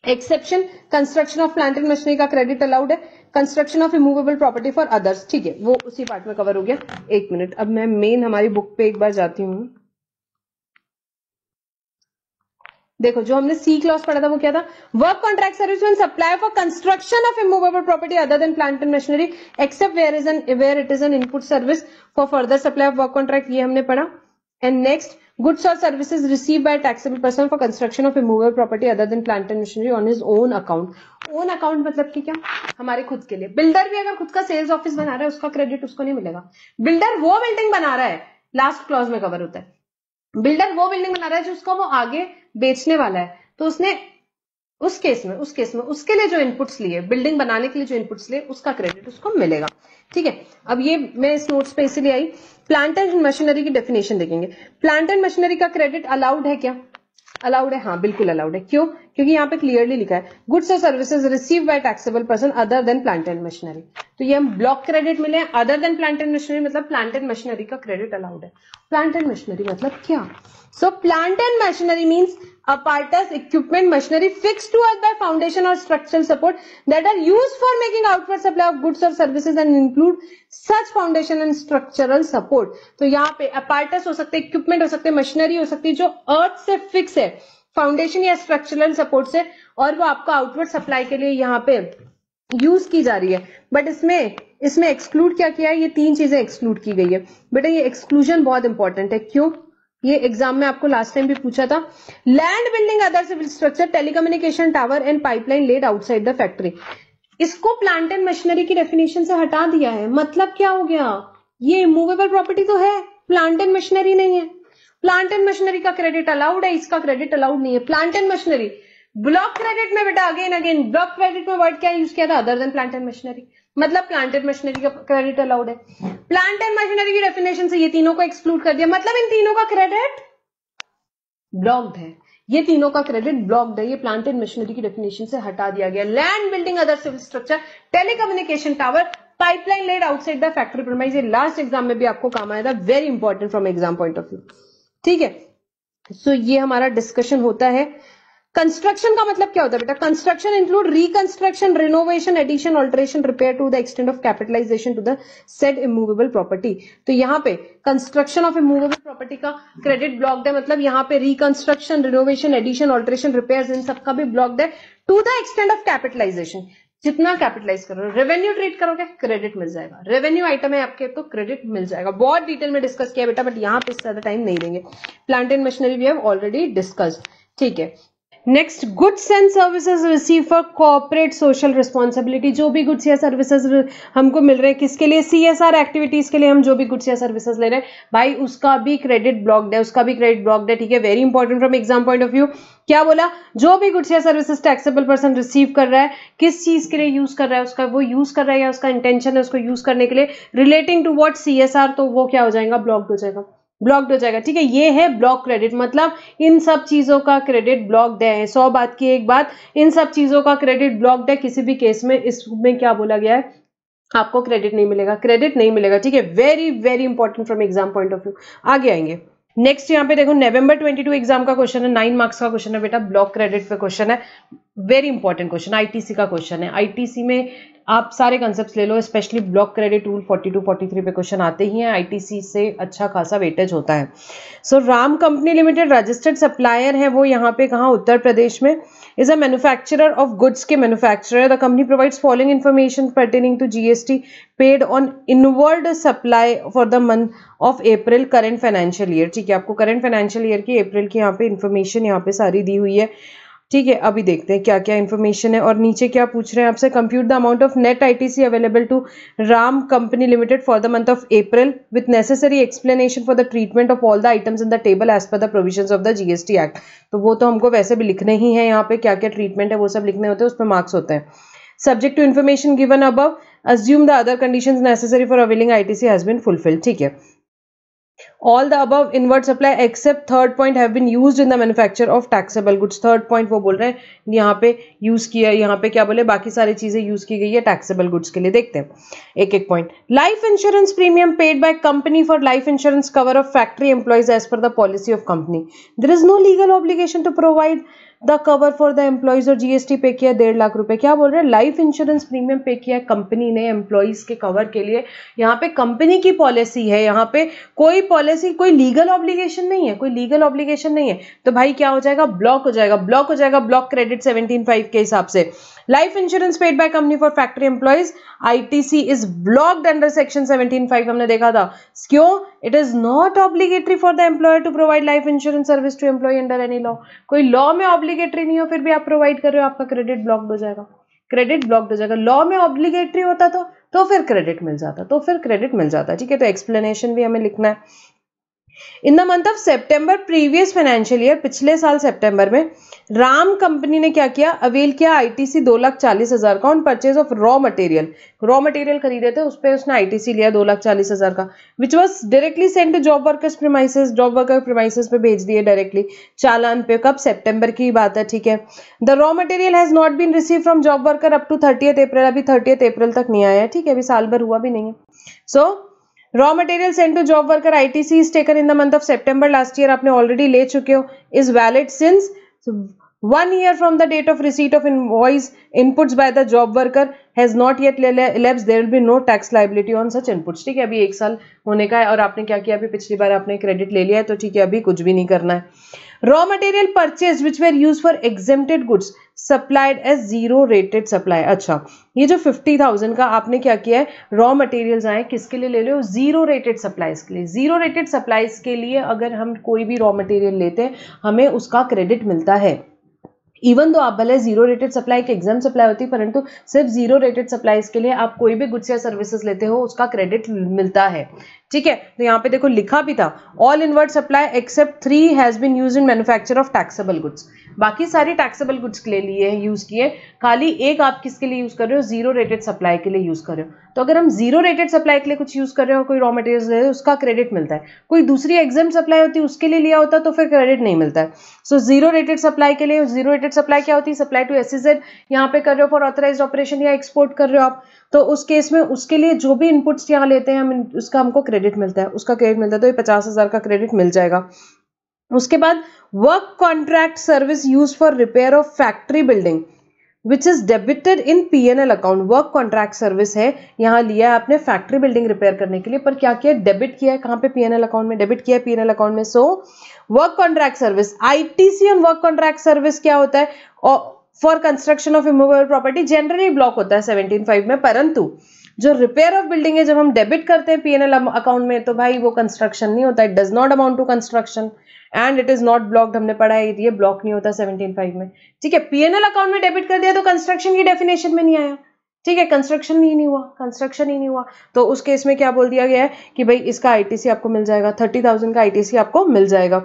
Exception, construction of plant and machinery का क्रेडिट अलाउड है, construction of immovable property for others, ठीक है, वो उसी पार्ट में कवर हो गया। एक मिनट, अब मैं मेन हमारी बुक पे एक बार जाती हूँ। देखो जो हमने सी क्लॉज पढ़ा था वो क्या था, work contract service when supply for construction of immovable property other than plant and machinery except where it is an input service for further supply of work contract, ये हमने पढ़ा। एंड नेक्स्ट, गुड्स और services receive by taxable person for construction of immovable property other than plant and machinery on his own account. Own account मतलब कि क्या, हमारे खुद के लिए। बिल्डर भी अगर खुद का सेल्स ऑफिस बना रहा है उसका क्रेडिट उसको नहीं मिलेगा। बिल्डर वो बिल्डिंग बना रहा है, लास्ट क्लॉज में कवर होता है, बिल्डर वो बिल्डिंग बना रहा है जिसको वो आगे बेचने वाला है, तो उसने उस केस में उसके लिए जो इनपुट्स लिए, बिल्डिंग बनाने के लिए जो इनपुट्स लिए, उसका क्रेडिट उसको मिलेगा। ठीक है, अब ये मैं इस नोट्स पे इसीलिए आई। प्लांट एंड मशीनरी की डेफिनेशन देखेंगे। प्लांट एंड मशीनरी का क्रेडिट अलाउड है क्या? अलाउड है, हाँ बिल्कुल अलाउड है। क्यों? क्योंकि यहाँ पे क्लियरली लिखा है गुड्स और services receive by taxable person other than plant and machinery. तो ये हम ब्लॉक क्रेडिट मिले, other than plant and machinery मतलब प्लांट एंड मशीनरी का क्रेडिट अलाउड है। प्लांट एंड मशीनरी मतलब क्या? So plant and machinery means apparatus, equipment, machinery fixed to earth by foundation or structural support that are used for making outward supply of goods or services and include such foundation and structural support। तो यहाँ पे apparatus हो सकते हैं, equipment हो सकते हैं, machinery हो सकती है जो अर्थ से फिक्स है, फाउंडेशन या स्ट्रक्चरल सपोर्ट से, और वो आपका आउटवर्ड सप्लाई के लिए यहाँ पे यूज की जा रही है। बट इसमें एक्सक्लूड क्या किया है? ये तीन चीजें एक्सक्लूड की गई है। बेटा ये एक्सक्लूजन बहुत इंपॉर्टेंट है। क्यों? ये एग्जाम में आपको लास्ट टाइम भी पूछा था। Land, building, other civil structure, telecommunication tower and pipeline laid outside the factory. इसको प्लांट एंड मशीनरी की डेफिनेशन से हटा दिया है। मतलब क्या हो गया? ये मूवेबल प्रॉपर्टी तो है, प्लांट एंड मशीनरी नहीं है। प्लांट एंड मशीनरी का क्रेडिट अलाउड है, इसका क्रेडिट अलाउड नहीं है। Plant and machinery block credit में बेटा अगेन ब्लॉक क्रेडिट में वर्ड क्या यूज किया था? Other than plant and machinery, मतलब प्लांट एंड मशीनरी का क्रेडिट अलाउड है। प्लांट एंड मशीनरी की डेफिनेशन से ये तीनों को एक्सक्लूड कर दिया, मतलब इन तीनों का क्रेडिट ब्लॉक्ड है। ये तीनों का क्रेडिट ब्लॉक्ड है, ये प्लांट एंड मशीनरी की डेफिनेशन से हटा दिया गया। Land, building, other civil structure, telecommunication tower, pipeline laid outside the factory premise. ये लास्ट एग्जाम में भी आपको काम आया था, very important from exam point of view. ठीक है, सो ये हमारा डिस्कशन होता है। कंस्ट्रक्शन का मतलब क्या होता है बेटा? Construction include reconstruction, renovation, addition, alteration, repair to the extent of capitalization to the said immovable property. तो यहाँ पे कंस्ट्रक्शन ऑफ इमूवेबल प्रॉपर्टी का क्रेडिट ब्लॉक्ड है, मतलब यहाँ पे reconstruction, renovation, addition, alteration, repair इन सबका भी ब्लॉक्ड है to the extent of capitalization. जितना कैपिटलाइज करो, रेवेन्यू ट्रीट करोगे क्रेडिट मिल जाएगा। रेवेन्यू आइटम है आपके तो क्रेडिट मिल जाएगा। बहुत डिटेल में डिस्कस किया बेटा, बट यहाँ पे ज्यादा टाइम नहीं देंगे। Plant and machinery we have already discussed. ठीक है, next, goods and services receive for corporate social responsibility. जो भी गुड्स या सर्विसेज हमको मिल रहे हैं, किसके लिए? CSR एक्टिविटीज के लिए हम जो भी गुड्स या सर्विसेज ले रहे हैं भाई, उसका भी क्रेडिट ब्लॉक्ड है, उसका भी क्रेडिट ब्लॉक्ड है। ठीक है, very important from exam point of view. क्या बोला? जो भी गुड्स या सर्विसेज टैक्सेबल पर्सन रिसीव कर रहा है, किस चीज के लिए यूज कर रहा है, उसका वो यूज कर रहा है या उसका इंटेंशन है उसको यूज करने के लिए, रिलेटिंग टू व्हाट CSR, तो वो क्या हो जाएगा? ब्लॉक्ड हो जाएगा, ब्लॉक्ड हो जाएगा। ठीक है, ये है ब्लॉक क्रेडिट, मतलब इन सब चीजों का क्रेडिट ब्लॉक्ड है। 100 बात की एक बात, इन सब चीजों का क्रेडिट ब्लॉक्ड है। किसी भी केस में इसमें क्या बोला गया है? आपको क्रेडिट नहीं मिलेगा, क्रेडिट नहीं मिलेगा। ठीक है, very very important from exam point of view. आगे आएंगे। नेक्स्ट यहाँ पे देखो, नवंबर 22 एग्जाम का क्वेश्चन है, 9 मार्क्स का क्वेश्चन है बेटा, ब्लॉक क्रेडिट पे क्वेश्चन है, वेरी इंपॉर्टेंट क्वेश्चन, ITC का क्वेश्चन है। ITC में आप सारे कंसेप्ट ले लो, स्पेशली ब्लॉक क्रेडिट रूल 42 43 पे क्वेश्चन आते ही हैं। ITC से अच्छा खासा वेटेज होता है। So Ram company limited registered supplier है वो, यहाँ पे कहाँ? उत्तर प्रदेश में। Is a manufacturer of goods के manufacturer. The company provides following information pertaining to GST paid on inward supply for the month of April current financial year. ठीक है, आपको करंट फाइनेंशियल ईयर की अप्रैल की यहाँ पे इन्फॉर्मेशन यहाँ पे सारी दी हुई है। ठीक है, अभी देखते हैं क्या क्या इन्फॉर्मेशन है। और नीचे क्या पूछ रहे हैं आपसे? Compute the amount of net ITC available to Ram company limited for the month of April with necessary explanation for the treatment of all the items in the table as per the provisions of the GST act. तो वो तो हमको वैसे भी लिखने ही है, यहाँ पे क्या क्या ट्रीटमेंट है वो सब लिखने होते हैं, उसमें मार्क्स होते हैं। Subject to information given above, assume the other conditions necessary for availing ITC has been fulfilled। ठीक है, all the above inward supply except third point have been used in the manufacture of taxable goods। third point वो बोल रहे हैं यहाँ पे use किया, यहाँ पे क्या बोले? बाकी सारी चीजें यूज की गई है taxable goods के लिए। देखते हैं एक एक point. Life insurance premium paid by company for life insurance cover of factory employees as per the policy of company. There is no legal obligation to provide the cover for the employees और GST pay किया 1.5 लाख रुपए। क्या बोल रहे हैं? Life insurance premium पे किया company ने एम्प्लॉइज के कवर के लिए। यहाँ पे कंपनी की पॉलिसी है, यहाँ पे कोई पॉलिसी, कोई लीगल ऑब्लिगेशन नहीं है, कोई लीगल ऑब्लिगेशन नहीं है। तो भाई क्या हो जाएगा? ब्लॉक हो जाएगा, ब्लॉक हो जाएगा, ब्लॉक क्रेडिट 17(5) के हिसाब से। Life insurance paid by company for factory employees ITC is blocked under section 17(5). हमने देखा था क्यों? It is not obligatory for the employer to provide life insurance service to employee under any law. कोई law में obligatory नहीं हो, फिर भी आप प्रोवाइड कर रहे हो, आपका क्रेडिट ब्लॉक्ड हो जाएगा, क्रेडिट ब्लॉक्ड हो जाएगा। लॉ में ऑब्लिगेटरी होता तो फिर क्रेडिट मिल जाता, तो फिर क्रेडिट मिल जाता। ठीक है, तो एक्सप्लेनेशन भी हमें लिखना है। इन the month of September previous financial year, पिछले साल सितंबर में राम कंपनी ने क्या किया? अवेल किया आईटीसी 2,40,000 का on purchase of raw material. Raw material खरीदे थे, उस पर उसने आईटीसी लिया 2,40,000 का, which was directly send to job workers premises. Job worker premises पे भेज दिए डायरेक्टली चालान पे। कब? सितंबर की बात है। ठीक है, the raw material has not been receive from job worker up to 30th April. अभी 30th अप्रैल तक नहीं आया है। ठीक है, अभी साल भर हुआ भी नहीं है। So raw material send to job worker ITC is taken in the month of September last year. आपने ऑलरेडी ले चुके हो। Is valid since 1 year from the date of receipt of invoice inputs by the job worker has not yet elapsed, there will be no tax liability on such inputs। ठीक है, अभी 1 साल होने का है और आपने क्या किया? अभी पिछली बार आपने क्रेडिट ले लिया है, तो ठीक है, अभी कुछ भी नहीं करना है। Raw material purchase which were use for exempted goods supplied as zero rated supply. अच्छा, ये जो 50,000 का आपने क्या किया है? रॉ मटेरियल्स आए, किसके लिए ले लो? जीरो रेटेड सप्लाईज के लिए। जीरो रेटेड सप्लाईज के लिए अगर हम कोई भी रॉ मटेरियल लेते हैं, हमें उसका क्रेडिट मिलता है। इवन तो आप भले जीरो रेटेड सप्लाई की एग्जाम सप्लाई होती है, परंतु सिर्फ जीरो रेटेड सप्लाईज के लिए आप कोई भी गुड्स या सर्विसेज लेते हो, उसका क्रेडिट मिलता है। ठीक है, तो यहाँ पे देखो लिखा भी था, all inward supply except 3 has been used in manufacture of taxable goods. बाकी सारी टैक्सेबल गुड्स के लिए यूज किए, खाली एक आप किसके लिए यूज कर रहे हो? जीरो रेटेड सप्लाई के लिए यूज कर रहे हो। तो अगर हम जीरो रेटेड सप्लाई के लिए कुछ यूज कर रहे हो, कोई रॉ मटेरियल ले रहे हो, उसका क्रेडिट मिलता है। कोई दूसरी एग्जाम सप्लाई होती है, उसके लिए लिया होता तो फिर क्रेडिट नहीं मिलता है। सो जीरो रेटेड सप्लाई के लिए, जीरो रेटेड सप्लाई क्या होती है? सप्लाई टू एसईजेड, यहाँ पे कर रहे हो फॉर ऑथराइज्ड ऑपरेशन या एक्सपोर्ट कर रहे हो आप, तो उस केस में उसके लिए जो भी इनपुट्स यहाँ लेते हैं हम, उसका हमको क्रेडिट मिलता है, उसका क्रेडिट मिलता है। तो ये 50,000 का क्रेडिट मिल जाएगा। उसके बाद work contract service use for repair of factory building which is debited in PNL account. Work contract service है, यहाँ लिया है आपने फैक्ट्री बिल्डिंग रिपेयर करने के लिए, पर क्या किया? डेबिट किया है। कहाँ पे? पीएनएल अकाउंट में। डेबिट किया है पीएनएल अकाउंट में। So work contract service, ITC on work contract service क्या होता है? For construction of immovable property generally block होता है 17(5) में, परंतु जो रिपेयर ऑफ बिल्डिंग है, जब हम डेबिट करते हैं पीएनएल अकाउंट में, तो भाई वो कंस्ट्रक्शन नहीं होता है, does not amount to construction and it is not blocked. हमने पढ़ा है, ये ब्लॉक नहीं होता 17(5) में। ठीक है, पीएनएल अकाउंट में डेबिट कर दिया तो कंस्ट्रक्शन की डेफिनेशन में नहीं आया। ठीक है, कंस्ट्रक्शन ही नहीं हुआ, कंस्ट्रक्शन ही नहीं हुआ, तो उस केस में क्या बोल दिया गया है कि भाई इसका आईटीसी आपको मिल जाएगा, 30,000 का आईटीसी आपको मिल जाएगा।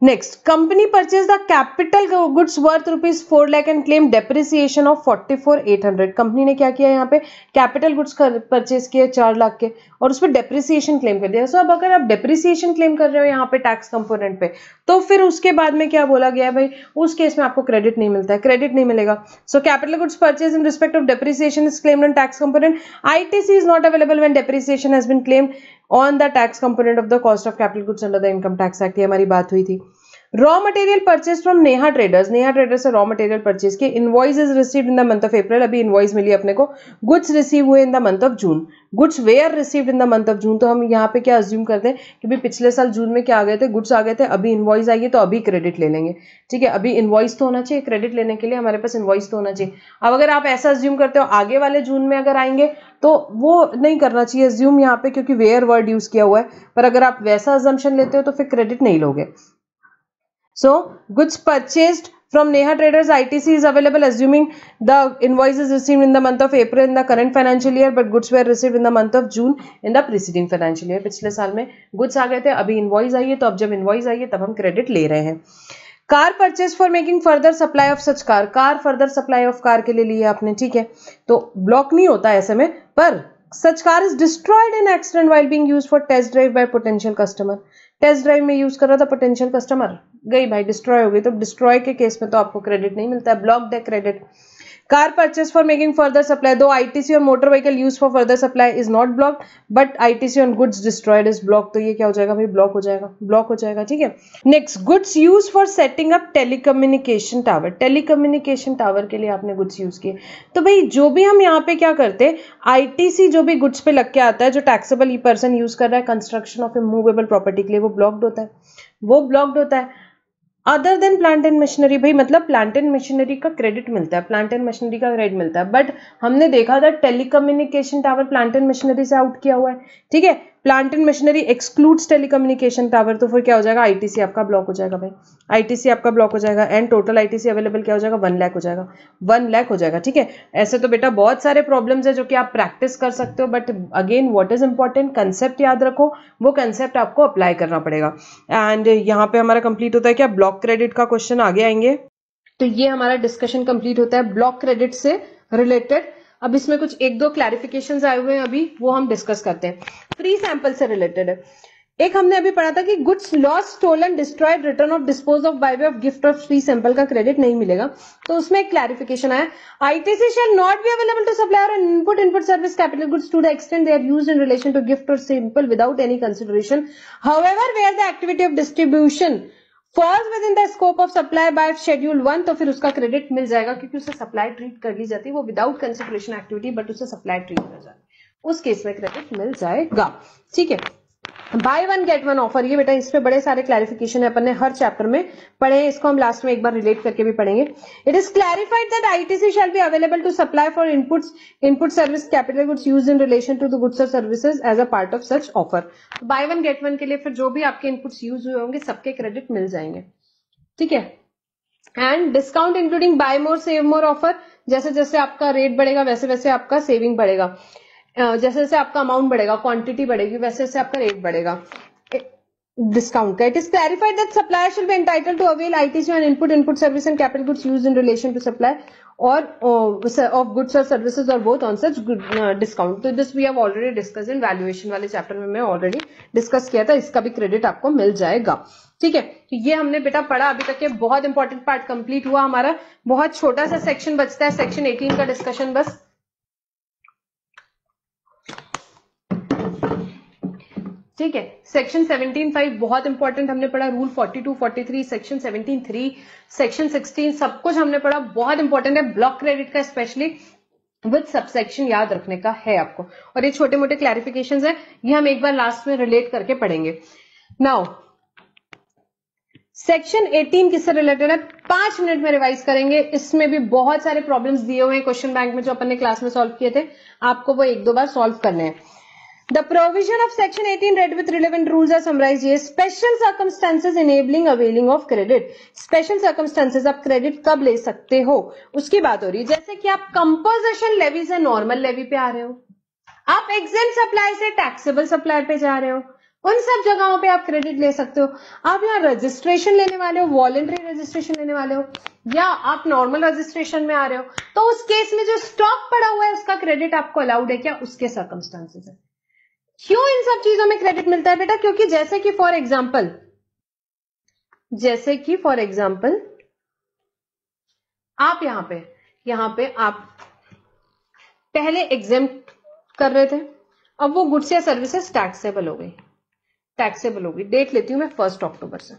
Next, company purchase the capital goods worth ₹4 lakh and claim depreciation of 44,800। Company ने क्या किया? यहाँ पे कैपिटल गुड्स परचेज किए 4 लाख के और उस पर डेप्रिसिएशन क्लेम कर दिया। सो अब अगर आप डेप्रिसिएशन क्लेम कर रहे हो यहाँ पे टैक्स कंपोनेंट पे, तो फिर उसके बाद में क्या बोला गया है भाई? उस केस में आपको क्रेडिट नहीं मिलता है, क्रेडिट नहीं मिलेगा। So capital goods purchase in respect of depreciation is claimed on tax component. ITC is not available when depreciation has been claimed on the tax component of the cost of capital goods under the income tax act. ये हमारी बात हुई थी। Raw material purchase from Neha traders, Neha traders से raw material purchase के। Invoice is received in the month of April, अभी invoice मिली अपने को। गुड्स रिसीव हुए in the month of June, goods were received in the month of June. तो हम यहाँ पे क्या अज्यूम करते हैं कि भाई पिछले साल जून में क्या आ गए थे? गुड्स आ गए थे, अभी इनवॉइस आई है तो अभी क्रेडिट ले लेंगे। ठीक है, अभी इनवॉइस तो होना चाहिए, क्रेडिट लेने के लिए हमारे पास इनवॉइस तो होना चाहिए। अब अगर आप ऐसा अज्यूम करते हो आगे वाले जून में अगर आएंगे, तो वो नहीं करना चाहिए अज्यूम यहाँ पे, क्योंकि वेयर वर्ड यूज किया हुआ है। पर अगर आप वैसा अजम्पशन लेते हो तो फिर क्रेडिट नहीं लोगे। So goods purchased from Neha Traders ITC is available assuming the invoice is received in the month of April in the current financial year, but goods were received in the month of June in the preceding financial year। पिछले साल में goods आ गए थे, अभी invoice आई है, तो अब जब invoice आई है तब हम क्रेडिट ले रहे हैं। Car purchase for making further supply of such car, car further supply of car के लिए लिया आपने। ठीक है, तो ब्लॉक नहीं होता ऐसे में, पर such car is destroyed in accident while being used for test drive by potential customer. Test drive में यूज कर रहा था पोटेंशियल कस्टमर, गई भाई डिस्ट्रॉय हो गई, तो डिस्ट्रॉय के केस में तो आपको क्रेडिट नहीं मिलता है, block the credit. Car purchase for making further supply, दो आईटीसी और motor vehicle use for further supply is not blocked but ITC on goods destroyed is block. तो ये क्या हो जाएगा भाई, ब्लॉक हो जाएगा, ब्लॉक हो जाएगा, ठीक है। Next, goods use for setting up telecommunication tower, telecommunication tower के लिए आपने गुड्स यूज किए। तो भाई जो भी हम यहाँ पे क्या करते हैं, आईटीसी जो भी गुड्स पे लग के आता है, जो टैक्सेबल ई पर्सन यूज कर रहा है construction of A movable property के लिए, वो ब्लॉक्ड होता है, वो ब्लॉक्ड होता है। Other than plant and machinery, भाई मतलब प्लांट एंड मशीनरी का क्रेडिट मिलता है, प्लांट एंड मशीनरी का क्रेडिट मिलता है, बट हमने देखा था telecommunication tower plant and machinery से आउट किया हुआ है, ठीक है। Plant and machinery excludes telecommunication tower, तो फिर क्या हो जाएगा, आईटीसी आपका ब्लॉक हो जाएगा भाई, आईटीसी आपका ब्लॉक हो जाएगा। एंड टोटल आईटीसी अवेलेबल क्या हो जाएगा, 1 लाख हो जाएगा, 1 लाख हो जाएगा, ठीक है। ऐसे तो बेटा बहुत सारे प्रॉब्लम्स है जो कि आप प्रैक्टिस कर सकते हो, but again what is important, concept याद रखो, वो कंसेप्ट आपको अप्लाई करना पड़ेगा। एंड यहाँ पे हमारा कंप्लीट होता है क्या, ब्लॉक क्रेडिट का क्वेश्चन आगे आएंगे। तो ये हमारा डिस्कशन कंप्लीट होता है ब्लॉक क्रेडिट से रिलेटेड। अब इसमें कुछ 1-2 क्लैरिफिकेशंस आए हुए हैं अभी, वो हम डिस्कस करते हैं। फ्री सैंपल से रिलेटेड है। एक हमने अभी पढ़ा था कि goods lost, stolen, destroyed, written off, dispose of, by way of, gift of free sample का क्रेडिट नहीं मिलेगा। तो उसमें एक क्लैरिफिकेशन आया, ITC shall not be available to supplier and input service capital goods to the extent they are used in relation to gift और sample without any consideration. However where the activity of distribution falls within the scope of supply by schedule 1, तो फिर उसका credit मिल जाएगा, क्योंकि उसे supply treat कर ली जाती है, वो विदाउट कंसिडरेशन एक्टिविटी, बट उसे सप्लाई ट्रीट कर जाती है, उस केस में क्रेडिट मिल जाएगा, ठीक है। बाय 1 गेट 1 ऑफर, ये बेटा इस पे बड़े सारे क्लैरिफिकेशन है, अपन ने हर चैप्टर में पढ़े हैं, इसको हम लास्ट में एक बार रिलेट करके भी पढ़ेंगे। It is clarified that ITC shall be available to supply for input service capital goods used in relation to the goods और services as a part of such offer. Buy 1 get 1 के लिए फिर जो भी आपके इनपुट्स यूज हुए होंगे सबके क्रेडिट मिल जाएंगे, ठीक है। And discount including buy more save more offer, जैसे जैसे आपका रेट बढ़ेगा वैसे वैसे आपका सेविंग बढ़ेगा, जैसे जैसे आपका अमाउंट बढ़ेगा, क्वांटिटी बढ़ेगी, वैसे वैसे आपका रेट बढ़ेगा डिस्काउंट का। It is clarified that supplier should be entitled to avail ITC on input service and capital goods used in relation to supply और ऑफ गुड्स और सर्विसेज और बोथ ऑन सच डिस्काउंट। तो this we have already discuss in valuation वाले chapter में, मैं already discuss किया था, इसका भी क्रेडिट आपको मिल जाएगा, ठीक है। तो ये हमने बेटा पढ़ा, अभी तक के बहुत इंपॉर्टेंट पार्ट कंप्लीट हुआ हमारा। बहुत छोटा सा सेक्शन बचता है, सेक्शन 18 का डिस्कशन बस, ठीक है। सेक्शन 17(5) बहुत इंपॉर्टेंट हमने पढ़ा, रूल 42, 43, सेक्शन 17(3), सेक्शन 16, सब कुछ हमने पढ़ा, बहुत इंपॉर्टेंट है। ब्लॉक क्रेडिट का स्पेशली विद सबसेक्शन याद रखने का है आपको, और ये छोटे मोटे क्लैरिफिकेशंस है, ये हम एक बार लास्ट में रिलेट करके पढ़ेंगे। नाउ सेक्शन 18 किससे रिलेटेड है, 5 मिनट में रिवाइज करेंगे। इसमें भी बहुत सारे प्रॉब्लम्स दिए हुए हैं क्वेश्चन बैंक में, जो अपन ने क्लास में सॉल्व किए थे, आपको वो 1-2 बार सॉल्व करने हैं। The provision of section 18 read with relevant rules are summarized here. Special circumstances enabling availing of credit. Special circumstances, आप क्रेडिट कब ले सकते हो उसकी बात हो रही है। जैसे कि आप कंपोजिशन लेवी से नॉर्मल लेवी पे आ रहे हो, आप एग्जेम्प्ट सप्लाई से टैक्सेबल सप्लाई पे जा रहे हो, उन सब जगहों पे आप क्रेडिट ले सकते हो। आप यहाँ रजिस्ट्रेशन लेने वाले हो, वॉलंटरी रजिस्ट्रेशन लेने वाले हो, या आप नॉर्मल रजिस्ट्रेशन में आ रहे हो, तो उस केस में जो स्टॉक पड़ा हुआ है उसका क्रेडिट आपको अलाउड है क्या, उसके सर्कमस्टांसेस है। क्यों इन सब चीजों में क्रेडिट मिलता है बेटा, क्योंकि जैसे कि फॉर एग्जाम्पल आप यहां पे आप पहले एग्जेम्प्ट कर रहे थे, अब वो गुड्स या सर्विसेज टैक्सेबल हो गई। डेट लेती हूं मैं 1 अक्टूबर से,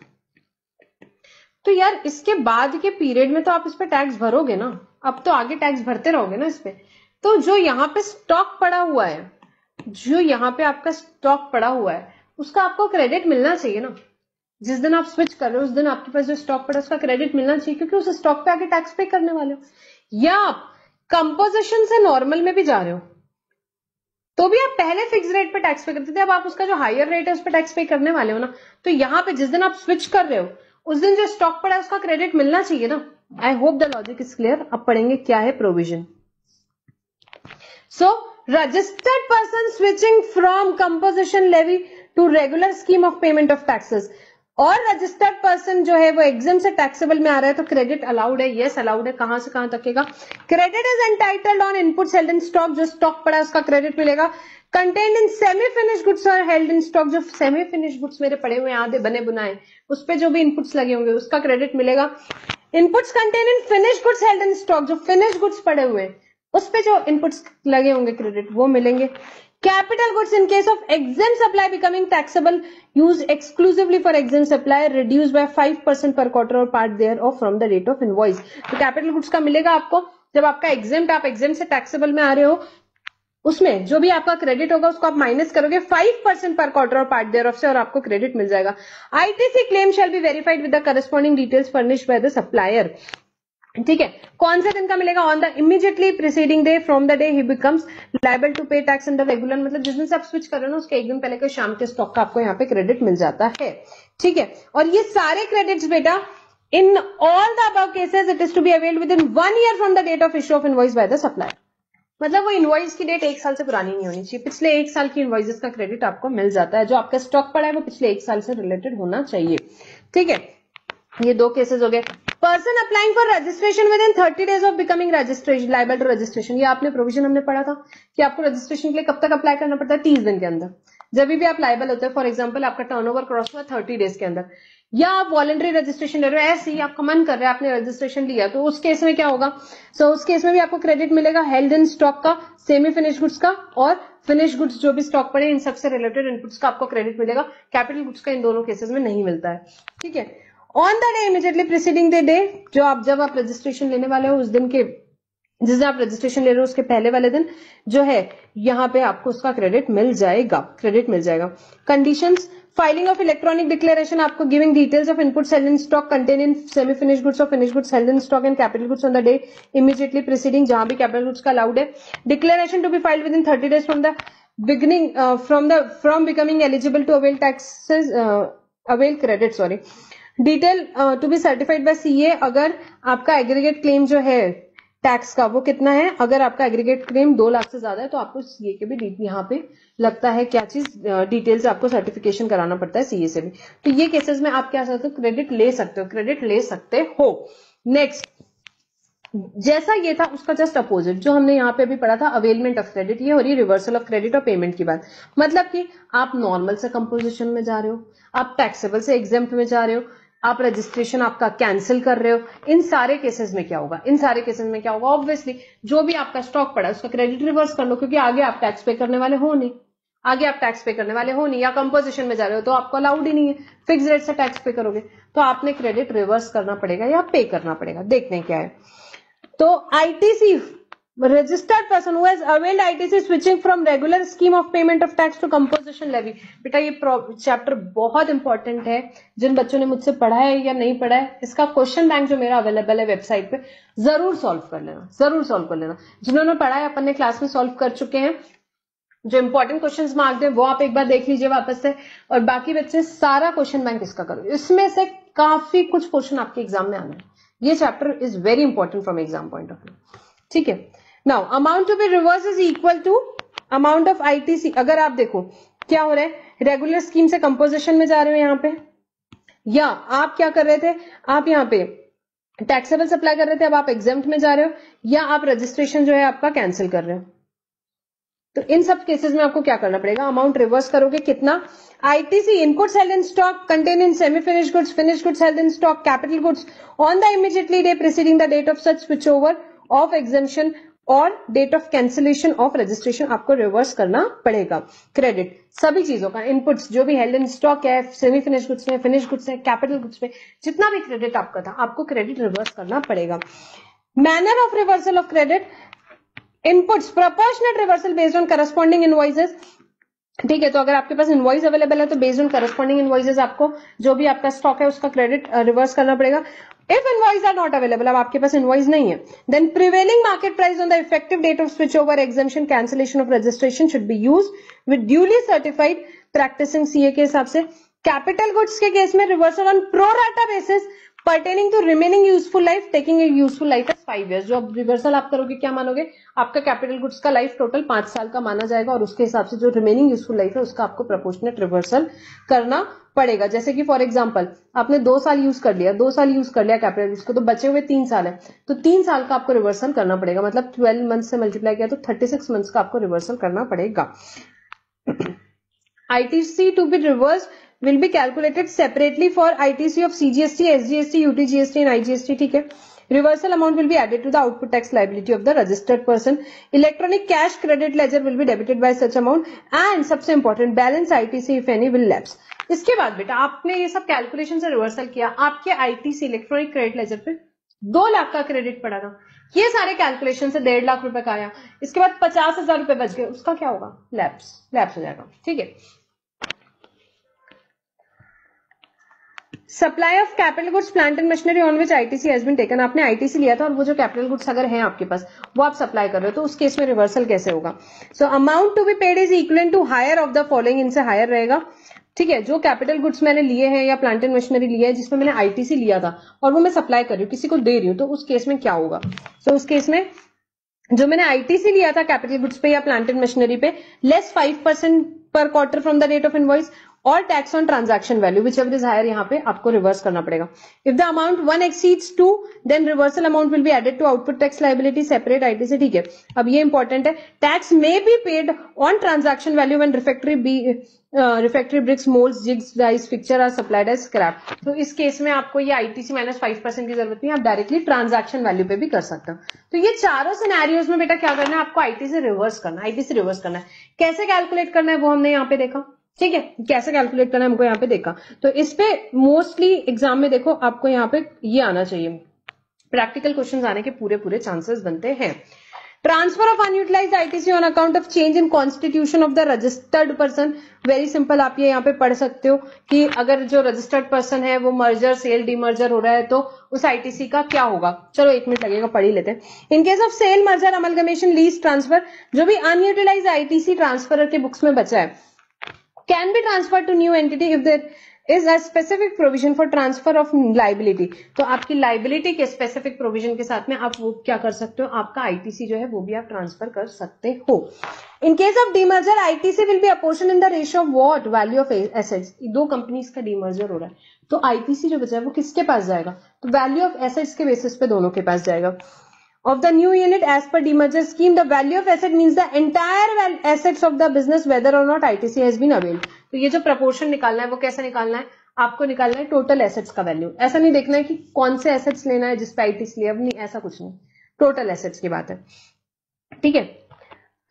तो यार इसके बाद के पीरियड में तो आप इस पे टैक्स भरोगे ना, अब तो आगे टैक्स भरते रहोगे ना इस पे। तो जो यहाँ पे स्टॉक पड़ा हुआ है, जो यहाँ पे आपका स्टॉक पड़ा हुआ है, उसका आपको क्रेडिट मिलना चाहिए ना। जिस दिन आप स्विच कर रहे हो उस दिन आपके पास जो स्टॉक पड़ा है उसका क्रेडिट मिलना चाहिए, क्योंकि उस स्टॉक पे आगे टैक्स पे करने वाले हो। या आप कंपोजिशन से नॉर्मल में भी जा रहे हो तो भी आप पहले फिक्स रेट पे टैक्स पे करते थे, अब आप उसका जो हायर रेट है उस पर टैक्स पे करने वाले हो ना। तो यहाँ पे जिस दिन आप स्विच कर रहे हो उस दिन जो स्टॉक पड़ा है उसका क्रेडिट मिलना चाहिए ना। I hope the logic is clear. अब पढ़ेंगे क्या है provision. So registered person switching from composition levy to regular scheme of payment of taxes, और रजिस्टर्ड पर्सन जो है वो एग्जाम से टैक्सेबल में आ रहा है तो क्रेडिट अलाउड है, यस अलाउड है। कहां से कहां तक? Credit is entitled on input held in stock, जो स्टॉक पड़ा है उसका क्रेडिट मिलेगा। Contained in semi finish goods और हेल्ड इन स्टॉक, जो सेमी फिनिश गुड्स मेरे पड़े हुए आधे बने बुनाए उस पे जो भी इनपुट्स लगे होंगे उसका क्रेडिट मिलेगा। Inputs contain in finish goods held in stock, जो फिनिश गुड्स पड़े हुए हैं उस पे जो इनपुट्स लगे होंगे क्रेडिट वो मिलेंगे। Capital goods in case of exempt supply becoming taxable use exclusively for exempt supply reduce by 5% per quarter और part there of from the rate of invoice. तो कैपिटल गुड्स का मिलेगा आपको जब आपका एग्जेम, आप एग्जेम से टैक्सेबल में आ रहे हो, उसमें जो भी आपका क्रेडिट होगा उसको आप माइनस करोगे 5% पर क्वार्टर और पार्ट देयर ऑफ से, और आपको क्रेडिट मिल जाएगा। ITC claim shall be verified with the corresponding details furnished by the supplier. ठीक है, कौन सा दिन का मिलेगा? On the immediately preceding day from the day he becomes liable to pay tax under regular, मतलब जिस दिन से आप स्विच कर रहे हो ना उसके एक दिन पहले के शाम के स्टॉक का आपको यहाँ पे क्रेडिट मिल जाता है। ठीक है, और ये सारे क्रेडिट्स बेटा in all the above cases it is to be availed within 1 year from the date of issue of invoice by the supplier. मतलब वो इनवॉइस की डेट 1 साल से पुरानी नहीं होनी चाहिए, पिछले 1 साल की इनवॉइसेस का क्रेडिट आपको मिल जाता है। जो आपका स्टॉक पड़ा है वो पिछले 1 साल से रिलेटेड होना चाहिए। ठीक है, ये 2 केसेस हो गए। Person applying for registration within 30 days of becoming registration liable to registration, ये आपने प्रोविजन हमने पढ़ा था कि आपको रजिस्ट्रेशन के लिए कब तक अप्लाई करना पड़ता है? 30 दिन के अंदर। जब भी आप लायबल होते हैं, फॉर एग्जाम्पल आपका टर्नओवर क्रॉस हुआ 30 days के अंदर, या आप वॉलंटरी रजिस्ट्रेशन ले रहे हो, ऐसे ही आपका मन कर रहा है आपने रजिस्ट्रेशन लिया, तो उस केस में क्या होगा? उस केस में भी आपको क्रेडिट मिलेगा हेल्ड इन स्टॉक का, सेमी फिनिश गुड्स का और फिनिश गुड्स जो भी स्टॉक पड़े इन सबसे रिलेटेड इनपुट्स का आपको क्रेडिट मिलेगा। कैपिटल गुड्स का इन दोनों केसेस में नहीं मिलता है। ठीक है, on the day immediately preceding the day, जब आप रजिस्ट्रेशन लेने वाले हो उस दिन के, जिस दिन आप रजिस्ट्रेशन ले रहे हो उसके पहले वाले दिन जो है यहाँ पे आपको उसका क्रेडिट मिल जाएगा, conditions, filing of electronic declaration, आपको giving details of inputs held in stock contain in semi finish goods और finish goods held in stock and capital goods on the day immediately preceding, जहां भी capital goods का allowed है। Declaration to be filed within 30 days from the beginning from becoming eligible to avail taxes avail credit, sorry, detail to be certified by CA, अगर आपका aggregate claim जो है tax का वो कितना है, अगर आपका एग्रीगेट क्लेम 2 लाख से ज्यादा है तो आपको सीए के भी यहाँ पे लगता है क्या चीज, डिटेल्स आपको सर्टिफिकेशन कराना पड़ता है सीए से भी। तो ये केसेस में आप क्या सकते हो? क्रेडिट ले सकते हो। नेक्स्ट, जैसा ये था उसका जस्ट अपोजिट जो हमने यहाँ पे भी पढ़ा था, अवेलमेंट ऑफ क्रेडिट, ये हो रही है रिवर्सल ऑफ क्रेडिट और पेमेंट की बात। मतलब कि आप नॉर्मल से कंपोजिशन में जा रहे हो, आप टैक्सेबल से एग्जेम्प्ट में जा रहे हो, आप रजिस्ट्रेशन आपका कैंसिल कर रहे हो, इन सारे केसेस में क्या होगा? ऑब्वियसली जो भी आपका स्टॉक पड़ा है उसका क्रेडिट रिवर्स कर लो, क्योंकि आगे आप टैक्स पे करने वाले हो नहीं, या कंपोजिशन में जा रहे हो तो आपको अलाउड ही नहीं है, फिक्स रेट से टैक्स पे करोगे तो आपने क्रेडिट रिवर्स करना पड़ेगा या पे करना पड़ेगा। देखते हैं क्या है। तो ITC, registered person who has availed ITC switching from regular scheme of payment of tax to composition levy। बेटा ये चैप्टर बहुत इंपॉर्टेंट है, जिन बच्चों ने मुझसे पढ़ा है या नहीं पढ़ा है, इसका क्वेश्चन बैंक जो मेरा अवेलेबल है वेबसाइट पे जरूर सॉल्व कर लेना। जिन्होंने पढ़ा है अपन ने क्लास में सॉल्व कर चुके हैं, जो इंपॉर्टेंट क्वेश्चंस मार्क्ड है वो आप एक बार देख लीजिए वापस से, और बाकी बच्चे सारा क्वेश्चन बैंक इसका करो, इसमें से काफी कुछ क्वेश्चन आपके एग्जाम में आना है। ये chapter is very important from exam point of view. ठीक है, now amount to be reverse is equal to amount of ITC. अगर आप देखो क्या हो रहा है, रेगुलर स्कीम से कंपोजिशन में जा रहे हो यहाँ पे, या आप क्या कर रहे थे, आप यहाँ पे टैक्सेबल सप्लाई कर रहे थे, अब आप एग्जेम्प्ट में जा रहे हो, या आप रजिस्ट्रेशन जो है आपका कैंसिल कर रहे हो। तो इन सब केसेस में आपको क्या करना पड़ेगा? अमाउंट रिवर्स करोगे कितना? ITC inputs held in stock contain in semi finish goods held in stock capital goods on the immediately day preceding the date of such switch over of exemption और date of cancellation of registration आपको reverse करना पड़ेगा। Credit सभी चीजों का, inputs जो भी held in stock है, सेमी फिनिश गुड्स में, फिनिश गुड्स है, कैपिटल गुड्स में, जितना भी क्रेडिट आपका था आपको क्रेडिट रिवर्स करना पड़ेगा। Manner of reversal of credit, inputs proportionate reversal based on corresponding invoices. ठीक है, तो अगर आपके पास इनवॉइस अवेलेबल है तो बेस्ड ऑन करस्पॉन्डिंग इनवॉइसेस आपको जो भी आपका स्टॉक है उसका क्रेडिट रिवर्स करना पड़ेगा। If invoice are not available, अब आपके पास इनवॉइस नहीं है, then prevailing market price on the effective date of switch over exemption cancellation of registration should be used with duly certified practising CA के हिसाब से। कैपिटल गुड्स के case में reversal on pro rata basis pertaining to remaining useful life taking a useful life as 5 years। जो अब reversal आप करोगे क्या मानोगे? आपका कैपिटल गुड्स का लाइफ टोटल 5 साल का माना जाएगा, और उसके हिसाब से जो रिमेनिंग यूजफुल लाइफ है उसका आपको प्रोपोर्शनेट रिवर्सल करना पड़ेगा। जैसे कि फॉर एग्जांपल आपने 2 साल यूज कर लिया कैपिटल गुड्स को, तो बचे हुए 3 साल है, तो 3 साल का आपको रिवर्सल करना पड़ेगा, मतलब 12 मंथ से मल्टीप्लाई किया तो 36 मंथ्स का आपको रिवर्सल करना पड़ेगा। ITC to be reversed will be calculated separately for ITC of CGST, SGST, UTGST and IGST, ठीक है। Reversal amount will be added to the output tax liability of the registered person. Electronic cash credit ledger will be debited by such amount and सबसे important balance ITC if any will lapse. इसके बाद बेटा आपने ये सब calculation से reversal किया, आपके आईटीसी इलेक्ट्रॉनिक क्रेडिट लेजर पे 2 लाख का क्रेडिट पड़ा था, ये सारे कैलकुलेशन से 1.5 लाख रुपए का आया, इसके बाद 50,000 रुपए बच गए, उसका क्या होगा? लैप्स हो जाएगा, ठीक है। Supply of capital goods plant and machinery on which ITC has been taken, आपने आईटीसी लिया था और वो जो कैपिटल गुड्स अगर हैं आपके पास वो आप सप्लाई कर रहे हो, तो उस केस में रिवर्सल कैसे होगा? So amount to be paid is equal to higher of the following, इनसे हायर रहेगा, ठीक है। जो कैपिटल गुड्स मैंने लिए हैं या प्लांट एंड मशीनरी लिया है जिसमें मैंने आईटीसी लिया था और वो मैं सप्लाई कर रही हूँ, किसी को दे रही हूँ, तो उस केस में क्या होगा? सो उस केस में जो मैंने आईटीसी लिया था कैपिटल गुड्स पे या प्लांट एंड मशीनरी पे, less 5% per quarter from the rate of invoice और tax on transaction value whichever is higher, यहाँ पे आपको रिवर्स करना पड़ेगा। If the amount 1 exceeds 2 then reversal amount will be added to output tax liability separate ITC, ठीक है। अब ये इंपॉर्टेंट है, tax may be paid on transaction value when refractory bricks, moulds, jigs, dies, fixture are supplied as scrap. तो इस case में आपको ये आईटीसी माइनस 5% की जरूरत नहीं, आप डायरेक्टली ट्रांजैक्शन वैल्यू पे भी कर सकते हो। तो ये चारों सिनेरियोज में बेटा क्या करना है, आपको आईटीसी रिवर्स करना है, आईटीसी रिवर्स करना है। कैसे कैलकुलेट करना है वो हमने यहाँ पे देखा, ठीक है, कैसे कैलकुलेट करना है हमको यहाँ पे देखा। तो इस पे मोस्टली एग्जाम में देखो आपको यहाँ पे ये आना चाहिए, प्रैक्टिकल क्वेश्चंस आने के पूरे चांसेस बनते हैं। Transfer of unutilised ITC on account of change in constitution of the registered person, very simple, आप ये यहाँ पे पढ़ सकते हो कि अगर जो रजिस्टर्ड पर्सन है वो मर्जर, सेल, डीमर्जर हो रहा है तो उस आईटीसी का क्या होगा। चलो 1 मिनट लगेगा, पढ़ ही लेते हैं। In case of sale, merger, amalgamation, lease, transfer, जो भी अनयूटिलाइज्ड आईटीसी ट्रांसफर के बुक्स में बचा है can be transferred to new entity if there is a specific provision for transfer of liability। तो आपकी liability के specific provision के साथ में आप वो क्या कर सकते हो, आपका ITC जो है वो भी आप ट्रांसफर कर सकते हो। In case of demerger, ITC will be apportioned in the ratio of what? Value of assets। 2 companies का demerger हो रहा है तो ITC जो बचा है वो किसके पास जाएगा? तो वैल्यू ऑफ एसेट्स के बेसिस पे दोनों के पास जाएगा। Of the new unit as per demerger scheme, the value of asset means the entire assets of the business whether or not ITC has been availed। तो ये जो प्रपोर्शन निकालना है वो कैसे निकालना है, आपको निकालना है टोटल एसेट्स का वैल्यू। ऐसा नहीं देखना है कि कौन से एसेट्स लेना है जिस पे आईटीसी लिया, नहीं, ऐसा कुछ नहीं, टोटल एसेट्स की बात है, ठीक है।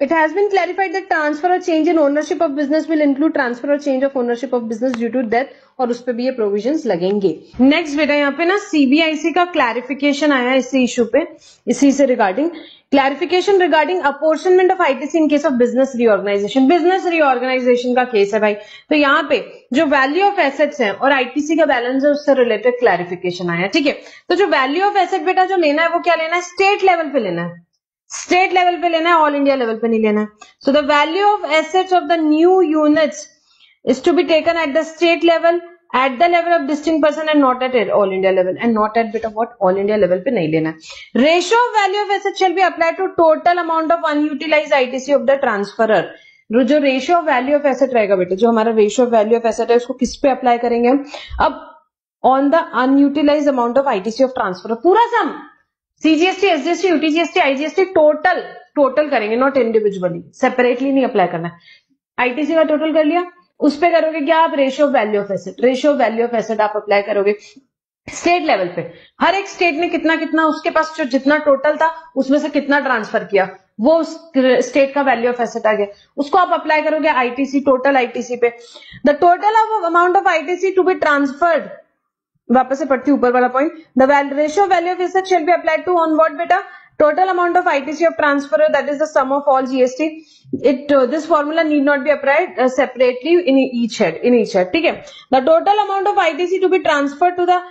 It has been clarified that transfer or change in ownership of business will include transfer or change of ownership of business due to death, और उस पे भी ये प्रोविजंस लगेंगे। नेक्स्ट बेटा यहाँ पे ना सीबीआईसी का क्लैरिफिकेशन आया इसी इशू पे, इसी से regarding clarification regarding apportionment of ITC in case of business reorganisation. Business reorganisation का केस है भाई, तो यहाँ पे जो वैल्यू ऑफ एसेट्स है और आईटीसी का बैलेंस है उससे रिलेटेड क्लैरिफिकेशन आया, ठीक है। तो जो वैल्यू ऑफ एसेट बेटा जो लेना है वो क्या लेना है, स्टेट लेवल पे लेना है, स्टेट लेवल पे लेना है, ऑल इंडिया लेवल पे नहीं लेना है। So the value of assets of the new units is to be taken at the state level, at the level of distinct person and not at all India level, and not at bit of what all India level पे नहीं लेना है। Ratio of value of asset shall be applied to total amount of unutilized ITC of the transferor। जो ratio of value of asset रहेगा बेटा, जो हमारा ratio of value of asset है उसको किस पे अप्लाई करेंगे हम, अब on the unutilised amount of ITC of transfer, पूरा sum CGST, SGST, UTGST, IGST total करेंगे, नॉट इंडिविजुअली, सेपरेटली नहीं अप्लाई करना है। आईटीसी का टोटल कर लिया, उस पे करोगे क्या आप, ratio of value of asset, ratio of value of asset आप अप्लाई करोगे स्टेट लेवल पे। हर एक स्टेट ने कितना कितना उसके पास जो जितना टोटल था उसमें से कितना ट्रांसफर किया, वो स्टेट का वैल्यू ऑफ एसेट आ गया, उसको आप अप्लाई करोगे आईटीसी, टोटल आईटीसी पे। The total of amount of ITC to be transferred, वापस से पढ़ती ऊपर वाला point, the ratio value of asset shall be applied to on what बेटा, total amount of ITC of transfer, that is the sum of all GST। This formula need not be applied separately in each head, ठीक है। The total amount of ITC to be transferred to the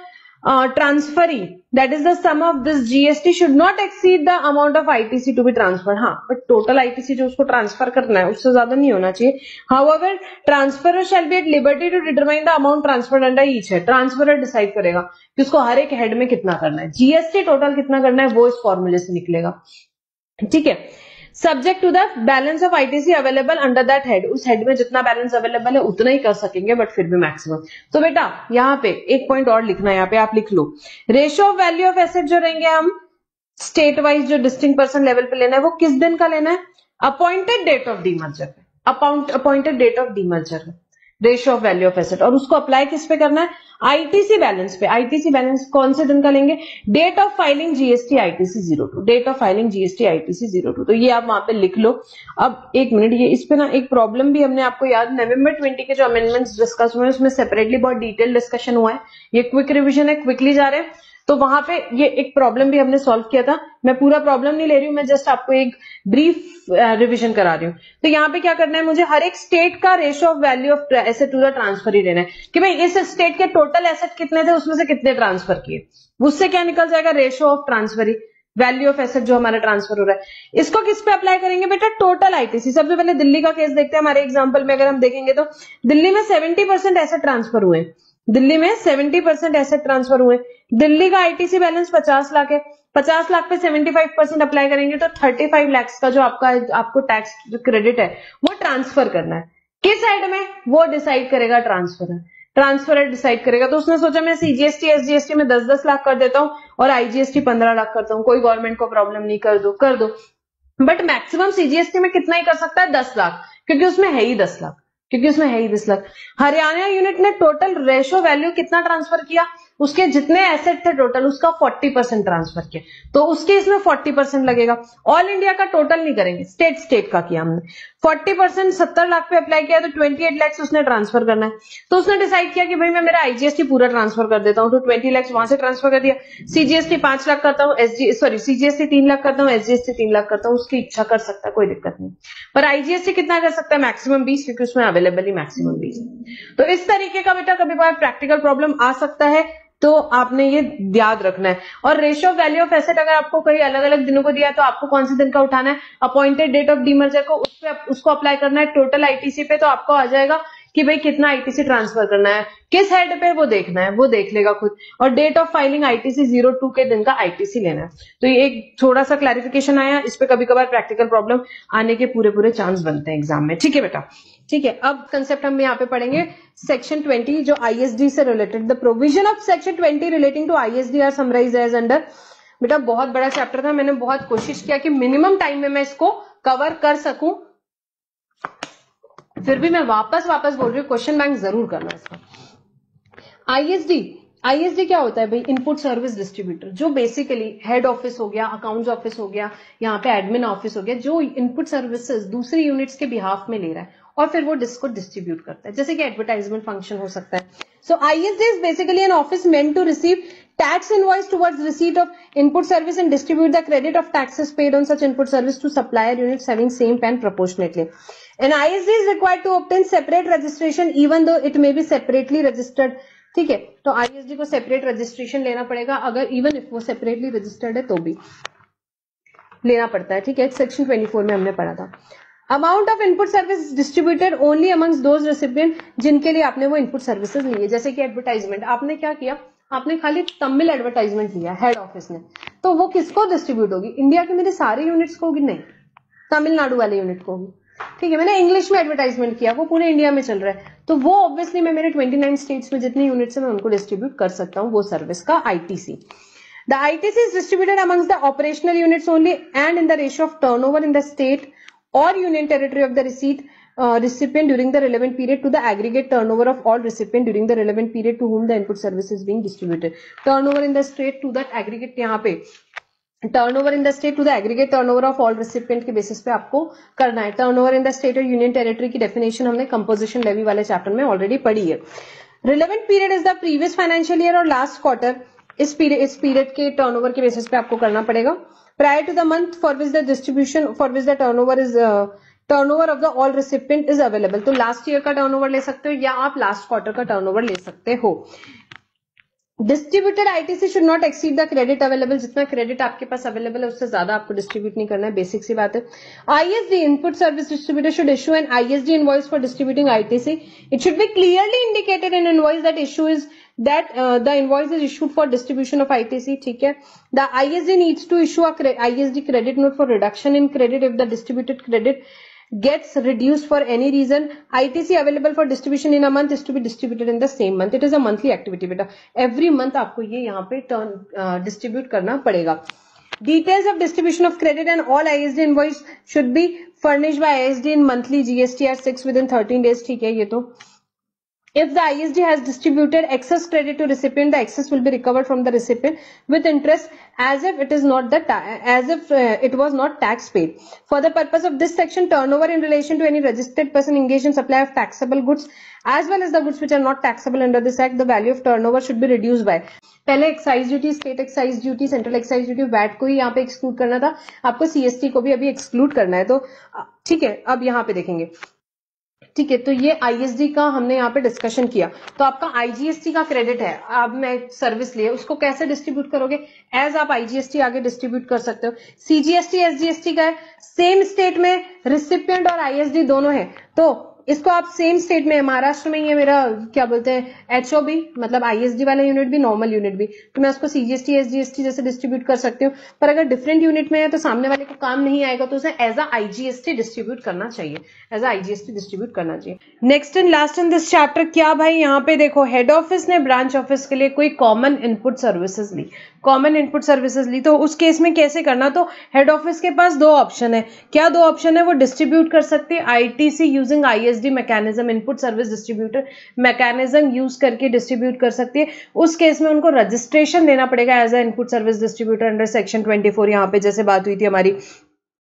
transferee, that is the sum of this GST should not exceed the amount of ITC to be transferred। हाँ, but total ITC जो उसको transfer करना है उससे ज्यादा नहीं होना चाहिए। However, transferor shall be at liberty to determine the amount transferred under each head। Transferor decide करेगा कि उसको हर एक हेड में कितना करना है, जीएसटी टोटल कितना करना है वो इस फॉर्मूले से निकलेगा, ठीक है। Subject to the balance of ITC available under that head, उस हेड में जितना बैलेंस अवेलेबल है उतना ही कर सकेंगे, बट फिर भी मैक्सिमम। तो बेटा यहाँ पे एक पॉइंट और लिखना है, यहाँ पे आप लिख लो, ratio of value of asset जो रहेंगे हम स्टेट वाइज जो डिस्टिंक्ट पर्सन लेवल पे लेना है वो किस दिन का लेना है, अपॉइंटेड डेट ऑफ डीमर्जर पे, appointed date of demerger. Ratio of value of asset, और उसको अप्लाई किस पे करना है, आईटीसी बैलेंस पे। आईटीसी बैलेंस कौन से दिन का लेंगे, date of filing GST ITC 02, date of filing GST ITC 02। तो ये आप वहां पे लिख लो। अब एक मिनट, ये इस पे ना एक प्रॉब्लम भी हमने आपको याद, नवंबर 20 के जो अमेंडमेंट्स डिस्कस हुए उसमें सेपरेटली बहुत डिटेल डिस्कशन हुआ है। ये क्विक रिविजन है, क्विकली जा रहे हैं, तो वहां पे ये एक प्रॉब्लम भी हमने सॉल्व किया था। मैं पूरा प्रॉब्लम नहीं ले रही हूं, मैं जस्ट आपको एक ब्रीफ रिवीजन करा रही हूँ। तो यहाँ पे क्या करना है, मुझे हर एक स्टेट का ratio of value of asset to the transfer ही लेना है कि भाई इस स्टेट के टोटल एसेट कितने थे, उसमें से कितने ट्रांसफर किए, उससे क्या निकल जाएगा, ratio of transfer he, value of asset जो हमारा ट्रांसफर हो रहा है। इसको किस पे अप्लाई करेंगे बेटा, टोटल आईटीसी। सबसे पहले दिल्ली का केस देखते हैं। हमारे एग्जांपल में अगर हम देखेंगे तो दिल्ली में 70% एसेट ट्रांसफर हुए, दिल्ली में 70% एसेट ट्रांसफर हुए। दिल्ली का आईटीसी बैलेंस 50 लाख है, 50 लाख पे 75% अप्लाई करेंगे तो 35 लाख का जो आपको टैक्स क्रेडिट है वो ट्रांसफर करना है। किस साइड में, वो डिसाइड करेगा ट्रांसफर डिसाइड करेगा। तो उसने सोचा मैं सीजीएसटी एसजीएसटी में 10-10 लाख कर देता हूं और आईजीएसटी 15 लाख करता हूं, कोई गवर्नमेंट को प्रॉब्लम नहीं, कर दो। बट मैक्सिमम सीजीएसटी में कितना ही कर सकता है, 10 लाख, क्योंकि उसमें है ही 10 लाख, हरियाणा यूनिट ने टोटल रेशो वैल्यू कितना ट्रांसफर किया, उसके जितने एसेट थे टोटल उसका 40% ट्रांसफर किया, तो उसके इसमें 40% लगेगा। ऑल इंडिया का टोटल नहीं करेंगे, स्टेट का किया हमने। 40% 70 लाख पे अप्लाई किया तो 28 लाख उसने ट्रांसफर करना है। तो उसने डिसाइड किया कि भाई मैं मेरा आईजीएसटी पूरा ट्रांसफर कर देता हूं, तो 20 लाख वहां से ट्रांसफर कर दिया। सीजीएसटी 5 लाख करता हूँ, सीजीएसटी 3 लाख करता हूँ, एसजीएसटी 3 लाख करता हूँ, उसकी इच्छा कर सकता है, कोई दिक्कत नहीं। पर आईजीएसटी कितना कर सकता है, मैक्सिमम 20, क्योंकि उसमें अवेलेबल ही मैक्सिमम 20 है। तो इस तरीके का बेटा कभी बार प्रैक्टिकल प्रॉब्लम आ सकता है, तो आपने ये याद रखना है। और ratio of value of asset अगर आपको कई अलग अलग दिनों को दिया है तो आपको कौन से दिन का उठाना है, अपॉइंटेड डेट ऑफ डीमर्जर को उसको अप्लाई करना है टोटल आईटीसी पे, तो आपको आ जाएगा कि भाई कितना आईटीसी ट्रांसफर करना है, किस हेड पे वो देखना है, वो देख लेगा खुद। और डेट ऑफ फाइलिंग आईटीसी 02 के दिन का आईटीसी लेना है। तो ये एक थोड़ा सा क्लैरिफिकेशन आया, इस पे कभी कभार प्रैक्टिकल प्रॉब्लम आने के पूरे चांस बनते हैं एग्जाम में। ठीक है बेटा, ठीक है। अब कंसेप्ट हम यहाँ पे पढ़ेंगे सेक्शन 20 जो आईएसडी से related. The provision of section 20 relating to ISD are summarised as under. बेटा बहुत बड़ा चैप्टर था, मैंने बहुत कोशिश किया कि मिनिमम टाइम में मैं इसको कवर कर सकूं, फिर भी मैं वापस बोल रही हूँ, क्वेश्चन बैंक जरूर करना इसका। आईएसडी क्या होता है भाई, इनपुट सर्विस डिस्ट्रीब्यूटर, जो बेसिकली हेड ऑफिस हो गया, अकाउंट्स ऑफिस हो गया, यहाँ पे एडमिन ऑफिस हो गया, जो इनपुट सर्विसेज दूसरी यूनिट्स के बिहाफ में ले रहा है और फिर वो डिस्को डिस्ट्रीब्यूट करता है, जैसे कि एडवर्टाइजमेंट फंक्शन हो सकता है। So ISD is basically an office meant to receive tax invoice towards receipt of input service and distribute the credit of taxes paid on such input service to supplier units having same PAN proportionately. An ISD is required to obtain separate registration even though it may be separately registered. ठीक है, तो ISD को separate registration लेना पड़ेगा, अगर even if वो separately registered है तो भी लेना पड़ता है। ठीक है, सेक्शन 24 में हमने पढ़ा था। Amount of input service distributed only amongst those recipient जिनके लिए आपने वो इनपुट सर्विसेज ली है। जैसे कि एडवर्टाइजमेंट, आपने क्या किया, आपने खाली तमिल एडवर्टाइजमेंट लिया हेड ऑफिस ने, तो वो किसको डिस्ट्रीब्यूट होगी, इंडिया के मेरे सारे यूनिट्स को होगी, नहीं तमिलनाडु वाले यूनिट को होगी। ठीक है, मैंने इंग्लिश में एडवर्टाइजमेंट किया, वो पूरे इंडिया में चल रहा है, तो वो ऑब्वियसली मैं मेरे 29 स्टेट्स में जितने यूनिट्स है मैं उनको डिस्ट्रीब्यूट कर सकता हूँ वो सर्विस का ITC. The ITC is distributed amongst the operational units only and in the ratio of turnover in the state or union territory of the recipient during the relevant period to the aggregate turnover of all recipient during the relevant period to whom the input service is being distributed. Turnover in the state to that aggregate, यहाँ पे turnover in the state to the aggregate turnover of all recipient के basis पे आपको करना है। Turnover in the state और union territory की definition हमने कंपोजिशन लेवी वाले चैप्टर में ऑलरेडी पढ़ी है। Relevant period is the previous financial year और लास्ट क्वार्टर, इस पीरियड के टर्नओवर के बेसिस पे आपको करना पड़ेगा। Prior to the month for which the distribution for which the turnover of the all recipient is available, तो लास्ट ईयर का टर्नओवर ले सकते हो या आप लास्ट क्वार्टर का टर्नओवर ले सकते हो। Distributed ITC should not exceed the credit available, जितना क्रेडिट आपके पास अवेलेबल है उससे ज्यादा आपको डिस्ट्रीब्यूट नहीं करना है, बेसिक सी बात है। ISD input service distributor should issue an ISD invoice for distributing ITC. It should be clearly indicated in invoice that issue is that the invoice is issued for distribution of ITC. ठीक है, the ISD needs to issue a ISD credit note for reduction in credit if the distributed credit gets reduced for any reason. ITC available for distribution in a month is to be distributed in the same month. It is a monthly activity बेटा, every month आपको ये यहाँ पे distribute करना पड़ेगा। Details of distribution of credit and all ISD invoice should be furnished by ISD in monthly GSTR 6 within 13 days. ठीक है, ये तो If the ISD has distributed excess credit to recipient, the excess will be recovered from the recipient with interest as if it is not it was not tax paid. For the purpose of this section, turnover in relation to any registered person engaged in supply of taxable goods as well as the goods which are not taxable under this act, the value of turnover should be reduced by. पहले excise duty, state excise duty, central excise duty, VAT को ही यहाँ पे exclude करना था, आपको CST को भी अभी एक्सक्लूड करना है. तो ठीक है, अब यहाँ पे देखेंगे. ठीक है, तो ये आईएसडी का हमने यहाँ पे डिस्कशन किया. तो आपका आईजीएसटी का क्रेडिट है, अब मैं सर्विस लिए उसको कैसे डिस्ट्रीब्यूट करोगे, एज आप आईजीएसटी आगे डिस्ट्रीब्यूट कर सकते हो. सीजीएसटी एसजीएसटी का है, सेम स्टेट में रिसिपिएंट और आईएसडी दोनों है, तो इसको आप सेम स्टेट में, महाराष्ट्र में ही है मेरा क्या बोलते हैं एचओबी, मतलब आईएसडी वाला यूनिट भी नॉर्मल यूनिट भी, तो मैं उसको सीजीएसटी एसजीएसटी जैसे डिस्ट्रीब्यूट कर सकती हूँ. पर अगर डिफरेंट यूनिट में है तो सामने वाले को काम नहीं आएगा, तो उसे एज अ आईजीएसटी डिस्ट्रीब्यूट करना चाहिए, एज अ आईजीएसटी डिस्ट्रीब्यूट करना चाहिए. Next and last in this chapter क्या भाई, यहाँ पे देखो हेड ऑफिस ने ब्रांच ऑफिस के लिए कोई कॉमन इनपुट सर्विसेज ली, कॉमन इनपुट सर्विसेज ली, तो उस केस में कैसे करना. तो हेड ऑफिस के पास दो ऑप्शन है. क्या दो ऑप्शन है, वो डिस्ट्रीब्यूट कर सकते हैं ITC using ISD mechanism, input service distributor mechanism use करके डिस्ट्रीब्यूट कर सकती है. उस केस में उनको रजिस्ट्रेशन देना पड़ेगा as a input service distributor under section 24, यहाँ पे जैसे बात हुई थी हमारी.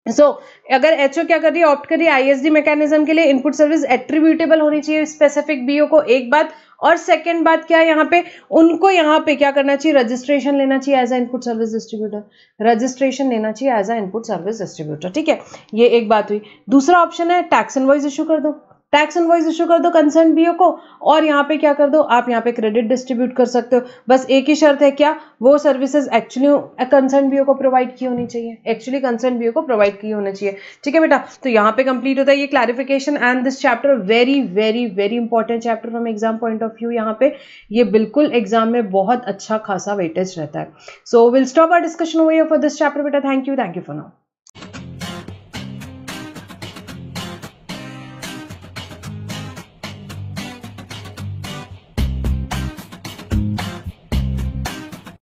अगर एचओ क्या कर रही है, ऑप्ट कर रही है आईएसडी मैकेनिज्म के लिए, इनपुट सर्विस एट्रीब्यूटेबल होनी चाहिए स्पेसिफिक बीओ को, एक बात. और सेकंड बात क्या है, यहाँ पे उनको यहाँ पे क्या करना चाहिए, रजिस्ट्रेशन लेना चाहिए as a input service distributor, registration लेना चाहिए as a input service distributor. ठीक है, ये एक बात हुई. दूसरा ऑप्शन है टैक्स इनवॉइस इशू कर दो, टैक्स इनवॉइस इशू कर दो कंसर्न बीओ को, और यहाँ पे क्या कर दो, आप यहाँ पे क्रेडिट डिस्ट्रीब्यूट कर सकते हो. बस एक ही शर्त है, क्या, वो सर्विसेज एक्चुअली कंसर्न बीओ को प्रोवाइड की होनी चाहिए, एक्चुअली कंसर्न बीओ को प्रोवाइड की होनी चाहिए. ठीक है बेटा, तो यहाँ पे कंप्लीट होता है ये clarification and this chapter very very very important chapter from exam point of view. यहाँ पे ये बिल्कुल एग्जाम में बहुत अच्छा खासा वेटेज रहता है. So will stop our discussion over here for this chapter बेटा. Thank you for now.